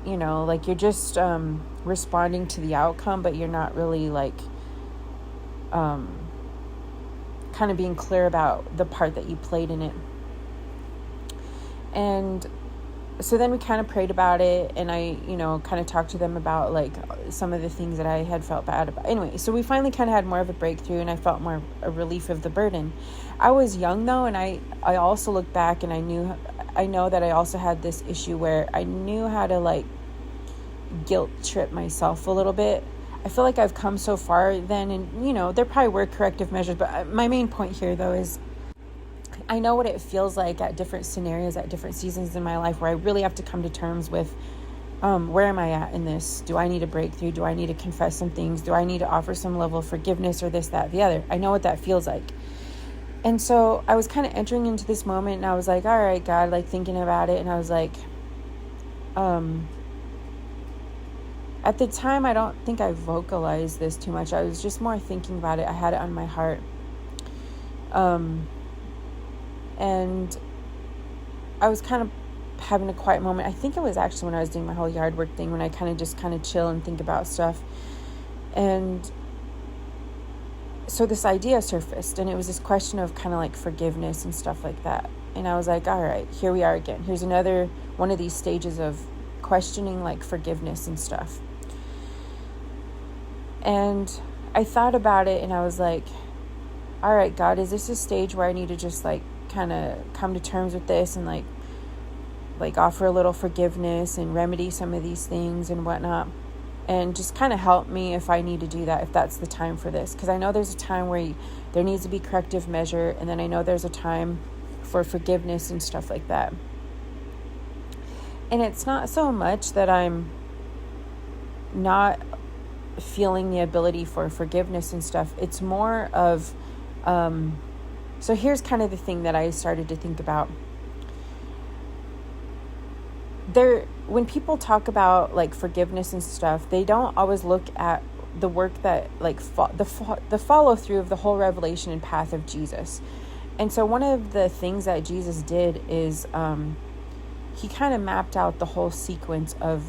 like you're just responding to the outcome, but you're not really like kind of being clear about the part that you played in it. And so then we kind of prayed about it, and I, kind of talked to them about like some of the things that I had felt bad about. Anyway, so we finally kind of had more of a breakthrough, and I felt more a relief of the burden. I was young though, and I also look back, and I know that I also had this issue where I knew how to like guilt trip myself a little bit. I feel like I've come so far then, and there probably were corrective measures, but my main point here though is I know what it feels like at different scenarios, at different seasons in my life, where I really have to come to terms with where am I at in this? Do I need a breakthrough? Do I need to confess some things? Do I need to offer some level of forgiveness, or this, that, the other? I know what that feels like. And so I was kind of entering into this moment, and I was like, all right, God, like thinking about it. And I was like, at the time, I don't think I vocalized this too much. I was just more thinking about it. I had it on my heart. And I was kind of having a quiet moment. I think it was actually when I was doing my whole yard work thing, when I kind of chill and think about stuff. And so this idea surfaced, and it was this question of kind of like forgiveness and stuff like that. And I was like, all right, here we are again. Here's another one of these stages of questioning like forgiveness and stuff. And I thought about it, and I was like, all right, God, is this a stage where I need to just like kind of come to terms with this and like offer a little forgiveness and remedy some of these things and whatnot, and just kind of help me if I need to do that, if that's the time for this? Because I know there's a time where there needs to be corrective measure, and then I know there's a time for forgiveness and stuff like that. And it's not so much that I'm not feeling the ability for forgiveness and stuff. It's more of so here's kind of the thing that I started to think about. When people talk about like forgiveness and stuff, they don't always look at the work that like the follow through of the whole revelation and path of Jesus. And so one of the things that Jesus did is he kind of mapped out the whole sequence of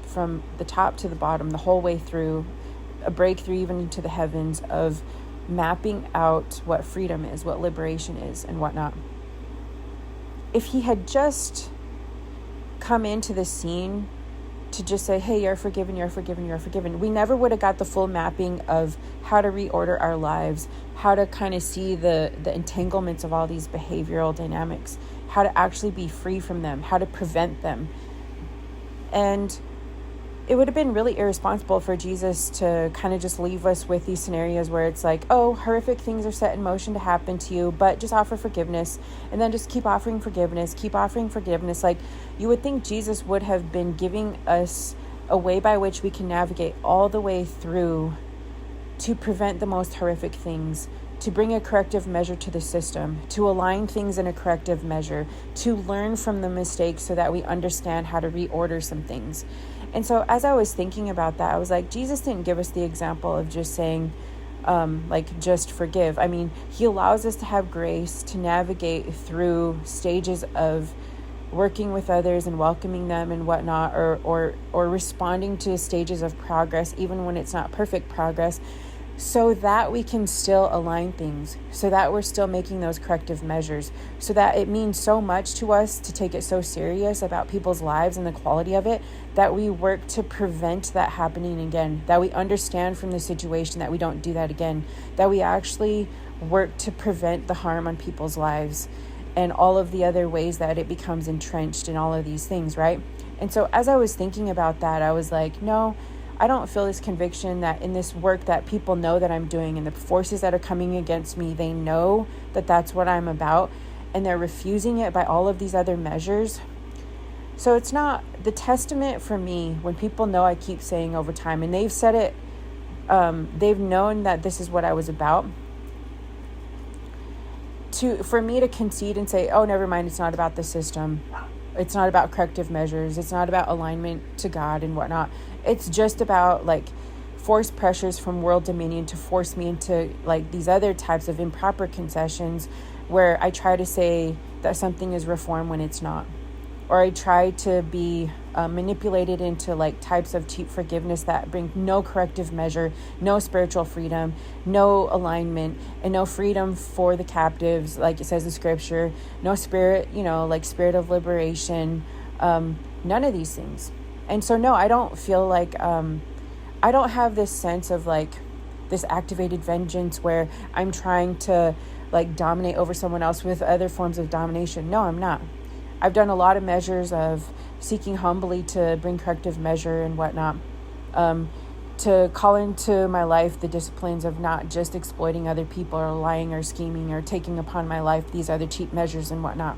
from the top to the bottom, the whole way through, a breakthrough even into the heavens, of mapping out what freedom is, what liberation is, and whatnot. If he had just come into the scene to just say, hey, you're forgiven, you're forgiven, you're forgiven, we never would have got the full mapping of how to reorder our lives, how to kind of see the entanglements of all these behavioral dynamics, how to actually be free from them, how to prevent them. And it would have been really irresponsible for Jesus to kind of just leave us with these scenarios where it's like, oh, horrific things are set in motion to happen to you, but just offer forgiveness, and then just keep offering forgiveness, keep offering forgiveness. Like, you would think Jesus would have been giving us a way by which we can navigate all the way through to prevent the most horrific things, to bring a corrective measure to the system, to align things in a corrective measure, to learn from the mistakes so that we understand how to reorder some things. And so as I was thinking about that, I was like, Jesus didn't give us the example of just saying, just forgive. I mean, he allows us to have grace to navigate through stages of working with others and welcoming them and whatnot, or responding to stages of progress, even when it's not perfect progress, so that we can still align things, so that we're still making those corrective measures, so that it means so much to us to take it so serious about people's lives and the quality of it, that we work to prevent that happening again, that we understand from the situation that we don't do that again, that we actually work to prevent the harm on people's lives and all of the other ways that it becomes entrenched in all of these things, right? And so as I was thinking about that, I was like, no, I don't feel this conviction that in this work that people know that I'm doing, and the forces that are coming against me, they know that that's what I'm about, and they're refusing it by all of these other measures. So it's not the testament for me when people know I keep saying over time, and they've said it, they've known that this is what I was about. For me to concede and say, oh, never mind, it's not about the system. It's not about corrective measures. It's not about alignment to God and whatnot. It's just about like forced pressures from world dominion to force me into like these other types of improper concessions where I try to say that something is reform when it's not. Or I try to be manipulated into like types of cheap forgiveness that bring no corrective measure, no spiritual freedom, no alignment, and no freedom for the captives, like it says in scripture, no spirit, like spirit of liberation, none of these things. And so, no, I don't feel like, I don't have this sense of like this activated vengeance where I'm trying to like dominate over someone else with other forms of domination. No, I'm not. I've done a lot of measures of seeking humbly to bring corrective measure and whatnot, to call into my life the disciplines of not just exploiting other people or lying or scheming or taking upon my life these other cheap measures and whatnot.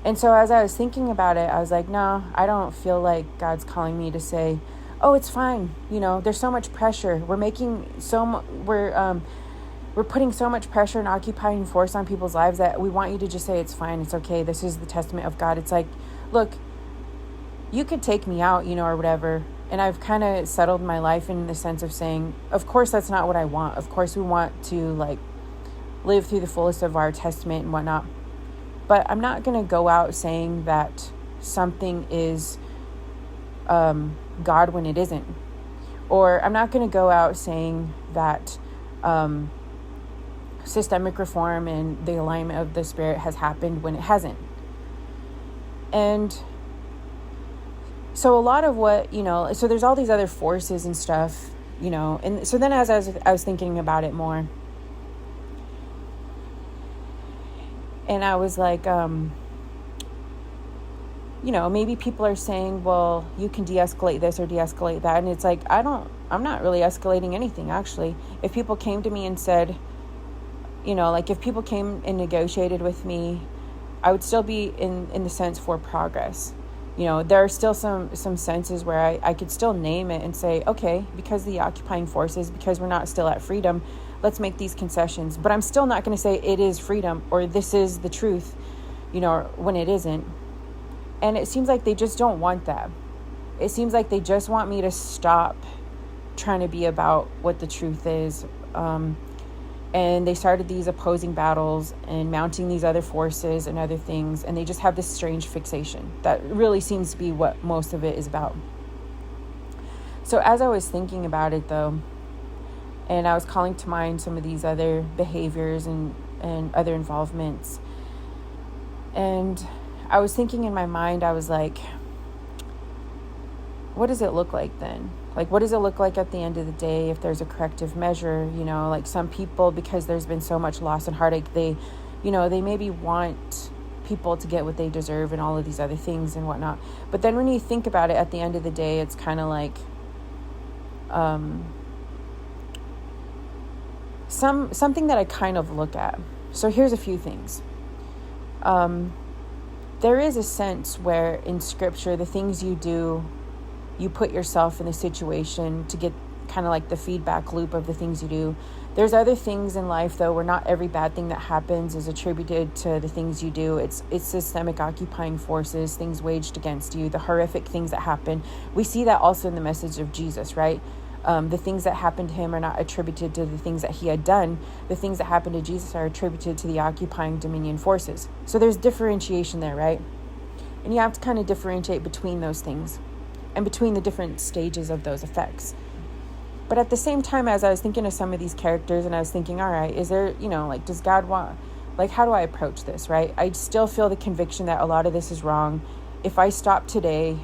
And so as I was thinking about it, I was like, no, I don't feel like God's calling me to say, oh, it's fine. There's so much pressure. We're putting so much pressure and occupying force on people's lives that we want you to just say, it's fine, it's okay, this is the testament of God. It's like, look, you could take me out, or whatever. And I've kind of settled my life in the sense of saying, of course, that's not what I want. Of course, we want to like live through the fullest of our testament and whatnot. But I'm not going to go out saying that something is God when it isn't. Or I'm not going to go out saying that systemic reform and the alignment of the Spirit has happened when it hasn't. And so a lot of what, so there's all these other forces and stuff, and so then as I was thinking about it more, and I was like, maybe people are saying, well, you can de-escalate this or de-escalate that. And it's like, I'm not really escalating anything, actually. If people came to me and said, if people came and negotiated with me, I would still be in the sense for progress. There are still some senses where I could still name it and say, okay, because of the occupying forces, because we're not still at freedom, let's make these concessions. But I'm still not going to say it is freedom or this is the truth, when it isn't. And it seems like they just don't want that. It seems like they just want me to stop trying to be about what the truth is. And they started these opposing battles and mounting these other forces and other things. And they just have this strange fixation that really seems to be what most of it is about. So as I was thinking about it, though, and I was calling to mind some of these other behaviors and other involvements, and I was thinking in my mind, I was like, what does it look like then? Like, what does it look like at the end of the day if there's a corrective measure? Like some people, because there's been so much loss and heartache, they maybe want people to get what they deserve and all of these other things and whatnot. But then when you think about it, at the end of the day, it's kind of like something that I kind of look at. So here's a few things. There is a sense where in Scripture, the things you do, you put yourself in a situation to get kind of like the feedback loop of the things you do. There's other things in life, though, where not every bad thing that happens is attributed to the things you do. It's systemic occupying forces, things waged against you, the horrific things that happen. We see that also in the message of Jesus, right? The things that happened to him are not attributed to the things that he had done. The things that happened to Jesus are attributed to the occupying dominion forces. So there's differentiation there, right? And you have to kind of differentiate between those things and between the different stages of those effects. But at the same time, as I was thinking of some of these characters, and I was thinking, all right, is there, does God want, how do I approach this, right? I still feel the conviction that a lot of this is wrong. If I stop today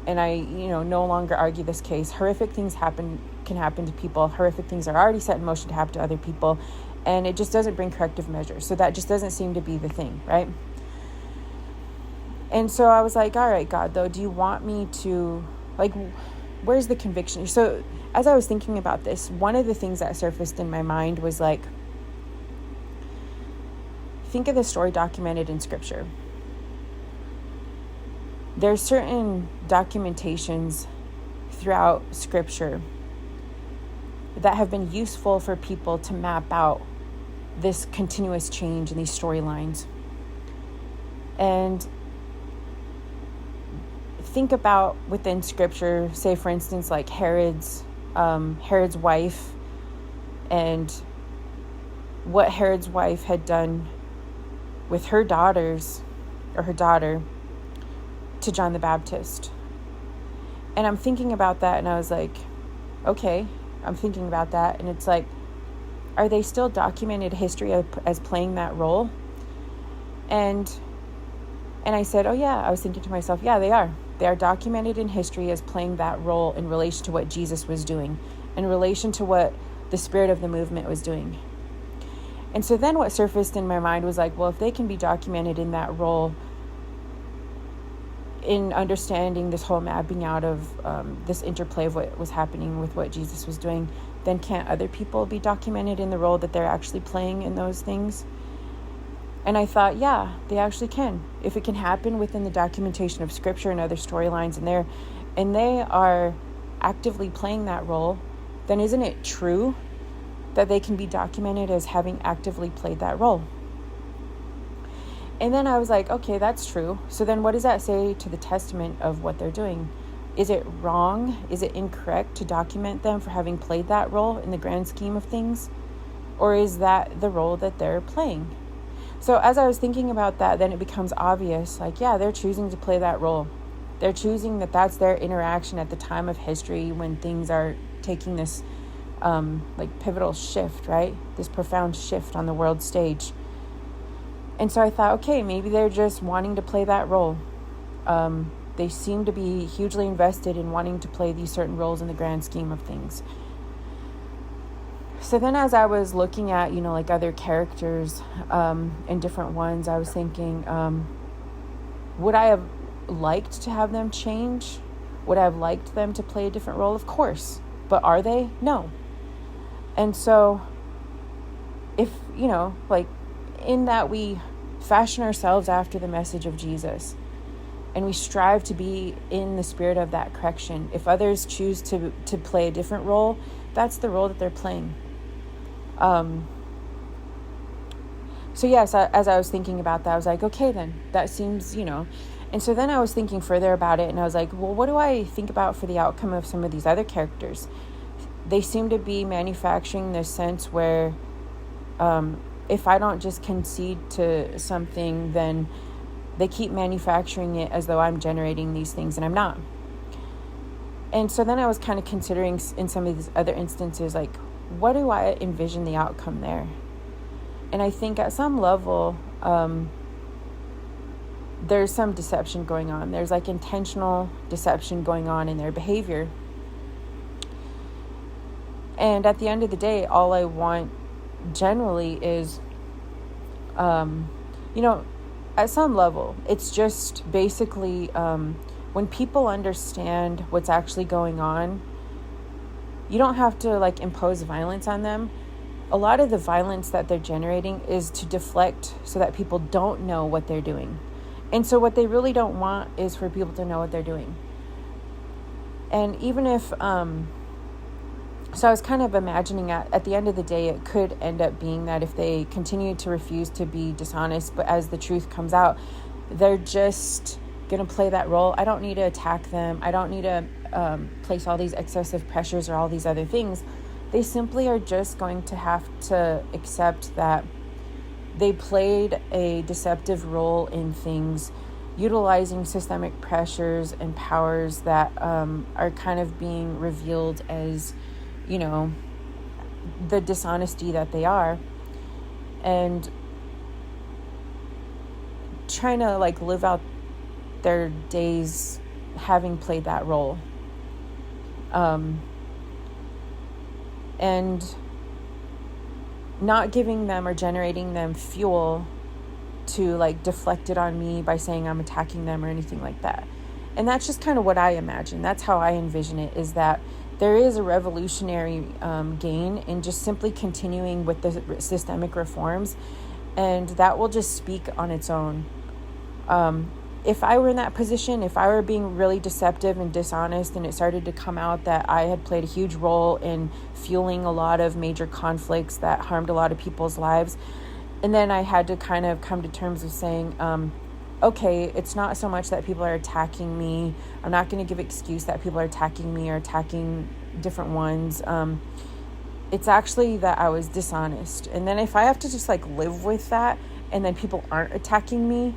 and I, no longer argue this case, horrific things can happen to people. Horrific things are already set in motion to happen to other people. And it just doesn't bring corrective measures. So that just doesn't seem to be the thing, right? And so I was like, all right, God, though, do you want me to, where's the conviction? So as I was thinking about this, one of the things that surfaced in my mind was think of the story documented in Scripture. There's certain documentations throughout Scripture that have been useful for people to map out this continuous change in these storylines. And think about within Scripture, say for instance, like Herod's wife, and what Herod's wife had done with her daughters, or her daughter, to John the Baptist. And I'm thinking about that, and I was like, okay, I'm thinking about that, and it's like, are they still documented history as playing that role? And I said, oh yeah, I was thinking to myself, yeah, they are. They are documented in history as playing that role in relation to what Jesus was doing, in relation to what the spirit of the movement was doing. And so then what surfaced in my mind was like, well, if they can be documented in that role, in understanding this whole mapping out of this interplay of what was happening with what Jesus was doing, then can't other people be documented in the role that they're actually playing in those things? And I thought, yeah, they actually can. If it can happen within the documentation of Scripture and other storylines and they are actively playing that role, then isn't it true that they can be documented as having actively played that role? And then I was like, okay, that's true. So then what does that say to the testament of what they're doing? Is it wrong? Is it incorrect to document them for having played that role in the grand scheme of things? Or is that the role that they're playing? So as I was thinking about that, then it becomes obvious, like, yeah, they're choosing to play that role. They're choosing that that's their interaction at the time of history when things are taking this like pivotal shift, right? This profound shift on the world stage. And so I thought, okay, maybe they're just wanting to play that role. They seem to be hugely invested in wanting to play these certain roles in the grand scheme of things. So then as I was looking at, like other characters and different ones, I was thinking, would I have liked to have them change? Would I have liked them to play a different role? Of course. But are they? No. And so if, like in that we fashion ourselves after the message of Jesus and we strive to be in the spirit of that correction, if others choose to play a different role, that's the role that they're playing. So yes, as I was thinking about that, I was like, okay, then that seems, and so then I was thinking further about it and I was like, well, what do I think about for the outcome of some of these other characters? They seem to be manufacturing this sense where, if I don't just concede to something, then they keep manufacturing it as though I'm generating these things and I'm not. And so then I was kind of considering in some of these other instances, like, what do I envision the outcome there? And I think at some level, there's some deception going on. There's like intentional deception going on in their behavior. And at the end of the day, all I want generally is, at some level, it's just basically when people understand what's actually going on, you don't have to like impose violence on them. A lot of the violence that they're generating is to deflect so that people don't know what they're doing. And so what they really don't want is for people to know what they're doing. And even if, so I was kind of imagining at the end of the day, it could end up being that if they continue to refuse to be dishonest, but as the truth comes out, they're just going to play that role. I don't need to attack them. I don't need to place all these excessive pressures or all these other things. They simply are just going to have to accept that they played a deceptive role in things, utilizing systemic pressures and powers that are kind of being revealed as, the dishonesty that they are, and trying to like live out their days having played that role. And not giving them or generating them fuel to like deflect it on me by saying I'm attacking them or anything like that. And that's just kind of what I imagine. That's how I envision it, is that there is a revolutionary gain in just simply continuing with the systemic reforms, and that will just speak on its own. If I were in that position, if I were being really deceptive and dishonest and it started to come out that I had played a huge role in fueling a lot of major conflicts that harmed a lot of people's lives, and then I had to kind of come to terms with saying, okay, it's not so much that people are attacking me. I'm not going to give excuse that people are attacking me or attacking different ones. It's actually that I was dishonest. And then if I have to just like live with that and then people aren't attacking me,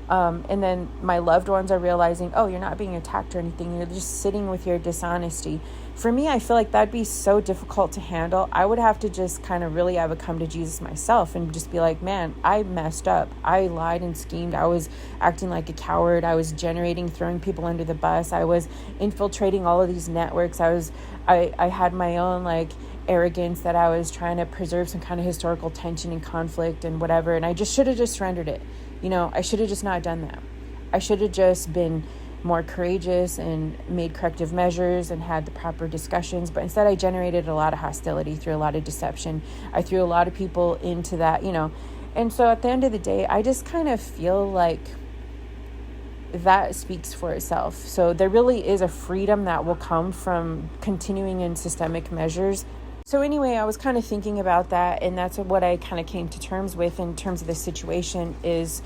and then my loved ones are realizing, oh, you're not being attacked or anything, you're just sitting with your dishonesty. For me, I feel like that'd be so difficult to handle. I would have to just kind of really have a come to Jesus myself and just be like, man, I messed up. I lied and schemed. I was acting like a coward. I was throwing people under the bus. I was infiltrating all of these networks. I had my own like arrogance that I was trying to preserve some kind of historical tension and conflict and whatever. And I just should have just surrendered it. I should have just not done that. I should have just been more courageous and made corrective measures and had the proper discussions. But instead I generated a lot of hostility through a lot of deception. I threw a lot of people into that, And so at the end of the day, I just kind of feel like that speaks for itself. So there really is a freedom that will come from continuing in systemic measures. So anyway, I was kind of thinking about that, and that's what I kind of came to terms with in terms of this situation is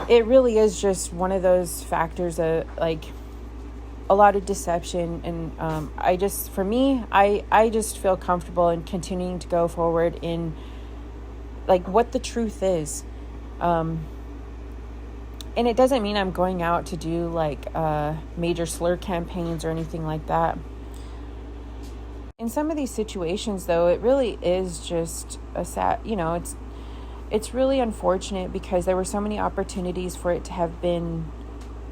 it really is just one of those factors of like a lot of deception. And I just feel comfortable in continuing to go forward in like what the truth is. And it doesn't mean I'm going out to do like major slur campaigns or anything like that. In some of these situations, though, it really is just a sad, it's really unfortunate because there were so many opportunities for it to have been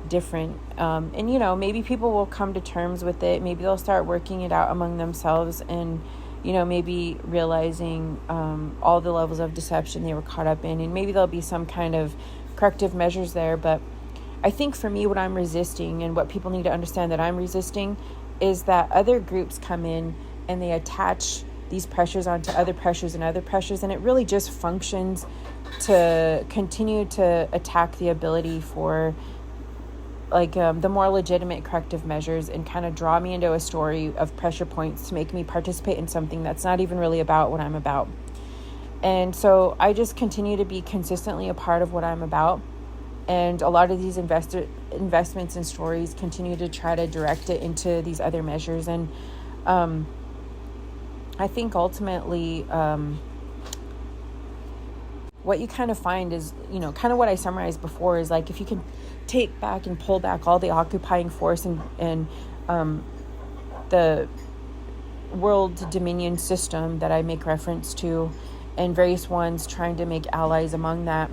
different. And, maybe people will come to terms with it. Maybe they'll start working it out among themselves and, maybe realizing all the levels of deception they were caught up in. And maybe there'll be some kind of corrective measures there. But I think for me, what I'm resisting and what people need to understand that I'm resisting is that other groups come in and they attach these pressures onto other pressures and other pressures, and it really just functions to continue to attack the ability for like the more legitimate corrective measures and kind of draw me into a story of pressure points to make me participate in something that's not even really about what I'm about. And so I just continue to be consistently a part of what I'm about, and a lot of these investments and stories continue to try to direct it into these other measures. And I think ultimately what you kind of find is, kind of what I summarized before is like if you can take back and pull back all the occupying force and the world dominion system that I make reference to, and various ones trying to make allies among that,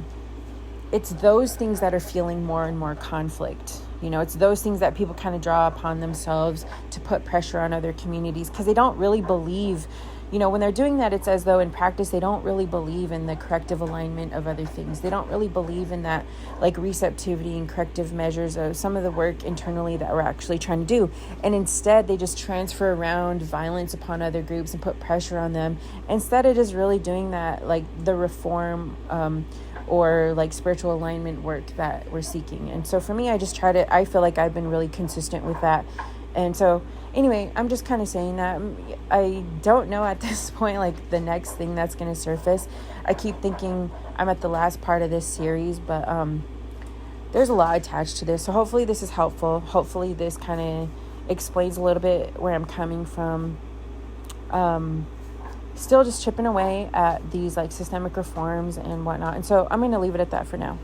it's those things that are feeling more and more conflict. It's those things that people kind of draw upon themselves to put pressure on other communities because they don't really believe, when they're doing that, it's as though in practice they don't really believe in the corrective alignment of other things. They don't really believe in that like receptivity and corrective measures of some of the work internally that we're actually trying to do. And instead they just transfer around violence upon other groups and put pressure on them instead of just really doing that, like the reform or like spiritual alignment work that we're seeking. And so for me, I feel like I've been really consistent with that. And so anyway, I'm just kind of saying that I don't know at this point, like the next thing that's going to surface. I keep thinking I'm at the last part of this series, but there's a lot attached to this. So hopefully this is helpful. Hopefully this kind of explains a little bit where I'm coming from. Still just chipping away at these like systemic reforms and whatnot. And so I'm going to leave it at that for now.